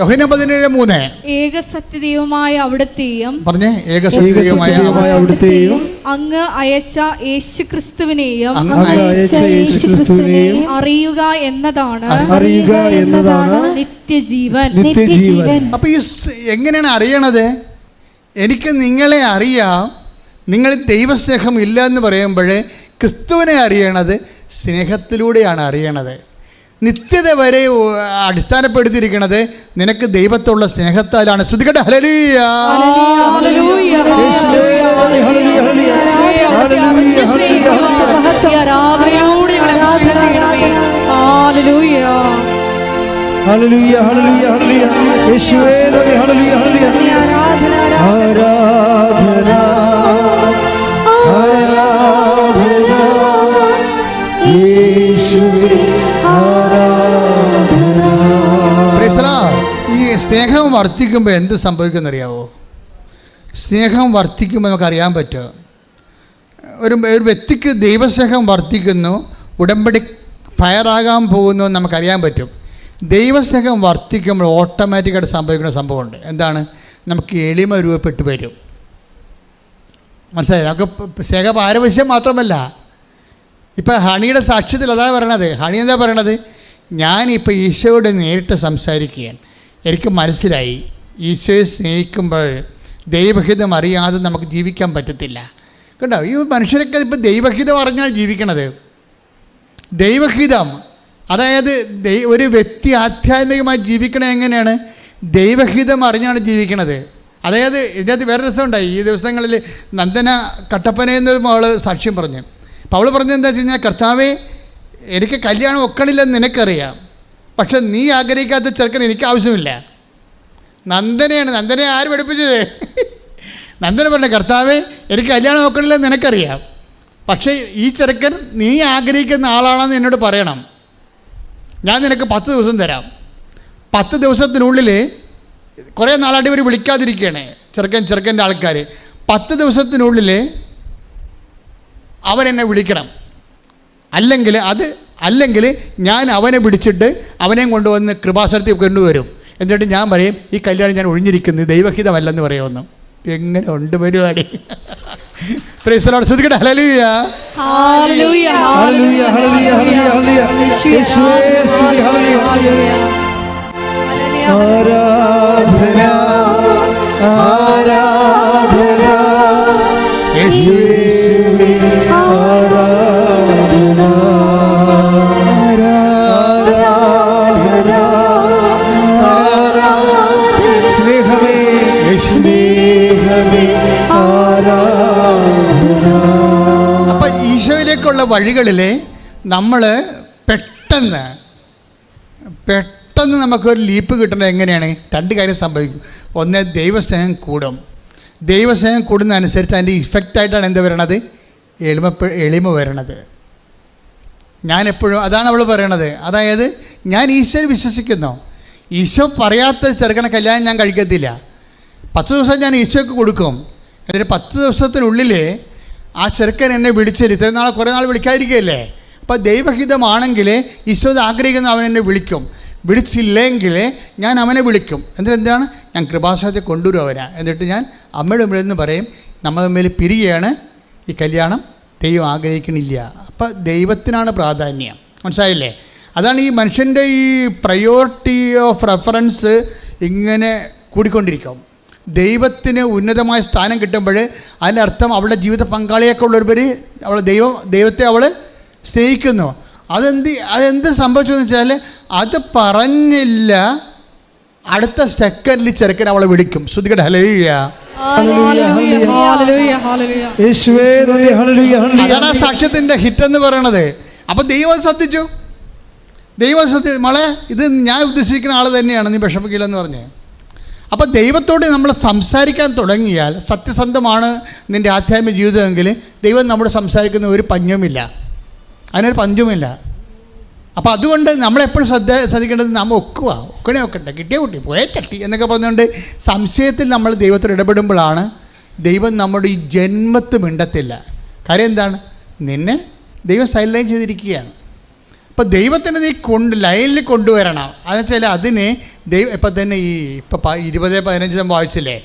[SPEAKER 5] യോഹന്നാൻ 17:3.
[SPEAKER 1] ഏകസത്യദൈവമായ അവിടുത്തെയും
[SPEAKER 5] പറഞ്ഞേ, ഏകസത്യദൈവമായ
[SPEAKER 2] അവിടുത്തെയും
[SPEAKER 1] അങ്ങ് അയച്ച യേശുക്രിസ്തുവിനെയും അറിയുക എന്നതാണ് നിത്യജീവൻ.
[SPEAKER 5] അപ്പൊ ഈ എങ്ങനെയാണ് അറിയണത്? എനിക്ക് നിങ്ങളെ അറിയാം, നിങ്ങൾ ദൈവസ്നേഹം ഇല്ല എന്ന് പറയുമ്പോൾ ക്രിസ്തുവിനെ അറിയണത് സ്നേഹത്തിലൂടെയാണ് അറിയണത്. നിത്യത വരെ അടിസ്ഥാനപ്പെടുത്തിയിരിക്കുന്നത് നിനക്ക് ദൈവത്തുള്ള സ്നേഹത്താലാണ്. ശ്രുതികട്ടെ. ഹല്ലേലൂയ.
[SPEAKER 2] ഹല്ലേലൂയ ഹല്ലേലൂയ ഹല്ലേലൂയ. യേശുവേ നന്ദി. ഹല്ലേലൂയ ഹല്ലേലൂയ. ആരാധന ആരാധന യേശുവേ ആരാധന.
[SPEAKER 5] Price the Lord. ഈ സ്നേഹം വർദ്ധിക്കുമ്പോൾ എന്ത് സംഭവിക്കുമെന്നറിയാവോ? സ്നേഹം വർദ്ധിക്കുമ്പോൾ നമുക്കറിയാൻ പറ്റും. ഒരു വ്യക്തിക്ക് ദൈവസ്നേഹം വർദ്ധിക്കുന്നു, ഉടമ്പടി ഫയറാകാൻ പോകുന്നു നമുക്കറിയാൻ പറ്റും. ദൈവസ്നേഹം വർദ്ധിക്കുമ്പോൾ ഓട്ടോമാറ്റിക്കായിട്ട് സംഭവിക്കുന്ന സംഭവമുണ്ട്. എന്താണ്? നമുക്ക് എളിമ രൂപപ്പെട്ട് വരും. മനസ്സിലായി? നമുക്ക് സ്നേഹ പാരവശ്യം മാത്രമല്ല, ഇപ്പം ഹണിയുടെ സാക്ഷ്യത്തിൽ അതാണ് പറയണത്. ഹണി എന്താ പറയണത്? ഞാനിപ്പോൾ ഈശോയോട് നേരിട്ട് സംസാരിക്കുകയാണ്. എനിക്ക് മനസ്സിലായി, ഈശോയെ സ്നേഹിക്കുമ്പോൾ ദൈവഹിതം അറിയാതെ നമുക്ക് ജീവിക്കാൻ പറ്റത്തില്ല. കേട്ടോ, ഈ മനുഷ്യരൊക്കെ ഇപ്പോൾ ദൈവഹിതം അറിഞ്ഞാൽ ജീവിക്കണത്. ദൈവഹിതം, അതായത് ഒരു വ്യക്തി ആധ്യാത്മികമായി ജീവിക്കണത് എങ്ങനെയാണ്? ദൈവഹിതം അറിഞ്ഞാണ് ജീവിക്കണത്. അതായത് ഇതിനകത്ത് വേറെ രസമുണ്ടായി. ഈ ദിവസങ്ങളിൽ നന്ദന കട്ടപ്പനയെന്നൊരു മകൾ സാക്ഷ്യം പറഞ്ഞു. അപ്പോൾ അവൾ പറഞ്ഞത് എന്താ വെച്ച് കഴിഞ്ഞാൽ, കർത്താവേ, എനിക്ക് കല്യാണം ഒക്കണില്ലെന്ന് നിനക്കറിയാം, പക്ഷെ നീ ആഗ്രഹിക്കാത്ത ചെറുക്കൻ എനിക്ക് ആവശ്യമില്ല. നന്ദനയാണ്. നന്ദനെ ആര് പഠിപ്പിച്ചത്? നന്ദന പറഞ്ഞ, കർത്താവേ, എനിക്ക് കല്യാണം ഒക്കണില്ലെന്ന് നിനക്കറിയാം, പക്ഷേ ഈ ചെറുക്കൻ നീ ആഗ്രഹിക്കുന്ന ആളാണെന്ന് എന്നോട് പറയണം. ഞാൻ നിനക്ക് 10 ദിവസം തരാം. 10 ദിവസത്തിനുള്ളിൽ, കുറേ നാളായിട്ട് ഇവർ വിളിക്കാതിരിക്കുകയാണ് ചെറുക്കൻ്റെ ആൾക്കാർ. 10 ദിവസത്തിനുള്ളിൽ അവരെന്നെ വിളിക്കണം. അല്ലെങ്കിൽ ഞാൻ അവനെ പിടിച്ചിട്ട് അവനെയും കൊണ്ടുവന്ന് കൃപാസനത്തിൽ കൊണ്ടുവരും. എന്നിട്ട് ഞാൻ പറയും, ഈ കല്യാണം ഞാൻ ഒഴിഞ്ഞിരിക്കുന്നു, ദൈവഹിതമല്ലെന്ന് പറയുമെന്ന്. എങ്ങനെ ഉണ്ട് പരിപാടി? Praise the Lord. ശ്രദ്ധിക്കട്ടെ. ഹല്ലേലൂയ
[SPEAKER 1] ഹല്ലേലൂയ
[SPEAKER 2] ഹല്ലേലൂയ ഹല്ലേലൂയ ഹല്ലേലൂയ. യേശുവേ സ്തുതി. ഹല്ലേലൂയ. ആരാധന ആരാധന യേശുവേ ആരാധന ആരാധന സ്നേഹമേ സ്നേഹമേ ആരാധന.
[SPEAKER 5] അപ്പം ഈശോയിലേക്കുള്ള വഴികളിൽ നമ്മൾ പെട്ടെന്ന് നമുക്കൊരു ലീപ്പ് കിട്ടുന്നത് എങ്ങനെയാണ്? 2 കാര്യം സംഭവിക്കും. ഒന്ന്, ദൈവസ്നേഹം കൂടും. ദൈവസ്നേഹം കൂടുന്നതനുസരിച്ച് അതിൻ്റെ ഇഫക്റ്റായിട്ടാണ് എന്ത് വരണത്? എളിമ വരണത്. ഞാനെപ്പോഴും അതാണ് അവൾ പറയണത്. അതായത് ഞാൻ ഈശോയിൽ വിശ്വസിക്കുന്നു. ഈശോ പറയാത്ത ചെറുക്കനെ കല്യാണം ഞാൻ കഴിക്കത്തില്ല. 10 ദിവസം ഞാൻ ഈശോയ്ക്ക് കൊടുക്കും. എന്നിട്ട് 10 ദിവസത്തിനുള്ളിൽ ആ ചെറുക്കൻ എന്നെ വിളിച്ചില്ല. ഇത്രയും നാളെ കുറേ നാൾ വിളിക്കാതിരിക്കുകയല്ലേ. അപ്പോൾ ദൈവഹിതമാണെങ്കിൽ ഈശോ ആഗ്രഹിക്കുന്ന അവൻ എന്നെ വിളിക്കും. വിളിച്ചില്ലെങ്കിൽ ഞാൻ അവനെ വിളിക്കും. എന്നിട്ട് എന്താണ്? ഞാൻ കൃപാസനത്തിൽ കൊണ്ടുവരും അവനെ. എന്നിട്ട് ഞാൻ അമ്മയുടെ മുമ്പിൽ നിന്ന് പറയും, നമ്മൾ തമ്മിൽ പിരിയാണ്, ഈ കല്യാണം ദൈവം ആഗ്രഹിക്കണില്ല. അപ്പം ദൈവത്തിനാണ് പ്രാധാന്യം. മനസ്സിലായില്ലേ? അതാണ് ഈ മനുഷ്യൻ്റെ ഈ പ്രയോറിറ്റി ഓഫ് റെഫറൻസ് ഇങ്ങനെ കൂടിക്കൊണ്ടിരിക്കും. ദൈവത്തിന് ഉന്നതമായ സ്ഥാനം കിട്ടുമ്പോൾ അതിൻ്റെ അർത്ഥം അവളുടെ ജീവിത പങ്കാളിയൊക്കെ ഉള്ളവർ ദൈവത്തെ അവൾ സ്നേഹിക്കുന്നു. അതെന്ത് സംഭവിച്ചതെന്ന് വെച്ചാൽ അത് പറഞ്ഞില്ല, അടുത്ത സെക്കൻഡിൽ ചെറുക്കൻ അവളെ വിളിക്കും. ശ്രുതികട ഹല്ലേലൂയ. അതാണ് ആ സാക്ഷ്യത്തിൻ്റെ ഹിറ്റ് എന്ന് പറയണത്. അപ്പം ദൈവം ശ്രദ്ധിച്ചു. മോളെ ഇത് ഞാൻ ഉദ്ദേശിക്കുന്ന ആൾ തന്നെയാണ്, നീ വിഷമിക്കില്ലെന്ന് പറഞ്ഞ്. അപ്പോൾ ദൈവത്തോട് നമ്മൾ സംസാരിക്കാൻ തുടങ്ങിയാൽ, സത്യസന്ധമാണ് നിൻ്റെ ആധ്യാത്മിക ജീവിതമെങ്കിൽ ദൈവം നമ്മോട് സംസാരിക്കുന്ന ഒരു പഞ്ഞുമില്ല, അതിനൊരു പഞ്ചുമില്ല. അപ്പോൾ അതുകൊണ്ട് നമ്മളെപ്പോഴും ശ്രദ്ധിക്കേണ്ടത് നമ്മൾ ഒക്കട്ടെ, കിട്ടിയ കുട്ടി പോയേ ചട്ടി എന്നൊക്കെ പറഞ്ഞുകൊണ്ട് സംശയത്തിൽ നമ്മൾ ദൈവത്തോട് ഇടപെടുമ്പോഴാണ് ദൈവം നമ്മുടെ ഈ ജന്മത്ത് മിണ്ടത്തില്ല. കാര്യം എന്താണ്? നിന്നെ ദൈവം സൈലൈൻ ചെയ്തിരിക്കുകയാണ്. അപ്പോൾ ദൈവത്തിനെ നീ ലൈനിൽ കൊണ്ടുവരണം. എന്നുവെച്ചാൽ അതിന് ഇപ്പം തന്നെ ഇപ്പം 20:15 വായിച്ചില്ലേ,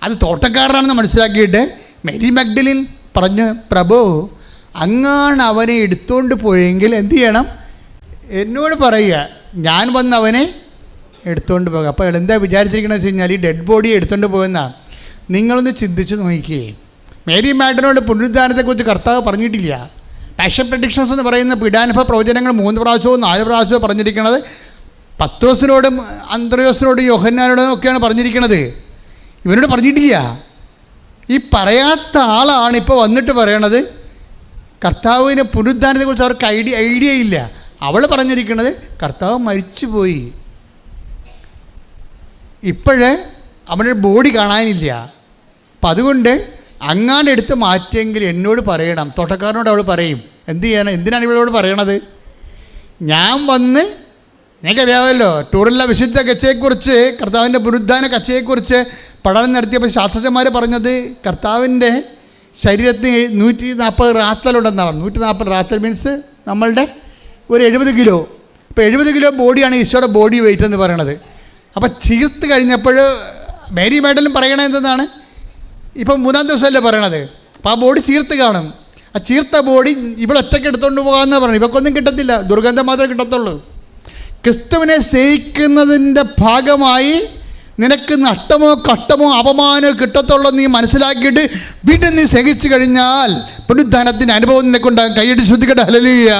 [SPEAKER 5] അത് തോട്ടക്കാരനാണെന്ന് മനസ്സിലാക്കിയിട്ട് മേരി മഗ്ദലിൻ പറഞ്ഞു, പ്രഭു അങ്ങാണ് അവനെ എടുത്തുകൊണ്ട് പോയെങ്കിൽ എന്ത് ചെയ്യണം? എന്നോട് പറയുക, ഞാൻ വന്ന് അവനെ എടുത്തുകൊണ്ട് പോകുക. അപ്പോൾ എന്താ വിചാരിച്ചിരിക്കണമെന്ന് വെച്ച് കഴിഞ്ഞാൽ ഈ ഡെഡ് ബോഡിയെ എടുത്തുകൊണ്ട് പോകുന്നതാണ്. നിങ്ങളൊന്ന് ചിന്തിച്ച് നോക്കിയേ, മേരി മാഗ്ദലിനോട് പുനരുദ്ധാനത്തെക്കുറിച്ച് കർത്താവ് പറഞ്ഞിട്ടില്ല. പാഷൻ പ്രഡിക്ഷൻസ് എന്ന് പറയുന്ന പീഡാനുഭവ പ്രവചനങ്ങൾ 3 പ്രാവശ്യവും 4 പ്രാവശ്യവും പറഞ്ഞിരിക്കുന്നത് പത്രോസിനോടും അന്ത്രയോസിനോടും യോഹന്നാനോടും ഒക്കെയാണ് പറഞ്ഞിരിക്കുന്നത്. ഇവനോട് പറഞ്ഞിട്ടില്ല. ഈ പറയാത്ത ആളാണ് ഇപ്പോൾ വന്നിട്ട് പറയണത് കർത്താവിന് പുനരുദ്ധാനത്തെക്കുറിച്ച് അവർക്ക് ഐഡിയ ഇല്ല. അവൾ പറഞ്ഞിരിക്കുന്നത് കർത്താവ് മരിച്ചുപോയി, ഇപ്പോഴേ അവൻ്റെ ബോഡി കാണാനില്ല. അപ്പം അതുകൊണ്ട് അങ്ങാണ്ട് എടുത്ത് മാറ്റിയെങ്കിൽ എന്നോട് പറയണം. തോട്ടക്കാരനോട് അവൾ പറയും. എന്ത് ചെയ്യണം? എന്തിനാണ് ഇവളോട് പറയണത്? ഞാൻ വന്ന്, നിങ്ങൾക്കറിയാമല്ലോ ടൂറില്ല വിശുദ്ധ കച്ചയെക്കുറിച്ച്, കർത്താവിൻ്റെ പുനരുദ്ധാന കച്ചയെക്കുറിച്ച് പഠനം നടത്തിയപ്പോൾ ശാസ്ത്രജ്ഞന്മാർ പറഞ്ഞത് കർത്താവിൻ്റെ ശരീരത്തിന് 140 റാത്തലുണ്ടെന്നാണ്. 140 റാത്തൽ മീൻസ് നമ്മളുടെ ഒരു 70 കിലോ. ഇപ്പോൾ 70 കിലോ ബോഡിയാണ് ഈശോയുടെ ബോഡി വെയിറ്റ് എന്ന് പറയണത്. അപ്പോൾ ചീർത്ത് കഴിഞ്ഞപ്പോൾ മേരി മാഗ്ദലിൻ പറയണത് എന്തെന്നാണ്? ഇപ്പം 3-ാം ദിവസമല്ലേ പറയണത്. അപ്പോൾ ആ ബോഡി ചീർത്ത് കാണും. ആ ചീർത്ത ബോഡി ഇവളൊറ്റയ്ക്ക് എടുത്തുകൊണ്ട് പോകാമെന്ന് പറഞ്ഞു. ഇവക്കൊന്നും കിട്ടത്തില്ല, ദുർഗന്ധം മാത്രമേ കിട്ടത്തുള്ളൂ. ക്രിസ്തുവിനെ സ്നേഹിക്കുന്നതിൻ്റെ ഭാഗമായി നിനക്ക് നഷ്ടമോ കഷ്ടമോ അപമാനമോ കിട്ടത്തുള്ളൂ നീ മനസ്സിലാക്കിയിട്ട് വീണ്ടും നീ സ്നേഹിച്ചു കഴിഞ്ഞാൽ പുനരുദ്ധാനത്തിൻ്റെ അനുഭവം നിനക്കുണ്ടാകും. കൈയ്യടി ശ്രദ്ധിക്കട്ടെ. ഹല്ലേലൂയ.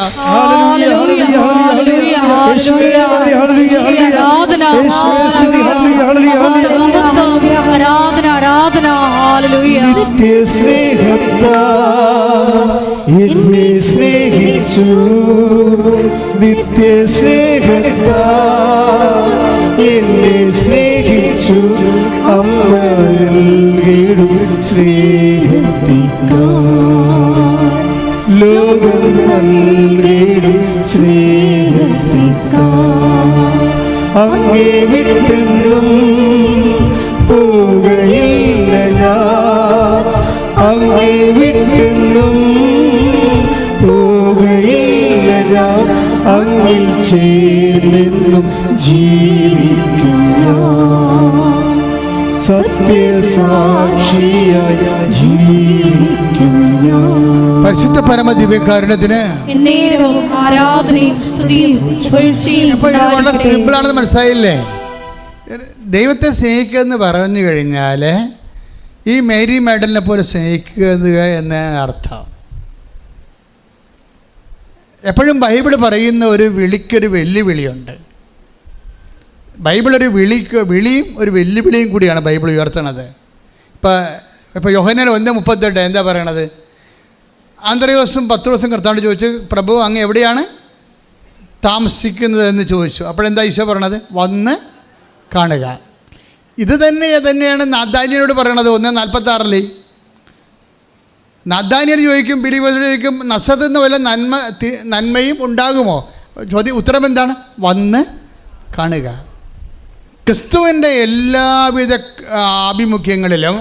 [SPEAKER 4] എന്നെ സ്നേഹിച്ചു, നിത്യസ്നേഹത്താ എന്നെ സ്നേഹിച്ചു, അമ്മയിടും സ്നേഹത്തിക്കാ ലോകം നൽകിടും സ്നേഹത്തിക്കാ അങ്ങേ വിട്ടെന്നും പോകയില്ല ഞാൻ, അങ്ങേ വിട്ടെന്നും പോകയില്ല ഞാൻ, അങ്ങിൽ ചേർന്നെന്നും ജീവിക്കും ഞാൻ, സത്യസാക്ഷിയായി ജീവിക്കും ഞാൻ.
[SPEAKER 5] പരിശുദ്ധ പരമ ദിവ്യകാരുണ്യത്തിന്
[SPEAKER 1] ആരാധനയും സ്തുതിയും പുകഴ്ചയും.
[SPEAKER 5] വളരെ സിമ്പിളാണെന്ന് മനസ്സിലായില്ലേ? ദൈവത്തെ സ്നേഹിക്കുക എന്ന് പറഞ്ഞു കഴിഞ്ഞാൽ ഈ മേരി മാഗ്ദലിനെ പോലെ സ്നേഹിക്കുക എന്ന അർത്ഥം. എപ്പോഴും ബൈബിൾ പറയുന്ന ഒരു വിളിക്കൊരു വെല്ലുവിളിയുണ്ട്. ബൈബിൾ ഒരു വിളിയും ഒരു വെല്ലുവിളിയും കൂടിയാണ് ബൈബിൾ ഉയർത്തണത്. ഇപ്പോൾ യോഹന്നാൻ 1:38 എന്താ പറയണത്? അന്ത്രയോസും പത്രോസും കർത്താവിനോട് ചോദിച്ചു, പ്രഭു അങ്ങ് എവിടെയാണ് താമസിക്കുന്നതെന്ന് ചോദിച്ചു. അപ്പോഴെന്താ ഈശോ പറയണത്? വന്ന് കാണുക. ഇത് തന്നെയാണ് നഥാനിയേലിനോട് പറയണത്. 1:46 നഥാനിയേൽ ചോദിക്കും, ബിലീവേഴ്സ് ചോദിക്കും, നസറത്തിൽ നിന്ന് വല്ല നന്മയും ഉണ്ടാകുമോ? ഉത്തരം എന്താണ്? വന്ന് കാണുക. ക്രിസ്തുവിൻ്റെ എല്ലാവിധ ആഭിമുഖ്യങ്ങളിലും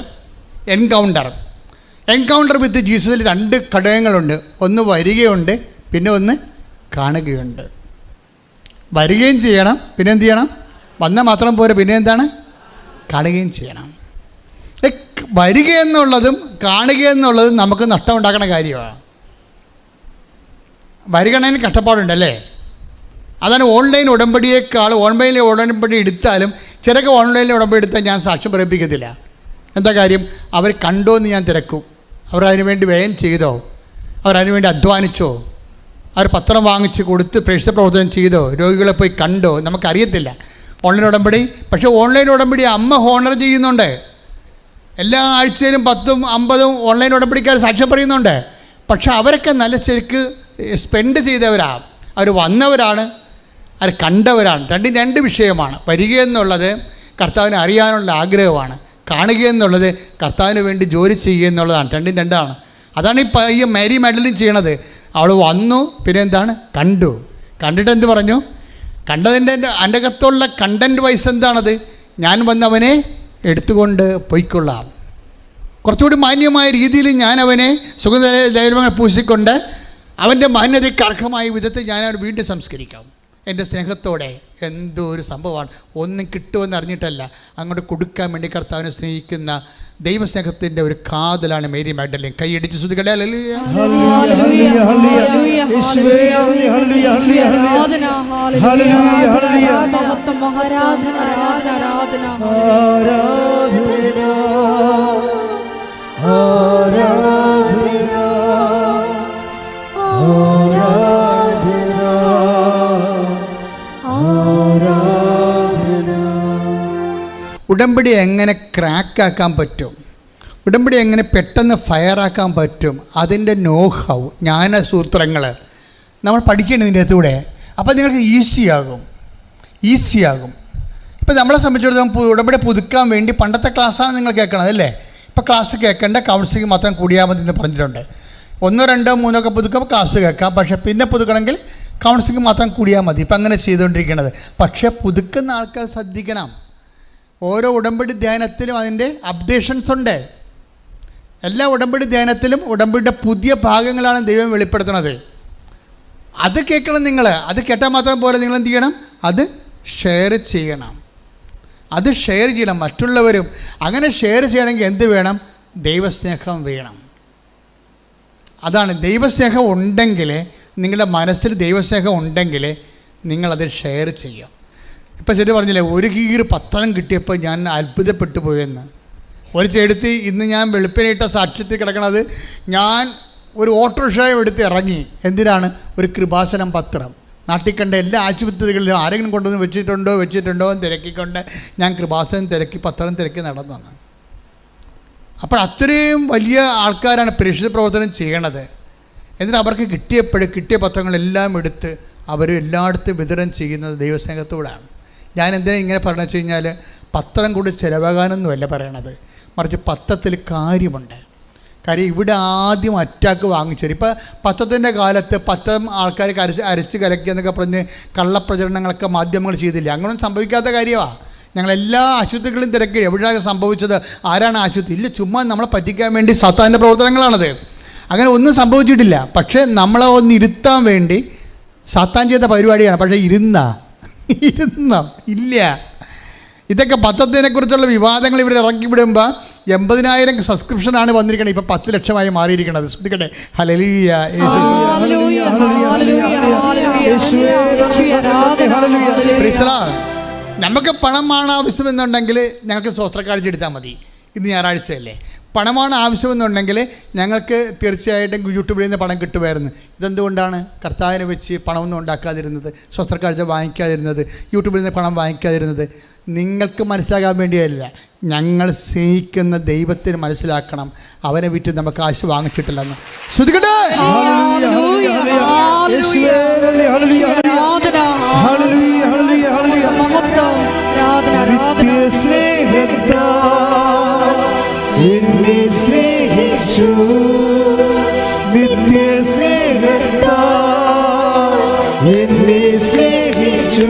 [SPEAKER 5] എൻകൗണ്ടർ വിത്ത് ജീസസിൽ 2 ഘടകങ്ങളുണ്ട്. ഒന്ന് വരികയുണ്ട്, പിന്നെ ഒന്ന് കാണുകയുണ്ട്. വരികയും ചെയ്യണം, പിന്നെ എന്ത് ചെയ്യണം? വന്നാൽ മാത്രം പോരെ, പിന്നെ എന്താണ്? കാണുകയും ചെയ്യണം. വരിക എന്നുള്ളതും കാണുക എന്നുള്ളതും നമുക്ക് നഷ്ടമുണ്ടാക്കുന്ന കാര്യമാണ്. വരികണതിന് കഷ്ടപ്പാടുണ്ടല്ലേ. അതാണ് ഓൺലൈൻ ഉടമ്പടിയേക്കാൾ ഓൺലൈനിൽ ഉടമ്പടി എടുത്താലും ചിലക്ക് ഓൺലൈനിൽ ഉടമ്പടി എടുത്താൽ ഞാൻ സാക്ഷ്യം പറയിപ്പിക്കത്തില്ല. എന്താ കാര്യം? അവർ കണ്ടോ എന്ന് ഞാൻ തിരക്കും. അവർ അതിനുവേണ്ടി വ്യയം ചെയ്തോ, അവരതിനുവേണ്ടി അധ്വാനിച്ചോ, അവർ പത്രം വാങ്ങിച്ച് കൊടുത്ത് പ്രേക്ഷിത പ്രവർത്തനം ചെയ്തോ, രോഗികളെ പോയി കണ്ടോ, നമുക്കറിയത്തില്ല ഓൺലൈൻ ഉടമ്പടി. പക്ഷേ ഓൺലൈൻ ഉടമ്പടി അമ്മ ഹോണർ ചെയ്യുന്നുണ്ട്. എല്ലാ ആഴ്ചയിലും 10ഉം 50ഉം ഓൺലൈൻ ഉടമ്പടിക്കാർ സാക്ഷ്യം പറയുന്നുണ്ട്. പക്ഷെ അവരൊക്കെ നല്ല ശരിക്ക് സ്പെൻഡ് ചെയ്തവരാണ്, അവർ വന്നവരാണ്, അവർ കണ്ടവരാണ്. രണ്ട് വിഷയമാണ്. വരിക എന്നുള്ളത് കർത്താവിനെ അറിയാനുള്ള ആഗ്രഹമാണ്, കാണുക എന്നുള്ളത് കർത്താവിന് വേണ്ടി ജോലി ചെയ്യുക എന്നുള്ളതാണ്. രണ്ടാണ്. അതാണ് ഈ മേരി മാഡലിൻ ചെയ്യണത്. അവൾ വന്നു, പിന്നെ എന്താണ്, കണ്ടു. കണ്ടിട്ട് എന്ത് പറഞ്ഞു? കണ്ടതിൻ്റെ എൻ്റെ അകത്തുള്ള കണ്ടൻറ്റ് വൈസ് എന്താണത്? ഞാൻ വന്നവനെ എടുത്തുകൊണ്ട് പൊയ്ക്കൊള്ളാം. കുറച്ചുകൂടി മാന്യമായ രീതിയിൽ ഞാൻ അവനെ സുഗന്ധ പൂശിക്കൊണ്ട് അവൻ്റെ മാന്യതയ്ക്ക് അർഹമായ വിധത്തിൽ ഞാൻ അവൻ വീണ്ടും സംസ്കരിക്കാം എൻ്റെ സ്നേഹത്തോടെ. എന്തോ ഒരു സംഭവമാണ്. ഒന്നും കിട്ടുമെന്ന് അറിഞ്ഞിട്ടല്ല, അങ്ങോട്ട് കൊടുക്കാൻ വേണ്ടി കർത്താവിനെ സ്നേഹിക്കുന്ന ദൈവസ്നേഹത്തിൻ്റെ ഒരു കാതലാണ് മേരി മാഗ്ഡലിൻ. കൈയടിച്ച് സ്തുതിക്കട്ടെ. ഹല്ലേലൂയ. ഉടമ്പടി എങ്ങനെ ക്രാക്കാക്കാൻ പറ്റും, ഉടമ്പടി എങ്ങനെ പെട്ടെന്ന് ഫയറാക്കാൻ പറ്റും, അതിൻ്റെ നോഹൗ, ജ്ഞാനസൂത്രങ്ങൾ നമ്മൾ പഠിക്കേണ്ടതിൻ്റെ അകത്തൂടെ. അപ്പോൾ നിങ്ങൾക്ക് ഈസിയാകും. ഇപ്പോൾ നമ്മളെ സംബന്ധിച്ചിടത്തോളം ഉടമ്പടി പുതുക്കാൻ വേണ്ടി പണ്ടത്തെ ക്ലാസ്സാണ് നിങ്ങൾ കേൾക്കണത് അല്ലേ. ഇപ്പോൾ ക്ലാസ് കേൾക്കേണ്ട, കൗൺസിലിംഗ് മാത്രം കൂടിയാൽ മതി എന്ന് പറഞ്ഞിട്ടുണ്ട്. 1, 2, 3 ഒക്കെ പുതുക്കുമ്പോൾ ക്ലാസ് കേൾക്കാം. പക്ഷേ പിന്നെ പുതുക്കണമെങ്കിൽ കൗൺസിലിംഗ് മാത്രം കൂടിയാൽ മതി. ഇപ്പം അങ്ങനെ ചെയ്തുകൊണ്ടിരിക്കുന്നത്. പക്ഷേ പുതുക്കുന്ന ആൾക്കാർ ശ്രദ്ധിക്കണം. ഓരോ ഉടമ്പടി ധ്യാനത്തിലും അതിൻ്റെ അപ്ഡേഷൻസ് ഉണ്ട്. എല്ലാ ഉടമ്പടി ധ്യാനത്തിലും ഉടമ്പടിയുടെ പുതിയ ഭാഗങ്ങളാണ് ദൈവം വെളിപ്പെടുത്തുന്നത്. അത് കേൾക്കണം നിങ്ങൾ. അത് കേട്ടാൽ മാത്രം പോലെ നിങ്ങൾ എന്ത് ചെയ്യണം? അത് ഷെയർ ചെയ്യണം. മറ്റുള്ളവരും അങ്ങനെ ഷെയർ ചെയ്യണമെങ്കിൽ എന്ത് വേണം? ദൈവസ്നേഹം വേണം. അതാണ്, ദൈവസ്നേഹം ഉണ്ടെങ്കിൽ, നിങ്ങളുടെ മനസ്സിൽ ദൈവസ്നേഹം ഉണ്ടെങ്കിൽ നിങ്ങളത് ഷെയർ ചെയ്യാം. ഇപ്പം ശരി പറഞ്ഞില്ലേ, ഒരു കീറ് പത്രം കിട്ടിയപ്പോൾ ഞാൻ അത്ഭുതപ്പെട്ടു പോയെന്ന്. ഒരു ചെടുത്തി ഇന്ന് ഞാൻ വെളുപ്പിനിട്ട സാക്ഷ്യത്തിൽ കിടക്കണത്, ഞാൻ ഒരു ഓട്ടോറിക്ഷയും എടുത്ത് ഇറങ്ങി. എന്തിനാണ്? ഒരു കൃപാസനം പത്രം. നാട്ടിൽ കണ്ട എല്ലാ ആശുപത്രികളിലും ആരെങ്കിലും കൊണ്ടുവന്ന് വെച്ചിട്ടുണ്ടോ എന്ന് തിരക്കിക്കൊണ്ട് ഞാൻ കൃപാസനം തിരക്കി, പത്രം തിരക്കി നടന്നതാണ്. അപ്പോൾ അത്രയും വലിയ ആൾക്കാരാണ് പ്രേക്ഷിത പ്രവർത്തനം ചെയ്യണത്. എന്നിട്ട് അവർക്ക് കിട്ടിയ പത്രങ്ങളെല്ലാം എടുത്ത് അവർ എല്ലായിടത്തും വിതരണം ചെയ്യുന്നത് ദൈവസ്നേഹത്തോടാണ്. ഞാൻ എന്തിനാ ഇങ്ങനെ പറഞ്ഞു വെച്ച് കഴിഞ്ഞാൽ, പത്രം കൂടി ചിലവാകാനൊന്നുമല്ല പറയണത്, മറിച്ച് പത്രത്തിൽ കാര്യമുണ്ട്. കാര്യം ഇവിടെ ആദ്യം അറ്റാക്ക് വാങ്ങിച്ചത്. ഇപ്പോൾ പത്രത്തിൻ്റെ കാലത്ത് പത്രം ആൾക്കാർ അരച്ച് കലക്കി എന്നൊക്കെ പറഞ്ഞ് കള്ളപ്രചരണങ്ങളൊക്കെ മാധ്യമങ്ങൾ ചെയ്തില്ല. അങ്ങനെയൊന്നും സംഭവിക്കാത്ത കാര്യമാണ്. ഞങ്ങളെല്ലാ ആശുപത്രികളും തിരക്കി. എവിടെയാണ് സംഭവിച്ചത്? ആരാണ് ആശുപത്രി? ഇല്ല, ചുമ്മാ നമ്മളെ പറ്റിക്കാൻ വേണ്ടി സാത്താൻ്റെ പ്രവർത്തനങ്ങളാണത്. അങ്ങനെ ഒന്നും സംഭവിച്ചിട്ടില്ല. പക്ഷേ നമ്മളെ ഒന്ന് ഇരുത്താൻ വേണ്ടി സാത്താൻ ചെയ്ത പരിപാടിയാണ്. പക്ഷേ ഇരുന്നോ? ഇല്ല. ഇതൊക്കെ പത്രത്തിനെക്കുറിച്ചുള്ള വിവാദങ്ങൾ ഇവർ ഇറക്കി വിടുമ്പോൾ 80,000 സബ്സ്ക്രിപ്ഷനാണ് വന്നിരിക്കുന്നത്. ഇപ്പോൾ 10 ലക്ഷമായി മാറിയിരിക്കുന്നത്. ശ്രദ്ധിക്കട്ടെ. ഹല്ലേലൂയ. നമുക്ക് പണമാണ് ആവശ്യമെന്നുണ്ടെങ്കിൽ ഞങ്ങൾക്ക് സ്വസ്ത്രക്കാഴ്ച എടുത്താൽ മതി. ഇന്ന് ഞായറാഴ്ചയല്ലേ. പണമാണ് ആവശ്യമെന്നുണ്ടെങ്കിൽ ഞങ്ങൾക്ക് തീർച്ചയായിട്ടും യൂട്യൂബിൽ നിന്ന് പണം കിട്ടുമായിരുന്നു. ഇതെന്തുകൊണ്ടാണ് കർത്താവിനെ വെച്ച് പണമൊന്നും ഉണ്ടാക്കാതിരുന്നത്, സ്വസ്ത്രക്കാഴ്ച വാങ്ങിക്കാതിരുന്നത്, യൂട്യൂബിൽ നിന്ന് പണം വാങ്ങിക്കാതിരുന്നത്? നിങ്ങൾക്ക് മനസ്സിലാകാൻ വേണ്ടിയല്ല, ഞങ്ങൾ സ്നേഹിക്കുന്ന ദൈവത്തിന് മനസ്സിലാക്കണം. അവനെ വിറ്റ് നമുക്ക് കാശ് വാങ്ങിച്ചിട്ടില്ലെന്ന്. ശ്രദ്ധിക്കട്ടെ.
[SPEAKER 4] എന്നെ സ്നേഹിച്ചു നിത്യ സ്നേഹത്താ, എന്നെ സ്നേഹിച്ചു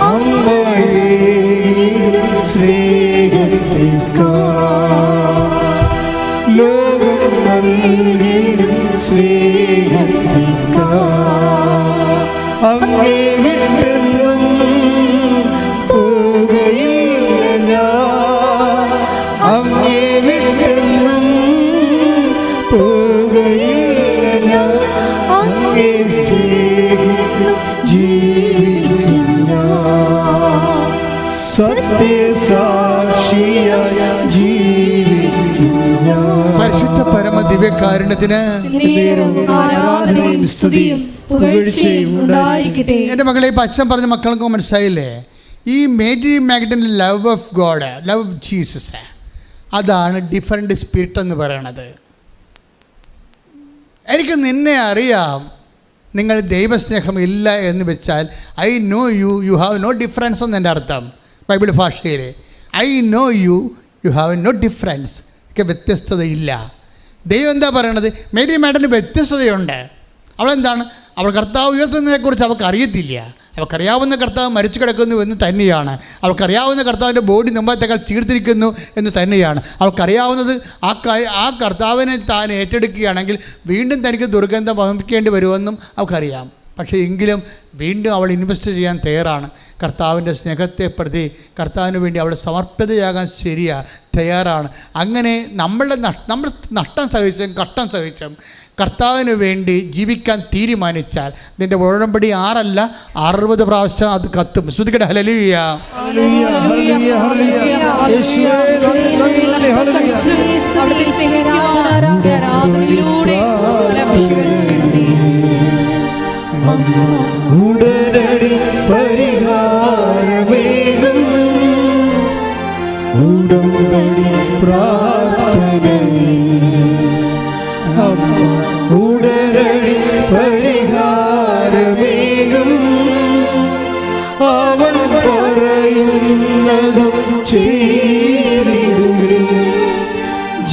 [SPEAKER 4] അമ്മയെ സ്നേഹത്തിക്കാ, ലോകം നൽകിടും സ്നേഹത്തിക്കാ, അങ്ങേ വിട്ടെന്നും പോകയില്ല ഞാൻ, അങ്ങേ വിട്ടെന്നും പോകയില്ല ഞാൻ, അങ്ങേ
[SPEAKER 5] ദിവ്യകാരുണ്യത്തിന്
[SPEAKER 1] ആരാധനയും സ്തുതിയും പുകഴ്ചയും ഉണ്ടായിരിക്കട്ടെ.
[SPEAKER 5] എൻ്റെ മക്കളെ, ഇപ്പം അച്ഛൻ പറഞ്ഞ മക്കൾക്ക് മനസ്സിലായില്ലേ? ഈ മേരി മാഗ്ഡലിൻ്റെ love of God, love of Jesus, അതാണ് ഡിഫറെൻ്റ് സ്പിരിറ്റ് എന്ന് പറയണത്. എനിക്ക് നിന്നെ അറിയാം, നിങ്ങൾ ദൈവസ്നേഹം ഇല്ല എന്ന് വെച്ചാൽ I know you, you have no difference എന്ന് എൻ്റെ അർത്ഥം ബൈബിൾ ഭാഷയിൽ. I know you, you have no difference. എനിക്ക് വ്യത്യസ്തതയില്ല. ദൈവം എന്താ പറയണത്? മേരി മാഡന് വ്യത്യസ്തതയുണ്ട്. അവളെന്താണ്? അവൾ കർത്താവ് ഉയർത്തുന്നതിനെക്കുറിച്ച് അവൾക്ക് അറിയത്തില്ല. അവൾക്കറിയാവുന്ന കർത്താവ് മരിച്ചു കിടക്കുന്നു എന്ന് തന്നെയാണ്. അവൾക്കറിയാവുന്ന കർത്താവിൻ്റെ ബോഡി മുമ്പത്തേക്കാൾ ചീർത്തിരിക്കുന്നു എന്ന് തന്നെയാണ്. അവൾക്കറിയാവുന്നത് ആ കർത്താവിനെ താൻ ഏറ്റെടുക്കുകയാണെങ്കിൽ വീണ്ടും തനിക്ക് ദുർഗന്ധം വഹിക്കേണ്ടി വരുമെന്നും അവൾക്കറിയാം. പക്ഷേ എങ്കിലും വീണ്ടും അവൾ ഇൻവെസ്റ്റ് ചെയ്യാൻ തയ്യാറാണ്. കർത്താവിൻ്റെ സ്നേഹത്തെ പ്രതി കർത്താവിന് വേണ്ടി അവൾ സമർപ്പിതയാകാൻ തയ്യാറാണ്. അങ്ങനെ നമ്മൾ നഷ്ടം സഹിച്ചും കഷ്ടം സഹിച്ചും കർത്താവിന് വേണ്ടി ജീവിക്കാൻ തീരുമാനിച്ചാൽ നിൻ്റെ ഉടമ്പടി 6 അല്ല 60 പ്രാവശ്യം അത് കത്തും. ശ്രുതിക്കട്ടെ ഹല്ലേലൂയ.
[SPEAKER 4] ഉടനടി പരിഹാരമേകും ഉടമ്പടി പ്രാർത്ഥനയിൽ ഉടനടി പരിഹാരമേകും അവൻ പറയുന്നതും ചെയ്തിടും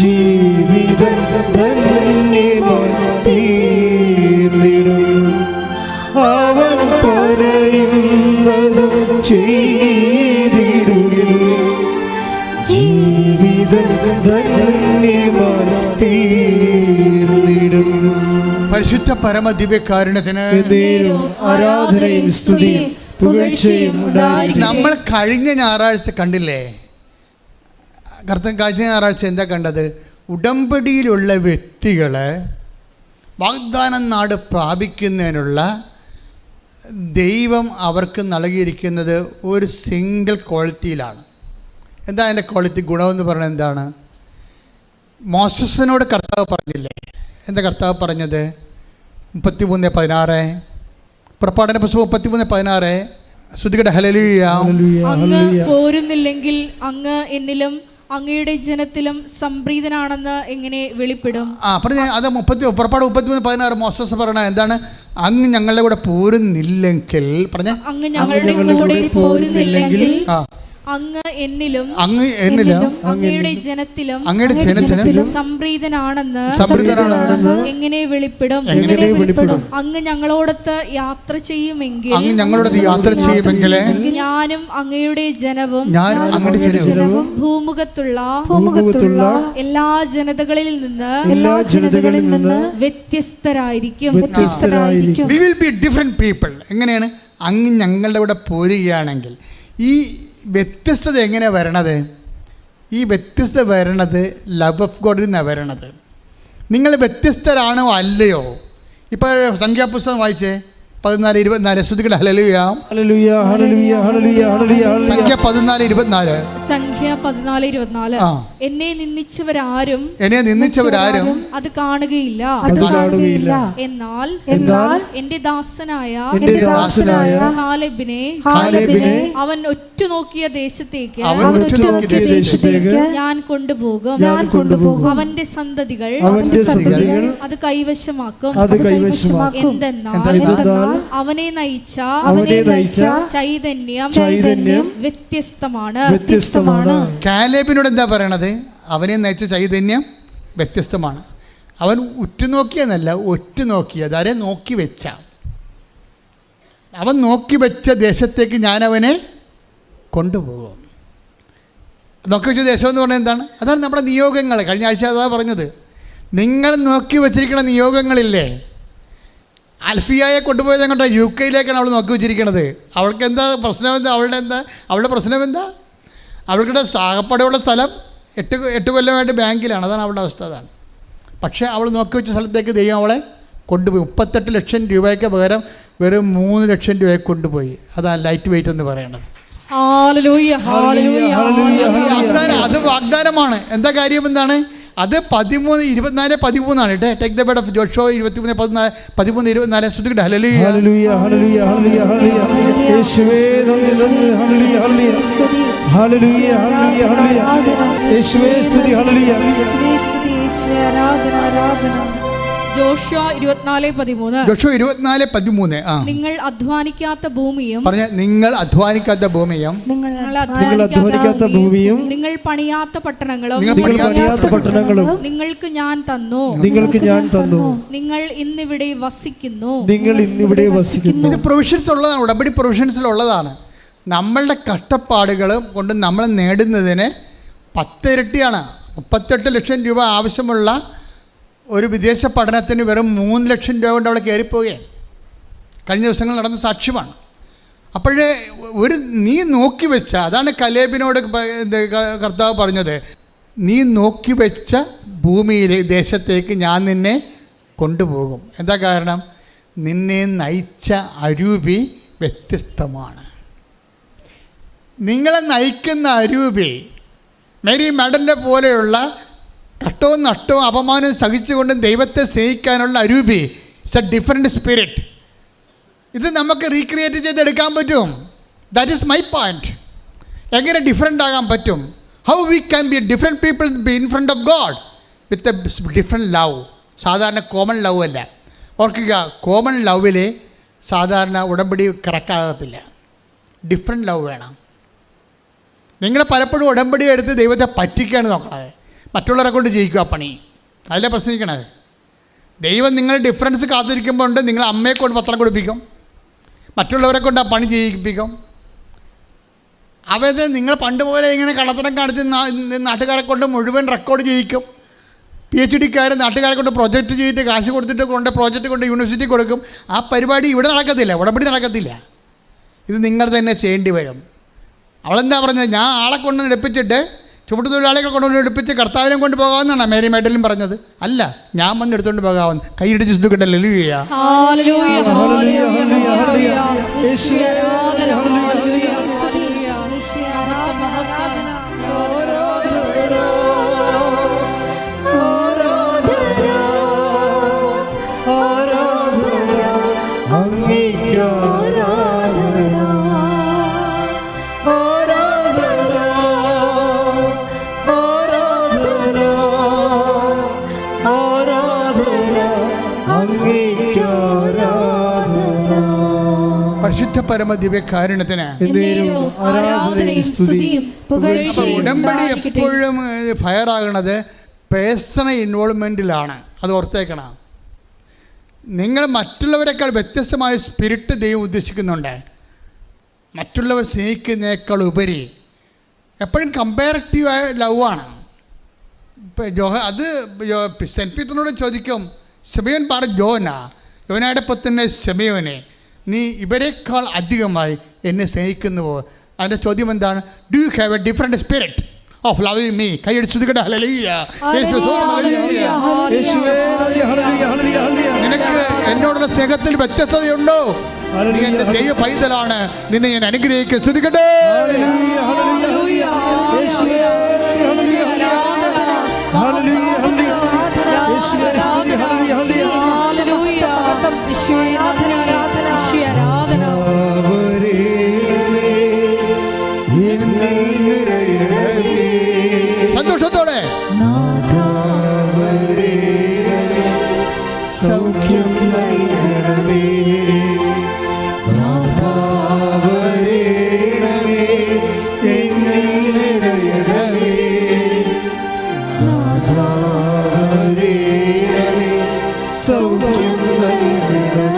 [SPEAKER 4] ജീവിതം ധന്യമായി തീർന്നിടും. അവൻ പറയുന്നതും ചെയ്തിടും ജീവിതം ധന്യമായി തീർന്നിടും.
[SPEAKER 5] പരിശുദ്ധ പരമ ദിവ്യകാരുണ്യത്തിന്
[SPEAKER 4] ആരാധനയും സ്തുതിയും പുകഴ്ചയും ഉണ്ടായിരിക്കട്ടെ.
[SPEAKER 5] നമ്മൾ കഴിഞ്ഞ ഞായറാഴ്ച കണ്ടില്ലേ? കഴിഞ്ഞ ഞായറാഴ്ച എന്താ കണ്ടത്? ഉടമ്പടിയിലുള്ള വ്യക്തികൾ വാഗ്ദാനം നാട് പ്രാപിക്കുന്നതിനുള്ള ദൈവം അവർക്ക് നൽകിയിരിക്കുന്നത് ഒരു സിംഗിൾ ക്വാളിറ്റിയിലാണ്. എന്താ അതിൻ്റെ ക്വാളിറ്റി? ഗുണമെന്ന് പറയുന്നത് എന്താണ്? മോസസിനോട് കർത്താവ് പറഞ്ഞില്ലേ? എന്താ കർത്താവ് പറഞ്ഞത്? 33:16 പുറപ്പാടിൻ്റെ പുസ്തകം 33:16. ശ്രുതികട ഹല്ലേലൂയ.
[SPEAKER 1] അങ്ങ് പോരുന്നില്ലെങ്കിൽ അങ്ങ് എന്നിലും അങ്ങയുടെ ജനത്തിലും സംപ്രീതനാണെന്ന് എങ്ങനെ വെളിപ്പെടും?
[SPEAKER 5] പറഞ്ഞ അത് പുറപ്പാട് 33:16 മോസസ് പറയണ എന്താണ്? അങ്ങ് ഞങ്ങളുടെ കൂടെ പോരുന്നില്ലെങ്കിൽ പറഞ്ഞ
[SPEAKER 1] അങ്ങ് ഞങ്ങളുടെ കൂടെ പോരുന്നില്ലെങ്കിൽ അങ്ങ് എന്നിലും അങ്ങയുടെ ജനത്തിലും സംപ്രീതനാണെന്ന് എങ്ങനെ വെളിപ്പെടും? അങ്ങ് ഞങ്ങളോടൊത്ത് യാത്ര ചെയ്യുമെങ്കിൽ ഞാനും അങ്ങയുടെ ജനവും ഭൂമുഖത്തുള്ള എല്ലാ ജനതകളിൽ നിന്ന് വ്യത്യസ്തരായിരിക്കും.
[SPEAKER 5] We will be different people. എങ്ങനെയാണ്? അങ്ങ് ഞങ്ങളുടെ കൂടെ പോരുകയാണെങ്കിൽ ഈ വ്യത്യസ്തത എങ്ങനെയാണ് വരണത്? ഈ വ്യത്യസ്തത വരണത് ലവ് ഓഫ് ഗോഡിൽ നിന്നാണ് വരണത്. നിങ്ങൾ വ്യത്യസ്തരാണോ അല്ലയോ? ഇപ്പോൾ സംഖ്യാപുസ്തകം വായിച്ചേ 14:24. ശ്രുതികട ഹല്ലേലൂയ. സംഖ്യ 14:24.
[SPEAKER 1] സംഖ്യ 14:24. എന്നെ നിന്ദിച്ചവരാരും അത് കാണുകയില്ല. എന്നാൽ എന്റെ ദാസനായ കാലേബിനെ അവൻ ഒറ്റുനോക്കിയ ദേശത്തേക്ക് ഞാൻ കൊണ്ടുപോകും. അവന്റെ സന്തതികൾ അത് കൈവശമാക്കും. എന്തെന്നാൽ അവനെ നയിച്ച ചൈതന്യം വ്യത്യസ്തമാണ്.
[SPEAKER 5] കാലേബിനോട് എന്താ പറയണത്? അവനെ നയിച്ച ചൈതന്യം വ്യത്യസ്തമാണ്. അവൻ ഉറ്റുനോക്കിയെന്നല്ല, ഒറ്റുനോക്കിയത്. ആരെ നോക്കി വെച്ച? അവൻ നോക്കി വെച്ച ദേശത്തേക്ക് ഞാൻ അവനെ കൊണ്ടുപോകും. നോക്കി വെച്ച ദേശം എന്ന് പറഞ്ഞാൽ എന്താണ്? അതാണ് നമ്മുടെ നിയോഗങ്ങൾ. കഴിഞ്ഞ ആഴ്ച അതാ പറഞ്ഞത്. നിങ്ങൾ നോക്കി വെച്ചിരിക്കുന്ന നിയോഗങ്ങളില്ലേ? അൽഫിയയെ കൊണ്ടുപോയത് എങ്ങോട്ടാ? UK അവൾ നോക്കി വെച്ചിരിക്കണത്. അവൾക്ക് എന്താ പ്രശ്നം? അവളുടെ പ്രശ്നം എന്താ? അവൾക്കിടെ സാകപ്പടയുള്ള സ്ഥലം 8 കൊല്ലമായിട്ട് ബാങ്കിലാണ്. അതാണ് അവളുടെ അവസ്ഥ. അതാണ്. പക്ഷേ അവൾ നോക്കി വെച്ച സ്ഥലത്തേക്ക് ദൈവം അവളെ കൊണ്ടുപോയി. 38 ലക്ഷം രൂപയ്ക്ക് പകരം വെറും 3 ലക്ഷം രൂപയ്ക്ക് കൊണ്ടുപോയി. അതാണ് ലൈറ്റ് വെയിറ്റ് എന്ന് പറയുന്നത്. അത് വാഗ്ദാനമാണ്. എന്താ കാര്യം? എന്താണ്? അത് 13:24-13 കേട്ടോ. Take the bed of Joshua 23:13-14 ശ്രദ്ധിക്കട്ടെ. ഹല്ലേലൂയ
[SPEAKER 2] ഹല്ലേലൂയ ഹല്ലേലൂയ ഹല്ലേലൂയ ഹല്ലേലൂയ യേശുവേ നന്ദി നന്ദി ഹല്ലേലൂയ ഹല്ലേലൂയ ഹല്ലേലൂയ ഹല്ലേലൂയ ഹല്ലേലൂയ യേശുവേ സ്തുതി ഹല്ലേലൂയ
[SPEAKER 1] ജോഷുവ 24:13.
[SPEAKER 5] ജോഷുവ 24:13.
[SPEAKER 1] നിങ്ങൾ അധ്വാനിക്കാത്ത ഭൂമിയും
[SPEAKER 5] പറഞ്ഞ നിങ്ങൾ അധ്വാനിക്കാത്ത ഭൂമിയും
[SPEAKER 2] നിങ്ങൾ അധ്വാനിക്കാത്ത ഭൂമിയും
[SPEAKER 1] നിങ്ങൾ പണിയാത്ത പട്ടണങ്ങളും നിങ്ങൾക്ക് ഞാൻ തന്നു. നിങ്ങൾ ഇന്നിവിടെ വസിക്കുന്നു.
[SPEAKER 5] ഇത് പ്രൊവിഷൻസ് ഉള്ളതാണ്, ഉടമ്പടി പ്രൊവിഷൻസിലുള്ളതാണ്. നമ്മളുടെ കഷ്ടപ്പാടുകൾ കൊണ്ട് നമ്മൾ നേടുന്നതിന് 10 ഇരട്ടിയാണ്. 38 ലക്ഷം രൂപ ആവശ്യമുള്ള ഒരു വിദേശ പഠനത്തിന് വെറും 3 ലക്ഷം രൂപ കൊണ്ട് അവിടെ കയറിപ്പോവുകയാണ്. കഴിഞ്ഞ ദിവസങ്ങൾ നടന്ന സാക്ഷ്യമാണ്. അപ്പോഴേ നീ നോക്കി വെച്ച, അതാണ് കലേബിനോട് കർത്താവ് പറഞ്ഞത്, നീ നോക്കി വെച്ച ഭൂമിയിലെ ദേശത്തേക്ക് ഞാൻ നിന്നെ കൊണ്ടുപോകും. എന്താ കാരണം? നിന്നെ നയിച്ച അരൂപി വ്യത്യസ്തമാണ്. നിങ്ങളെ നയിക്കുന്ന അരൂപി മേരി മെഡലിനെ പോലെയുള്ള കഷ്ടവും നഷ്ടവും അപമാനവും സഹിച്ചുകൊണ്ടും ദൈവത്തെ സ്നേഹിക്കാനുള്ള അരൂപി ഇറ്റ്സ് എ ഡിഫറെൻറ്റ് സ്പിരിറ്റ്. ഇത് നമുക്ക് റീക്രിയേറ്റ് ചെയ്തെടുക്കാൻ പറ്റും. That is my point. എങ്ങനെ ഡിഫറെൻ്റ് ആകാൻ പറ്റും? How we can be different people be in front of God with a different love. സാധാരണ കോമൺ ലവ് അല്ല. ഓർക്കുക, കോമൺ ലവിൽ സാധാരണ ഉടമ്പടി കറക്റ്റാകത്തില്ല. ഡിഫറെൻറ്റ് ലവ് വേണം. നിങ്ങൾ പലപ്പോഴും ഉടമ്പടി എടുത്ത് ദൈവത്തെ പറ്റിക്കുകയാണ് നോക്കണത്. മറ്റുള്ളവരെ കൊണ്ട് ജയിക്കുക പണി. അതിലെ പ്രശ്നിക്കണത്. ദൈവം നിങ്ങൾ ഡിഫറൻസ് കാത്തിരിക്കുമ്പോൾ ഉണ്ട്, നിങ്ങൾ അമ്മയെ കൊണ്ട് പത്രം കൊടുപ്പിക്കും, മറ്റുള്ളവരെ കൊണ്ട് ആ പണി ചെയ്യിപ്പിക്കും. അവത് നിങ്ങൾ പണ്ട് പോലെ ഇങ്ങനെ കള്ളത്തരം കാണിച്ച് നാട്ടുകാരെ കൊണ്ട് മുഴുവൻ റെക്കോർഡ് ചെയ്യിക്കും. PhD-ക്കാർ നാട്ടുകാരെ കൊണ്ട് പ്രൊജക്റ്റ് ചെയ്തിട്ട് കാശ് കൊടുത്തിട്ട് പ്രോജക്റ്റ് കൊണ്ട് യൂണിവേഴ്സിറ്റി കൊടുക്കും. ആ പരിപാടി ഇവിടെ നടക്കത്തില്ല, ഉടമ്പടി നടക്കത്തില്ല. ഇത് നിങ്ങൾ തന്നെ ചെയ്യേണ്ടി വരും. അവളെന്താ പറഞ്ഞത്? ഞാൻ ആളെ കൊണ്ട് എടുപ്പിച്ചിട്ട് ചുമട്ടുതൊഴിലാളികളെ കൊണ്ടുവന്ന് എടുപ്പിച്ച് കർത്താവിനെ കൊണ്ട് പോകാമെന്നാണ് മേരി മെഡലും പറഞ്ഞത്. അല്ല, ഞാൻ വന്ന് എടുത്തുകൊണ്ട് പോകാമെന്ന്. കൈയിടിച്ച് സുഖിക്കണ്ടല്ലോ. പരിശുദ്ധ പരമ ദിവ്യകാരുണ്യത്തിന് ഉടമ്പടി എപ്പോഴും ഫയർ ആകണത് പേഴ്സണൽ ഇൻവോൾവ്മെൻറ്റിലാണ്. അത് ഓർത്തേക്കണം. നിങ്ങൾ മറ്റുള്ളവരെക്കാൾ വ്യത്യസ്തമായ സ്പിരിറ്റ് ദൈവം ഉദ്ദേശിക്കുന്നുണ്ട്. മറ്റുള്ളവർ സ്നേഹിക്കുന്നതിനേക്കാൾ ഉപരി എപ്പോഴും കമ്പാരിറ്റീവായ ലവാണ്. ഇപ്പം അത് സെൻറ്റ് പീറ്ററിനോട് ചോദിക്കും, ശിമയോൻ പറ യോനയുടെ പുത്രനെ ശിമയോനെ, നീ ഇവരെക്കാൾ അധികമായി എന്നെ സ്നേഹിക്കുന്നുവോ? അതിൻ്റെ ചോദ്യം എന്താണ്? Do you have A different spirit of loving me? കൈയടിച്ച് ശ്രദ്ധിക്കട്ടെ. ഹല്ലേലൂയ. നിനക്ക് എന്നോടുള്ള സ്നേഹത്തിൽ വ്യത്യസ്തതയുണ്ടോ? നീ എൻ്റെ ദൈവ പൈതലാണ്, നിന്നെ ഞാൻ അനുഗ്രഹിക്കുക. ശ്രദ്ധിക്കട്ടെ. സന്തോഷത്തോടെ
[SPEAKER 4] സൗഖ്യം നൽകണമേ,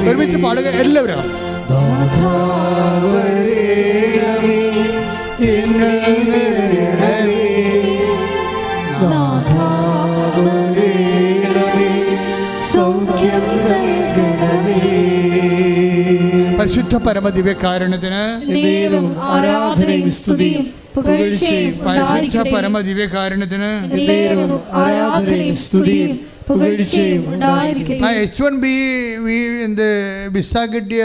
[SPEAKER 5] ഒരുമിച്ച് പാടുക എല്ലാവരും. പരിശുദ്ധ പരമ ദിവ്യകാരുണ്യത്തിന്
[SPEAKER 4] ആരാധനയും സ്തുതിയും പുകഴ്ചയും
[SPEAKER 5] പരിശുദ്ധ പരമ ദിവ്യകാരുണ്യത്തിന്
[SPEAKER 4] ആരാധനയും സ്തുതിയും പുകഴ്ചയും ഉണ്ടായിരിക്കട്ടെ.
[SPEAKER 5] H1B വിസ കിട്ടിയ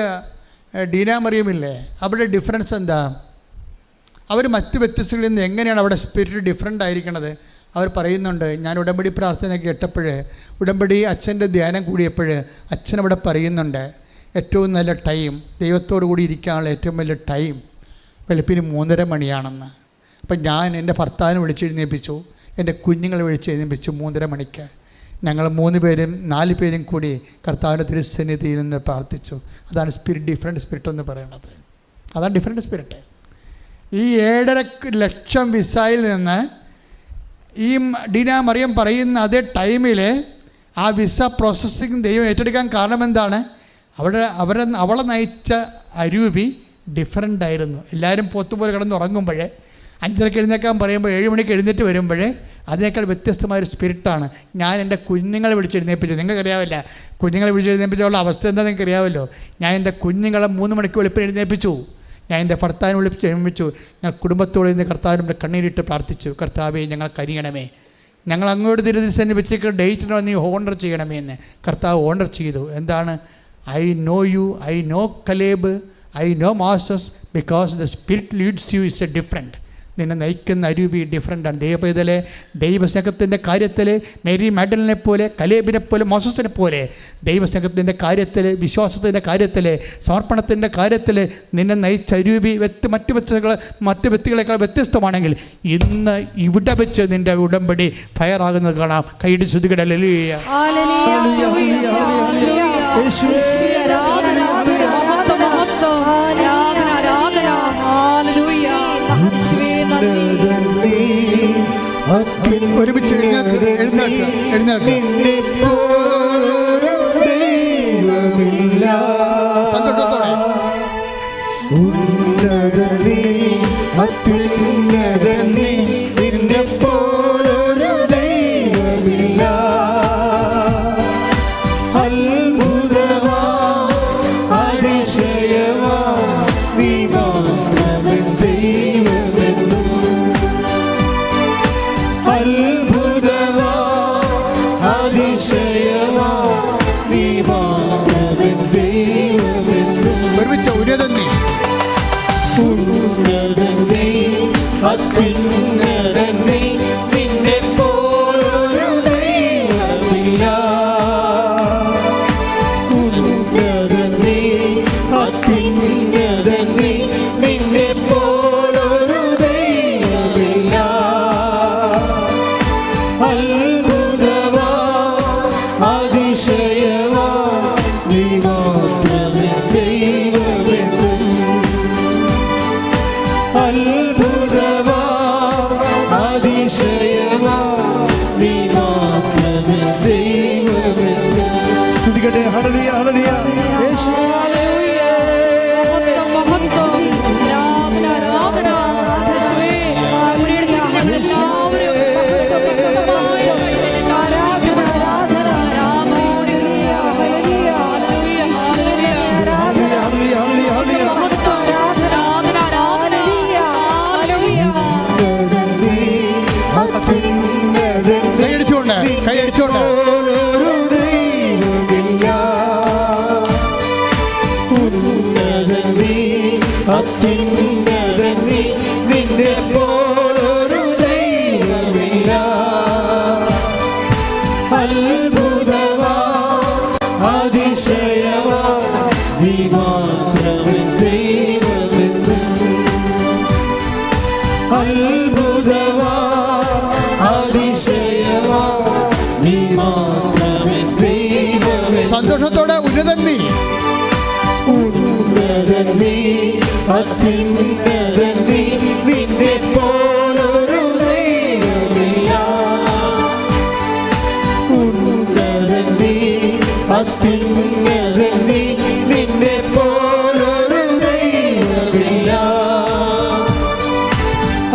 [SPEAKER 5] ഡീന മറിയമില്ലേ, അവിടെ ഡിഫറൻസ് എന്താ? അവർ മറ്റ് വ്യത്യസ്തകളിൽ നിന്ന് എങ്ങനെയാണ് അവിടെ സ്പിരിറ്റ് ഡിഫറെൻ്റ് ആയിരിക്കണത്? അവർ പറയുന്നുണ്ട്, ഞാൻ ഉടമ്പടി പ്രാർത്ഥന കേട്ടപ്പോൾ, ഉടമ്പടി അച്ഛൻ്റെ ധ്യാനം കൂടിയപ്പോൾ അച്ഛനവിടെ പറയുന്നുണ്ട്, ഏറ്റവും നല്ല ടൈം, ദൈവത്തോടു കൂടി ഇരിക്കാനുള്ള ഏറ്റവും വലിയ ടൈം വെളുപ്പിന് 3:30 മണിയാണെന്ന്. അപ്പം ഞാൻ എൻ്റെ ഭർത്താവിനെ വിളിച്ചെഴുന്നേൽപ്പിച്ചു, എൻ്റെ കുഞ്ഞുങ്ങളെ വിളിച്ചെഴുന്നേൽപ്പിച്ചു 3:30 മണിക്ക്. ഞങ്ങൾ 4 പേരും കൂടി കർത്താവിൻ്റെ തിരുസന്നിധിയിൽ നിന്ന് പ്രാർത്ഥിച്ചു. അതാണ് സ്പിരിറ്റ്, ഡിഫറെൻറ്റ് സ്പിരിറ്റ് എന്ന് പറയുന്നത്. അതാണ് ഡിഫറെൻറ്റ് സ്പിരിറ്റ്. ഈ 7.5 ലക്ഷം വിസയിൽ നിന്ന് ഈ ഡീന മറിയം പറയുന്ന അതേ ടൈമിൽ ആ വിസ പ്രോസസ്സിങ് ദൈവം ഏറ്റെടുക്കാൻ കാരണം എന്താണ്? അവളെ നയിച്ച അരൂപി ഡിഫറൻ്റ് ആയിരുന്നു. എല്ലാവരും പോത്തുപോലെ കിടന്ന് ഉറങ്ങുമ്പോഴേ 5:30 എഴുന്നേക്കാൻ പറയുമ്പോൾ 7 മണിക്ക് എഴുന്നേറ്റ് വരുമ്പോഴേ അതിനേക്കാൾ വ്യത്യസ്തമായൊരു സ്പിരിറ്റാണ്. ഞാൻ എൻ്റെ കുഞ്ഞുങ്ങളെ വിളിച്ചെഴുന്നേൽപ്പിച്ചു. നിങ്ങൾക്കറിയാവില്ല കുഞ്ഞുങ്ങളെ വിളിച്ചെഴുന്നേൽപ്പിച്ചുള്ള അവസ്ഥ എന്താ നിങ്ങൾക്കറിയാമല്ലോ. ഞാൻ എൻ്റെ കുഞ്ഞുങ്ങളെ 3 മണിക്ക് വെളുപ്പിന് എഴുന്നേൽപ്പിച്ചു. ഞാൻ എൻ്റെ ഭർത്താവിനെ വിളിച്ച് എഴുന്നേൽപ്പിച്ചു. ഞാൻ കുടുംബത്തോടെ നിന്ന് കർത്താവിൻ്റെ കണ്ണീരിട്ട് പ്രാർത്ഥിച്ചു, കർത്താവേ ഞങ്ങൾ കരിയണമേ, ഞങ്ങൾ അങ്ങോട്ട് തിരുസന്നിധി വെച്ചിട്ട് ഡേറ്റിനോ നീ ഓണർ ചെയ്യണമേ എന്ന്. കർത്താവ് ഓണർ ചെയ്തു. എന്താണ്? I know you, I know Caleb, I know masters, because the spirit leads you is a different. നിന്നെ നയിക്കുന്ന അരൂപി ഡിഫറൻ്റാണ്. ദൈവപൈതലെ ദൈവസ്നേഹത്തിൻ്റെ കാര്യത്തിൽ മേരി മാഗ്ഡലിനെ പോലെ, കലേബിനെ പോലെ, മോസസിനെ പോലെ ദൈവസ്നേഹത്തിൻ്റെ കാര്യത്തിൽ, വിശ്വാസത്തിൻ്റെ കാര്യത്തിൽ, സമർപ്പണത്തിൻ്റെ കാര്യത്തിൽ നിന്നെ നയിച്ച അരൂപി മറ്റ് വ്യക്തികളെക്കാൾ വ്യത്യസ്തമാണെങ്കിൽ ഇന്ന് ഇവിടെ വെച്ച് നിൻ്റെ ഉടമ്പടി ഫയറാകുന്നത് കാണാം. കൈയിടി ശ്രുതികട ഹല്ലേലൂയ. ഒരുമിച്ച് എഴുന്നേൽക്കുക. സന്തോഷത്തോടെ
[SPEAKER 2] സ്തുതിക്കട്ടെ. ഹല്ലേലൂയ, ഹല്ലേലൂയ. യേശുവേ
[SPEAKER 5] കൈയടിച്ചോണ്ട്
[SPEAKER 2] നിന്റെ പോലൊരു ദൈവമില്ല. അത്ഭുതമാ അതിശയമാ നീ മാത്രമേ ദൈവമെന്ന്. അത്ഭുതമാ അതിശയമാ നീ മാത്രമേ ദൈവമെന്ന്.
[SPEAKER 5] സന്തോഷത്തോടെ ഉന്നതൻ നീ,
[SPEAKER 2] ഉന്നതൻ നീ, അത്യുന്നതൻ നീ, നിന്നെ പോലൊരു ദൈവമില്ല. ഉന്നതൻ നീ, അത്യുന്നതൻ നീ, നിന്നെ പോലൊരു ദൈവമില്ല.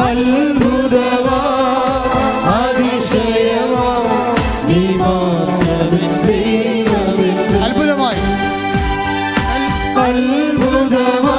[SPEAKER 2] അത്ഭുതമാ അതിശയമാ നീ മാത്രമേ ദൈവമെന്ന്.
[SPEAKER 5] അത്ഭുതമായി
[SPEAKER 2] അത്ഭുതമാ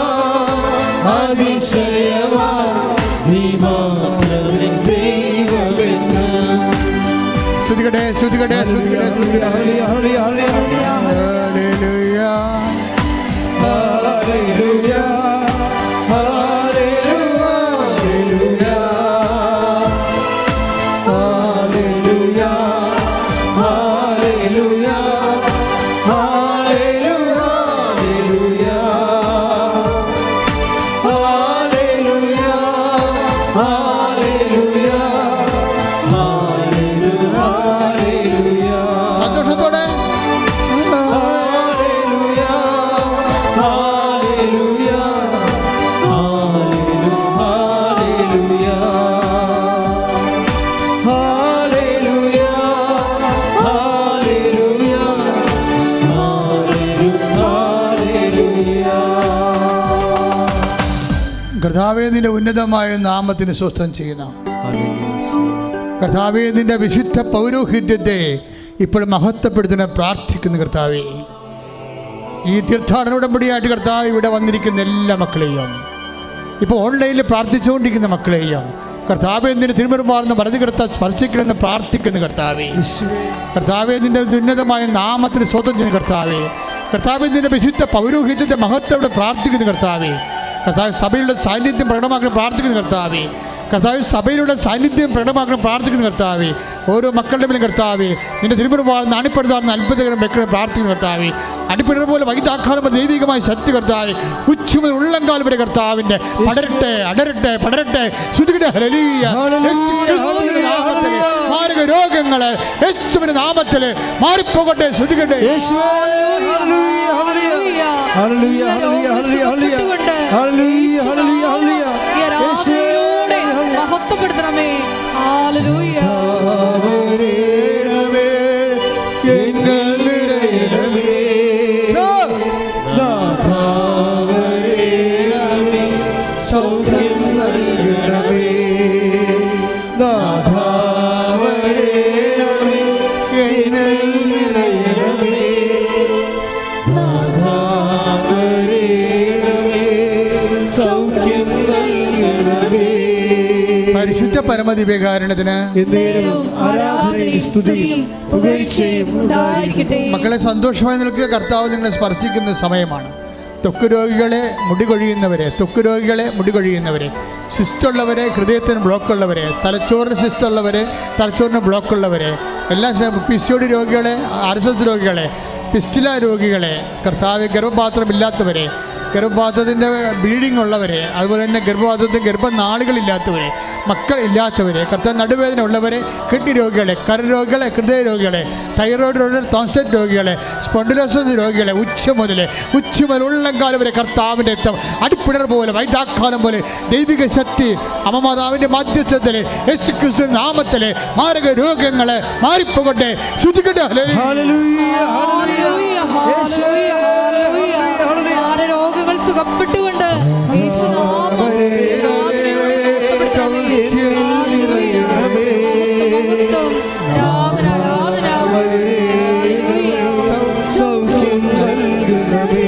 [SPEAKER 5] കർത്താവേ, നിന്റെ ഉന്നതമായ നാമത്തിന് സ്വസ്ഥം ചെയ്യുന്ന കർത്താവേ, നിന്റെ വിശുദ്ധ പൗരോഹിത്യത്തെ ഇപ്പോൾ മഹത്വപ്പെടുത്തുന്ന പ്രാർത്ഥിക്കുന്ന കർത്താവേ, ഈ തീർത്ഥാടന ഉടമ്പടിയായിട്ട് കർത്താവ് ഇവിടെ വന്നിരിക്കുന്ന എല്ലാ മക്കളെയും, ഇപ്പോൾ ഓൺലൈനിൽ പ്രാർത്ഥിച്ചുകൊണ്ടിരിക്കുന്ന മക്കളെയും കർത്താവേ, നിന്റെ തിരുമുറുമാർന്ന വലത് കർത്താവ് സ്പർശിക്കണമെന്ന് പ്രാർത്ഥിക്കുന്ന കർത്താവേ, കർത്താവേ, നിന്റെ ഉന്നതമായ നാമത്തിന് സ്വന്തം ചെയ്യുന്ന കർത്താവേ, കർത്താവേ, നിന്റെ വിശുദ്ധ പൗരോഹിത്യത്തെ മഹത്വത്തോടെ പ്രാർത്ഥിക്കുന്ന കർത്താവേ, കർത്താവ് സഭയിലുള്ള സാന്നിധ്യം പ്രകടമാക്കണം പ്രാർത്ഥിക്കുന്ന കർത്താവേ, കർത്താവ് സഭയിലുള്ള സാന്നിധ്യം പ്രകടമാക്കണം പ്രാർത്ഥിക്കുന്ന കർത്താവേ, ഓരോ മക്കളുടെ മേലും കർത്താവേ, നിന്റെ തിരുമുറുമാർന്ന് അണിപ്പെടുത്താറുന്ന അത്ഭുതകരം വെക്കണം പ്രാർത്ഥിക്കുന്ന കർത്താവേ, അടിപ്പിടുന്ന പോലെ വൈതാക്കാലം ദൈവികമായ ശക്തി കർത്താവേ, ഉച്ചമുതൽ ഉള്ളംകാലം വരെ കർത്താവിൻ്റെ പടരട്ടെ, അടരട്ടെ, പടരട്ടെ. ശ്രുതികട്ടെ. ഹല്ലേലൂയ. മാരക രോഗങ്ങള് യേശുവിന്റെ നാമത്തില് മാറിപ്പോകട്ടെ. ശ്രുതികട്ടെ.
[SPEAKER 1] മഹത്വപ്പെടുത്തണമേ. ഹല്ലേലൂയ.
[SPEAKER 2] സൗഖ്യം നൽകണമേ, നാഥാവരേണമേ, എന്നിൽ നിറയണമേ, നാഥാവരേണമേ, സൗഖ്യം നൽകണമേ.
[SPEAKER 5] പരിശുദ്ധ പരമദിവ്യകാരുണ്യത്തിന്
[SPEAKER 4] ആരാധനയും സ്തുതിയും പുകഴ്ചയും ഉണ്ടായിരിക്കട്ടെ.
[SPEAKER 5] മക്കളെ, സന്തോഷമായി നിൽക്കുക. കർത്താവ് നിങ്ങളെ സ്പർശിക്കുന്ന സമയമാണ്. ത്വക്ക് രോഗികളെ, മുടി കൊഴിയുന്നവരെ, ത്വക്ക് രോഗികളെ, മുടി കൊഴിയുന്നവരെ, സിസ്റ്റുള്ളവരെ, ഹൃദയത്തിന് ബ്ലോക്കുള്ളവരെ, തലച്ചോറിന് സിസ്റ്റുള്ളവരെ, തലച്ചോറിന് ബ്ലോക്കുള്ളവരെ, എല്ലാ PCOD രോഗികളെ, RSS രോഗികളെ, പിസ്റ്റുല രോഗികളെ, കർത്താവ് ഗർഭപാത്രമില്ലാത്തവരെ, ഗർഭപാത്രത്തിൻ്റെ ബ്ലീഡിംഗ് ഉള്ളവരെ, അതുപോലെ തന്നെ ഗർഭപാത്രത്തിൽ ഗർഭനാളുകളില്ലാത്തവരെ, മക്കൾ ഇല്ലാത്തവരെ, കർത്താവ് നടുവേദന ഉള്ളവരെ, കിഡ്നി രോഗികളെ, കരരോഗികളെ, ഹൃദയ രോഗികളെ, തൈറോയ്ഡ് രോഗികളെ, ടോൺസിലൈറ്റിസ് രോഗികളെ, സ്പോണ്ടിലോസിസ് രോഗികളെ, ഉച്ച മുതൽ ഉള്ളംകാലം വരെ കർത്താവിൻ്റെ രക്തം അടിപ്പിണർ പോലെ വൈദാക്കാലം പോലെ ദൈവിക ശക്തി അമ്മമാതാവിൻ്റെ മധ്യസ്ഥത്തിൽ യേശുക്രിസ്തു നാമത്തിലെ മാരക രോഗങ്ങളെ മാറിപ്പോകട്ടെ. ശ്രുതിക്കട്ടെ.
[SPEAKER 1] രോഗങ്ങൾ സുഖപ്പെട്ടുകൊണ്ട്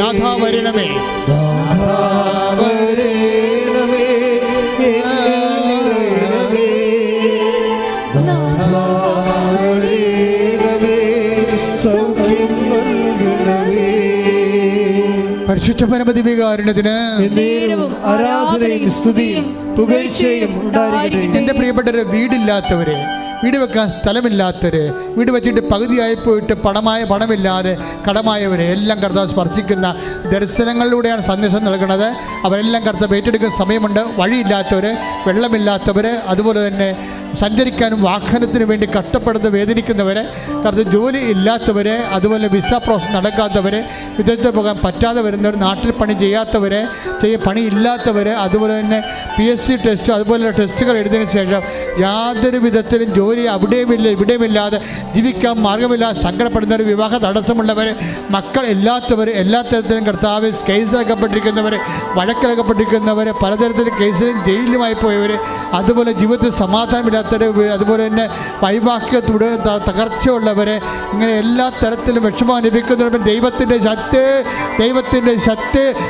[SPEAKER 5] നാഥാവരണമേ, പരിശുദ്ധ പരമദിവ്യകാരുണ്യത്തിന്
[SPEAKER 4] ആരാധനയും സ്തുതിയും പുകഴ്ചയും ഉണ്ടായിരിക്കട്ടെ.
[SPEAKER 5] എൻ്റെ പ്രിയപ്പെട്ടവരെ, വീടില്ലാത്തവരെ, വീട് വെക്കാൻ സ്ഥലമില്ലാത്തവര്, വീട് വെച്ചിട്ട് പകുതിയായി പോയിട്ട് പണമില്ലാതെ കടമായവരെ എല്ലാം കർത്താവ് സ്പർശിക്കുന്ന ദർശനങ്ങളിലൂടെയാണ് സന്ദേശം നൽകുന്നത്. അവരെല്ലാം കർത്താവ് ഏറ്റെടുക്കുന്ന സമയമുണ്ട്. വഴിയില്ലാത്തവർ, വെള്ളമില്ലാത്തവർ, അതുപോലെ തന്നെ സഞ്ചരിക്കാനും വാഹനത്തിന് വേണ്ടി കഷ്ടപ്പെടുന്ന വേദനിക്കുന്നവർ, കർത്താവ് ജോലി ഇല്ലാത്തവർ, അതുപോലെ വിസ പ്രോസസ് നടക്കാത്തവർ, വിദേശത്ത് പോകാൻ പറ്റാതെ വരുന്നവർ, നാട്ടിൽ പണി ചെയ്യാത്തവർ, പണിയില്ലാത്തവർ, അതുപോലെ തന്നെ PSC ടെസ്റ്റ് അതുപോലുള്ള ടെസ്റ്റുകൾ എഴുതിയതിനു ശേഷം യാതൊരു വിധത്തിലും ജോലി അവിടെയുമില്ല ഇവിടെയുമില്ലാതെ ജീവിക്കാൻ മാർഗമില്ലാതെ സങ്കടപ്പെടുന്നവർ, വിവാഹ തടസ്സമുള്ളവർ, മക്കൾ ഇല്ലാത്തവർ, എല്ലാ തരത്തിലും കർത്താവ് കേസിലകപ്പെട്ടിരിക്കുന്നവർ, വഴക്കിലകപ്പെട്ടിരിക്കുന്നവർ, പലതരത്തിലും കേസിലും ജയിലുമായി പോയവർ, അതുപോലെ ജീവിതത്തിൽ സമാധാനമില്ലാത്തവർ, അതുപോലെ തന്നെ വൈവാഹികത്തോടെ തകർച്ചയുള്ളവർ, ഇങ്ങനെ എല്ലാ തരത്തിലും വിഷമം അനുഭവിക്കുന്നവർ ദൈവത്തിൻ്റെ ശക്തി,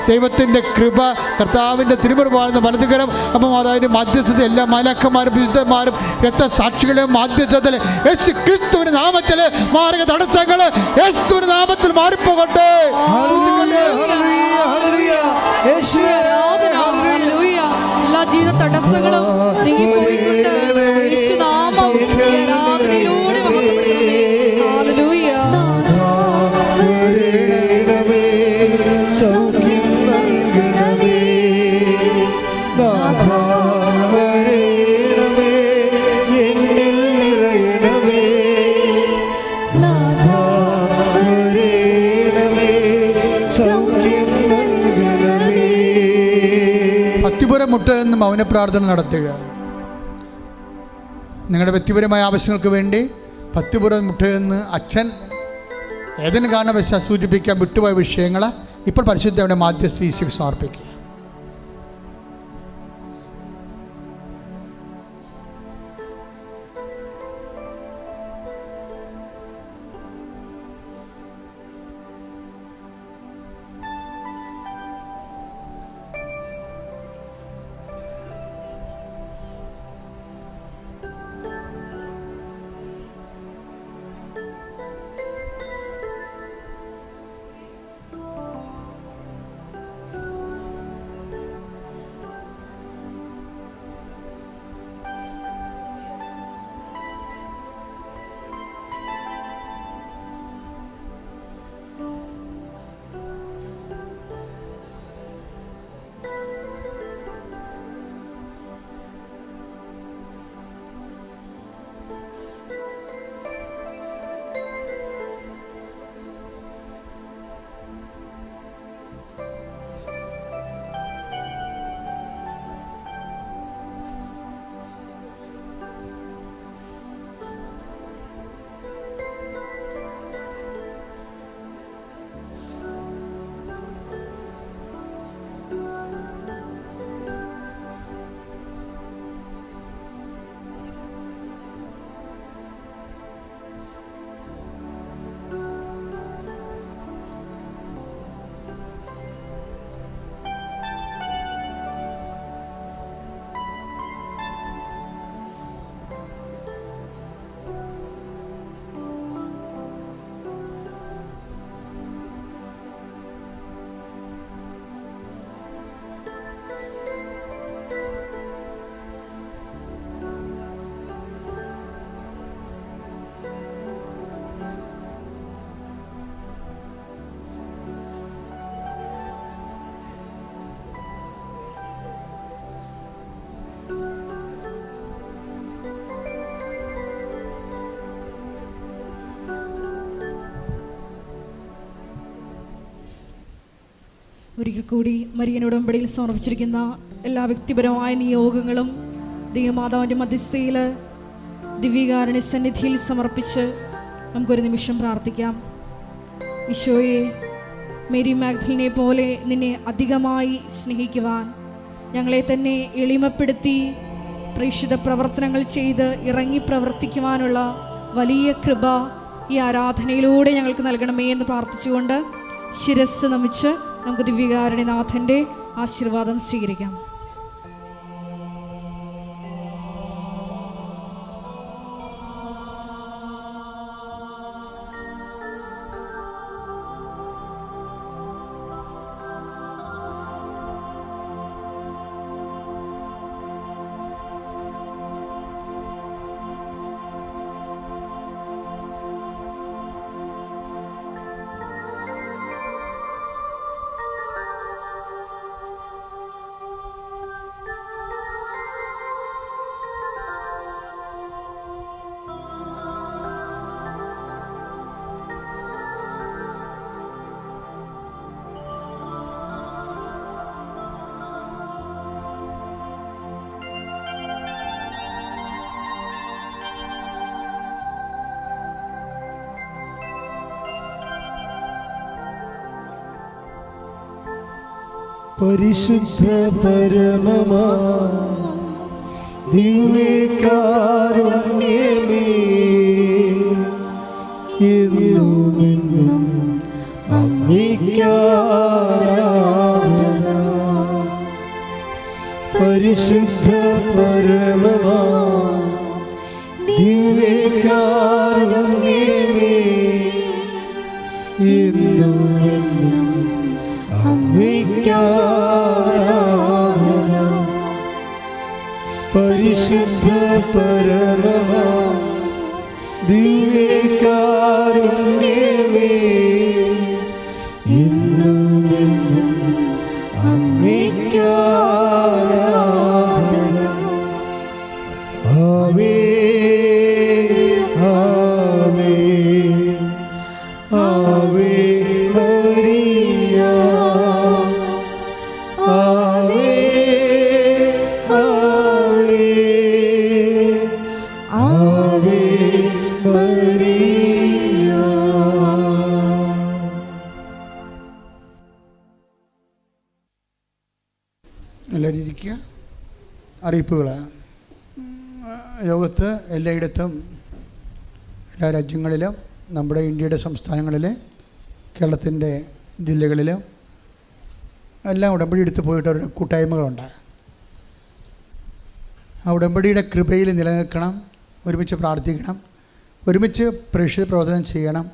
[SPEAKER 5] ദൈവത്തിൻ്റെ കൃപ, കർത്താവിൻ്റെ തിരുമുറുമാർന്ന വലതുകരം, അപ്പം അതായത് മധ്യസ്ഥത എല്ലാ മാലാഖമാരും വിശുദ്ധന്മാരും രക്തസാക്ഷികളെയും മധ്യസ്ഥത്തിൽ യേശുക്രിസ്തുവിന്റെ നാമത്തിൽ മാരക തടസ്സങ്ങൾ യേശുവിന്റെ നാമത്തിൽ മാറിപ്പോകട്ടെ.
[SPEAKER 1] എല്ലാ ജീവിത തടസ്സങ്ങളും നീങ്ങിപ്പോയിക്കൊണ്ട് യേശുനാമം ആരാധനയിലൂടെ മഹത്വപ്പെടുത്തണമേ. ഹല്ലേലൂയ.
[SPEAKER 2] സൗഖ്യം നൽകണമേ, നാഥാവരേണമേ, എന്നിൽ നിറയണമേ, നാഥാവരേണമേ, സൗഖ്യം നൽകണമേ.
[SPEAKER 5] അത്തിപുരം മുട്ട എന്ന് മൗന പ്രാർത്ഥന നടത്തുക. നിങ്ങളുടെ വ്യക്തിപരമായ ആവശ്യങ്ങൾക്ക് വേണ്ടി പത്തിപുരം മുട്ടയെന്ന് അച്ഛൻ ഏതിന് കാരണവശാൽ സൂചിപ്പിക്കാൻ വിട്ടുപോയ വിഷയങ്ങൾ ഇപ്പോൾ പരിശുദ്ധയുടെ മാധ്യസ്ഥ ഈശോയ്ക്ക് സമർപ്പിക്കുക.
[SPEAKER 1] ഒരിക്കൽ കൂടി മരിയൻ ഉടമ്പടിയിൽ സമർപ്പിച്ചിരിക്കുന്ന എല്ലാ വ്യക്തിപരമായ നിയോഗങ്ങളും ദൈവമാതാവിൻ്റെ മധ്യസ്ഥയിൽ ദിവ്യകാരുണ്യ സന്നിധിയിൽ സമർപ്പിച്ച് നമുക്കൊരു നിമിഷം പ്രാർത്ഥിക്കാം. ഈശോയെ, മേരി മാഗ്ദലിനെ പോലെ നിന്നെ അധികമായി സ്നേഹിക്കുവാൻ, ഞങ്ങളെ തന്നെ എളിമപ്പെടുത്തി പ്രേക്ഷിത പ്രവർത്തനങ്ങൾ ചെയ്ത് ഇറങ്ങി പ്രവർത്തിക്കുവാനുള്ള വലിയ കൃപ ഈ ആരാധനയിലൂടെ ഞങ്ങൾക്ക് നൽകണമേ എന്ന് പ്രാർത്ഥിച്ചുകൊണ്ട് ശിരസ്സ് നമിച്ച് നമുക്ക് ദിവ്യകാരുണ്യനാഥൻ്റെ ആശീർവാദം സ്വീകരിക്കാം.
[SPEAKER 2] പരിശുദ്ധ പരമമാ ദിവ്യകാരുണ്യമേ, എന്നുമെന്നും അങ്ങേക്കാരാധന. പരിശുദ്ധ പരമമാ ദിവ്യകാരുണ്യമേ, എന്നുമെന്നും അങ്ങേക്കാരാധന. പരിശുദ്ധ പരമമാ ദിവ്യകാരുണ്യമേ, എന്നുമെന്നും അങ്ങേക്കാരാധന. ആവേ ആവേ ആവേ മരിയ, ആവേ ആവേ ആവേ മരിയ.
[SPEAKER 5] എല്ലാവരും ഇരിക്കുക. അറിയിപ്പുകൾ. ലോകത്ത് എല്ലായിടത്തും, എല്ലാ രാജ്യങ്ങളിലും, നമ്മുടെ ഇന്ത്യയുടെ സംസ്ഥാനങ്ങളിൽ, കേരളത്തിൻ്റെ ജില്ലകളിലും എല്ലാം ഉടമ്പടി എടുത്ത് പോയിട്ട് അവരുടെ കൂട്ടായ്മകളുണ്ട്. ആ ഉടമ്പടിയുടെ കൃപയിൽ നിലനിൽക്കണം, ഒരുമിച്ച് പ്രാർത്ഥിക്കണം, ഒരുമിച്ച് പ്രേക്ഷിത പ്രവർത്തനം ചെയ്യണം.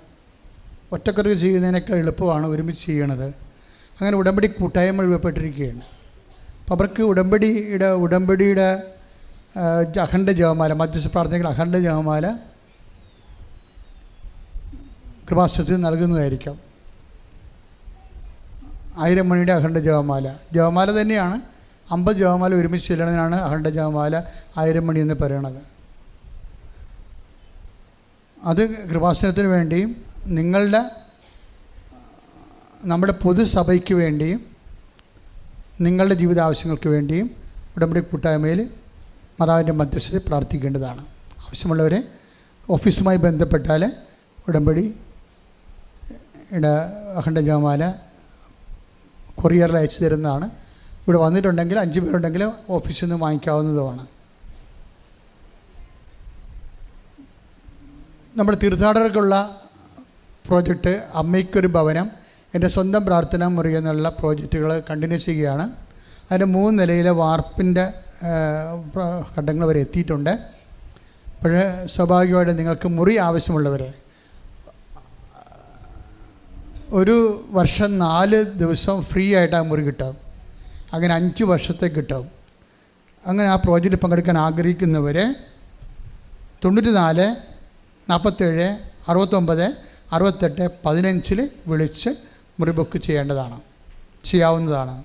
[SPEAKER 5] ഒറ്റക്കൊറ്റക്ക് ചെയ്യുന്നതിനേക്കാൾ എളുപ്പമാണ് ഒരുമിച്ച് ചെയ്യണത്. അങ്ങനെ ഉടമ്പടി കൂട്ടായ്മ രൂപപ്പെട്ടിരിക്കുകയാണ്. അപ്പോൾ അവർക്ക് ഉടമ്പടിയുടെ അഖണ്ഡ ജപമാല, മധ്യസ്ഥ പ്രാർത്ഥനകൾ അഖണ്ഡ ജപമാല കൃപാസനത്തിൽ നൽകുന്നതായിരിക്കും. 1000 മണിയുടെ അഖണ്ഡ ജപമാല തന്നെയാണ്. 50 ജപമാല ഒരുമിച്ച് ചെല്ലണതിനാണ് അഖണ്ഡ ജപമാല 1000 മണി എന്ന് പറയണത്. അത് കൃപാസനത്തിന് വേണ്ടിയും നമ്മുടെ പൊതുസഭയ്ക്ക് വേണ്ടിയും നിങ്ങളുടെ ജീവിത ആവശ്യങ്ങൾക്ക് വേണ്ടിയും ഉടമ്പടി കൂട്ടായ്മയിൽ മാതാവിൻ്റെ മധ്യസ്ഥതയിൽ പ്രാർത്ഥിക്കേണ്ടതാണ്. ആവശ്യമുള്ളവരെ ഓഫീസുമായി ബന്ധപ്പെട്ടാൽ ഉടമ്പടിയുടെ അഖണ്ഡ ജപമാല കൊറിയറിൽ അയച്ചു തരുന്നതാണ്. ഇവിടെ വന്നിട്ടുണ്ടെങ്കിൽ 5 പേരുണ്ടെങ്കിൽ ഓഫീസിൽ നിന്ന് വാങ്ങിക്കാവുന്നതുമാണ്. നമ്മുടെ തീർത്ഥാടകർക്കുള്ള പ്രോജക്റ്റ് അമ്മയ്ക്കൊരു ഭവനം, എൻ്റെ സ്വന്തം പ്രാർത്ഥനാ മുറി എന്നുള്ള പ്രോജക്റ്റുകൾ കണ്ടിന്യൂ ചെയ്യുകയാണ്. അതിൻ്റെ 3 നിലയിലെ വാർപ്പിൻ്റെ ഘട്ടങ്ങൾ വരെ എത്തിയിട്ടുണ്ട്. അപ്പോൾ സ്വാഭാവികമായിട്ട് നിങ്ങൾക്ക് മുറി ആവശ്യമുള്ളവരെ ഒരു വർഷം 4 ദിവസം ഫ്രീ ആയിട്ട് ആ മുറി കിട്ടും. അങ്ങനെ 5 വർഷത്തേക്ക് കിട്ടും. അങ്ങനെ ആ പ്രോജക്റ്റിൽ പങ്കെടുക്കാൻ ആഗ്രഹിക്കുന്നവരെ 94 47 69 68 15 വിളിച്ച് മുറി ബുക്ക് ചെയ്യാവുന്നതാണ്.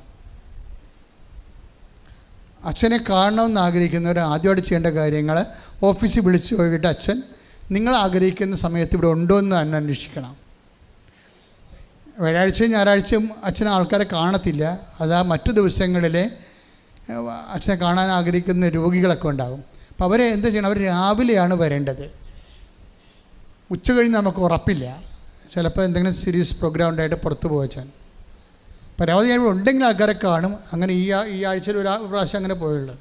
[SPEAKER 5] അച്ഛനെ കാണണമെന്ന് ആഗ്രഹിക്കുന്നവർ ആദ്യമായിട്ട് ചെയ്യേണ്ട കാര്യങ്ങൾ, ഓഫീസിൽ വിളിച്ച് പോയിട്ട് അച്ഛൻ നിങ്ങൾ ആഗ്രഹിക്കുന്ന സമയത്ത് ഇവിടെ ഉണ്ടോ എന്ന് തന്നെ അന്വേഷിക്കണം. വ്യാഴാഴ്ചയും ഞായറാഴ്ചയും അച്ഛൻ ആൾക്കാരെ കാണത്തില്ല. അത് ആ മറ്റു ദിവസങ്ങളിൽ അച്ഛനെ കാണാൻ ആഗ്രഹിക്കുന്ന രോഗികളൊക്കെ ഉണ്ടാകും. അപ്പോൾ അവരെ എന്താ ചെയ്യണം, അവർ രാവിലെയാണ് വരേണ്ടത്. ഉച്ച കഴിഞ്ഞ് നമുക്ക് ഉറപ്പില്ല, ചിലപ്പോൾ എന്തെങ്കിലും സീരീസ് പ്രോഗ്രാം ഉണ്ടായിട്ട് പുറത്ത് പോയച്ചാൽ. പരമാവധി ഞാൻ ഉണ്ടെങ്കിൽ ആൾക്കാരെ കാണും. അങ്ങനെ ഈ ആഴ്ചയിൽ ഒരു പ്രാവശ്യം അങ്ങനെ പോയുള്ളൂ.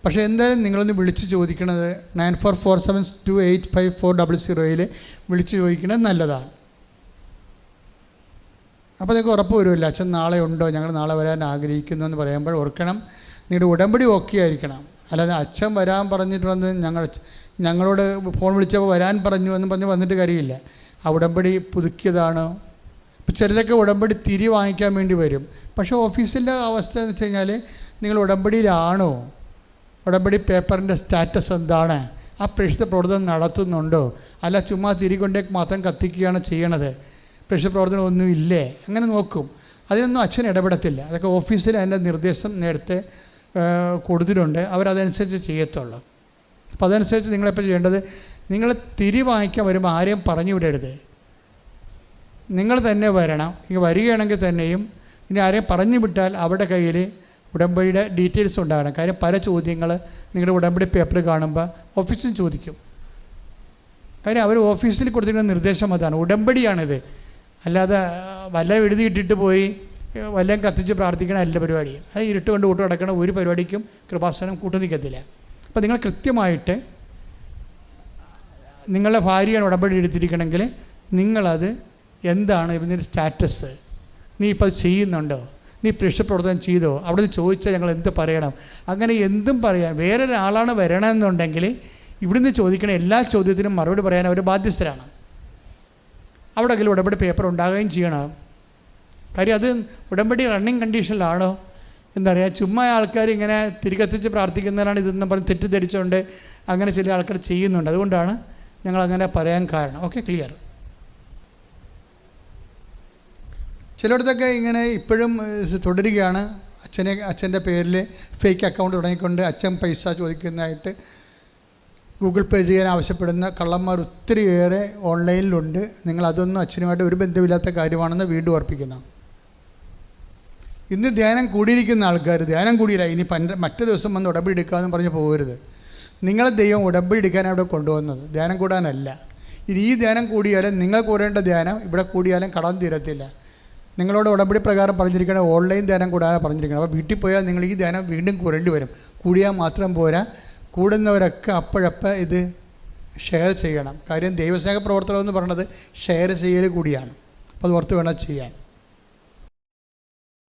[SPEAKER 5] പക്ഷേ എന്തായാലും നിങ്ങളൊന്ന് വിളിച്ച് ചോദിക്കണത് 9447285400 വിളിച്ച് ചോദിക്കണത് നല്ലതാണ്. അപ്പോൾ നിങ്ങൾക്ക് ഉറപ്പ് വരുമല്ലോ, അച്ഛൻ നാളെ ഉണ്ടോ, ഞങ്ങൾ നാളെ വരാൻ ആഗ്രഹിക്കുന്നു എന്ന് പറയുമ്പോൾ ഓർക്കണം, നിങ്ങളുടെ ഉടമ്പടി ഓക്കെ ആയിരിക്കണം. അല്ലാതെ അച്ഛൻ വരാൻ പറഞ്ഞിട്ട് വന്ന് ഞങ്ങളോട് ഫോൺ വിളിച്ചപ്പോൾ വരാൻ പറഞ്ഞു എന്ന് പറഞ്ഞ് വന്നിട്ട് കാര്യമില്ല. ആ ഉടമ്പടി പുതുക്കിയതാണോ? ഇപ്പോൾ ചിലരൊക്കെ ഉടമ്പടി തിരി വാങ്ങിക്കാൻ വേണ്ടി വരും. പക്ഷേ ഓഫീസിൻ്റെ അവസ്ഥ എന്ന് വെച്ച് കഴിഞ്ഞാൽ നിങ്ങൾ ഉടമ്പടിയിലാണോ, ഉടമ്പടി പേപ്പറിൻ്റെ സ്റ്റാറ്റസ് എന്താണ്, ആ പ്രേക്ഷിത പ്രവർത്തനം നടത്തുന്നുണ്ടോ, അല്ല ചുമ്മാ തിരി കൊണ്ടേക്ക് മാത്രം കത്തിക്കുകയാണ് ചെയ്യണത്, പ്രേക്ഷിത പ്രവർത്തനം ഒന്നും ഇല്ലേ, അങ്ങനെ നോക്കും. അതിനൊന്നും അച്ഛൻ ഇടപെടത്തില്ല. അതൊക്കെ ഓഫീസിൽ അതിൻ്റെ നിർദ്ദേശം നേരത്തെ കൊടുത്തിട്ടുണ്ട്, അവരതനുസരിച്ച് ചെയ്യത്തുള്ളൂ. അപ്പോൾ അതനുസരിച്ച് നിങ്ങളെപ്പോൾ ചെയ്യേണ്ടത്, നിങ്ങൾ തിരി വാങ്ങിക്കാൻ വരുമ്പോൾ ആരെയും പറഞ്ഞു വിടരുത്, നിങ്ങൾ തന്നെ വരണം. ഇങ്ങനെ വരികയാണെങ്കിൽ തന്നെയും ഇനി ആരെയും പറഞ്ഞു വിട്ടാൽ അവരുടെ കയ്യിൽ ഉടമ്പടിയുടെ ഡീറ്റെയിൽസ് ഉണ്ടാകണം. കാര്യം പല ചോദ്യങ്ങൾ നിങ്ങളുടെ ഉടമ്പടി പേപ്പർ കാണുമ്പോൾ ഓഫീസിൽ ചോദിക്കും. കാര്യം അവർ ഓഫീസിൽ കൊടുത്തിരിക്കുന്ന നിർദ്ദേശം അതാണ്, ഉടമ്പടിയാണിത്. അല്ലാതെ വല്ലതും എഴുതിയിട്ടിട്ട് പോയി വല്ലതും കത്തിച്ച് പ്രാർത്ഥിക്കണ എല്ലാ പരിപാടിയും. അത് ഇരുട്ട് കൊണ്ട് കൂട്ട് കിടക്കണ ഒരു പരിപാടിക്കും കൃപാസനം കൂട്ടു നിൽക്കത്തില്ല. അപ്പോൾ നിങ്ങൾ കൃത്യമായിട്ട് നിങ്ങളുടെ ഭാര്യയാണ് ഉടമ്പടി എടുത്തിരിക്കണമെങ്കിൽ നിങ്ങളത് എന്താണ് ഇതിൻ്റെ സ്റ്റാറ്റസ്, നീ ഇപ്പോൾ ചെയ്യുന്നുണ്ടോ, നീ പ്രേക്ഷിത പ്രവർത്തനം ചെയ്തോ, അവിടെ നിന്ന് ചോദിച്ചാൽ ഞങ്ങൾ എന്ത് പറയണം, അങ്ങനെ എന്തും പറയാം. വേറൊരാളാണ് വരണമെന്നുണ്ടെങ്കിൽ ഇവിടുന്ന് ചോദിക്കണ എല്ലാ ചോദ്യത്തിനും മറുപടി പറയാൻ അവർ ബാധ്യസ്ഥരാണ്. അവിടെ എങ്കിലും ഉടമ്പടി പേപ്പർ ഉണ്ടാകുകയും ചെയ്യണം. കാര്യം അത് ഉടമ്പടി റണ്ണിങ് കണ്ടീഷനിലാണോ എന്നറിയാം. ചുമ്മാ ആൾക്കാർ ഇങ്ങനെ തിരികത്തിച്ച് പ്രാർത്ഥിക്കുന്നതിനാണ് ഇതെന്ന് പറഞ്ഞ് തെറ്റിദ്ധരിച്ചുകൊണ്ട് അങ്ങനെ ചില ആൾക്കാർ ചെയ്യുന്നുണ്ട്. അതുകൊണ്ടാണ് ഞങ്ങളങ്ങനെ പറയാൻ കാരണം. Okay, clear. ചിലയിടത്തൊക്കെ ഇങ്ങനെ ഇപ്പോഴും തുടരുകയാണ്. അച്ഛൻ്റെ പേരിൽ ഫേക്ക് അക്കൗണ്ട് തുടങ്ങിക്കൊണ്ട് അച്ഛൻ പൈസ ചോദിക്കുന്നതായിട്ട് ഗൂഗിൾ പേ ചെയ്യാൻ ആവശ്യപ്പെടുന്ന കള്ളന്മാർ ഒത്തിരിയേറെ ഓൺലൈനിലുണ്ട്. നിങ്ങളതൊന്നും അച്ഛനുമായിട്ട് ഒരു ബന്ധമില്ലാത്ത കാര്യമാണെന്ന് വീണ്ടും ഓർപ്പിക്കുന്നു. ഇന്ന് ധ്യാനം കൂടിയിരിക്കുന്ന ആൾക്കാർ ധ്യാനം കൂടിയില്ല, ഇനി മറ്റു ദിവസം വന്ന് ഉടമ്പടി എടുക്കാമെന്ന് പറഞ്ഞ് പോകരുത്. നിങ്ങളെ ദൈവം ഉടമ്പടി എടുക്കാൻ അവിടെ കൊണ്ടുവന്നത്, ധ്യാനം കൂടാനല്ല. ഇനി ഈ ധ്യാനം കൂടിയാലും നിങ്ങൾ കൂടേണ്ട ധ്യാനം ഇവിടെ കൂടിയാലും കടം തീരത്തില്ല. നിങ്ങളോട് ഉടമ്പടി പ്രകാരം പറഞ്ഞിരിക്കണം ഓൺലൈൻ ധ്യാനം കൂടാതെ പറഞ്ഞിരിക്കണം. അപ്പോൾ വീട്ടിൽ പോയാൽ നിങ്ങൾ ഈ ധ്യാനം വീണ്ടും കൂടേണ്ടി വരും. കൂടിയാൽ മാത്രം പോരാ, കൂടുന്നവരൊക്കെ അപ്പോഴപ്പോൾ ഇത് ഷെയർ ചെയ്യണം. കാര്യം ദൈവസ്നേഹ പ്രവർത്തനം എന്ന് പറയുന്നത് ഷെയർ ചെയ്യൽ കൂടിയാണ്. അപ്പോൾ അത് ഓർത്ത് വേണം ചെയ്യാൻ.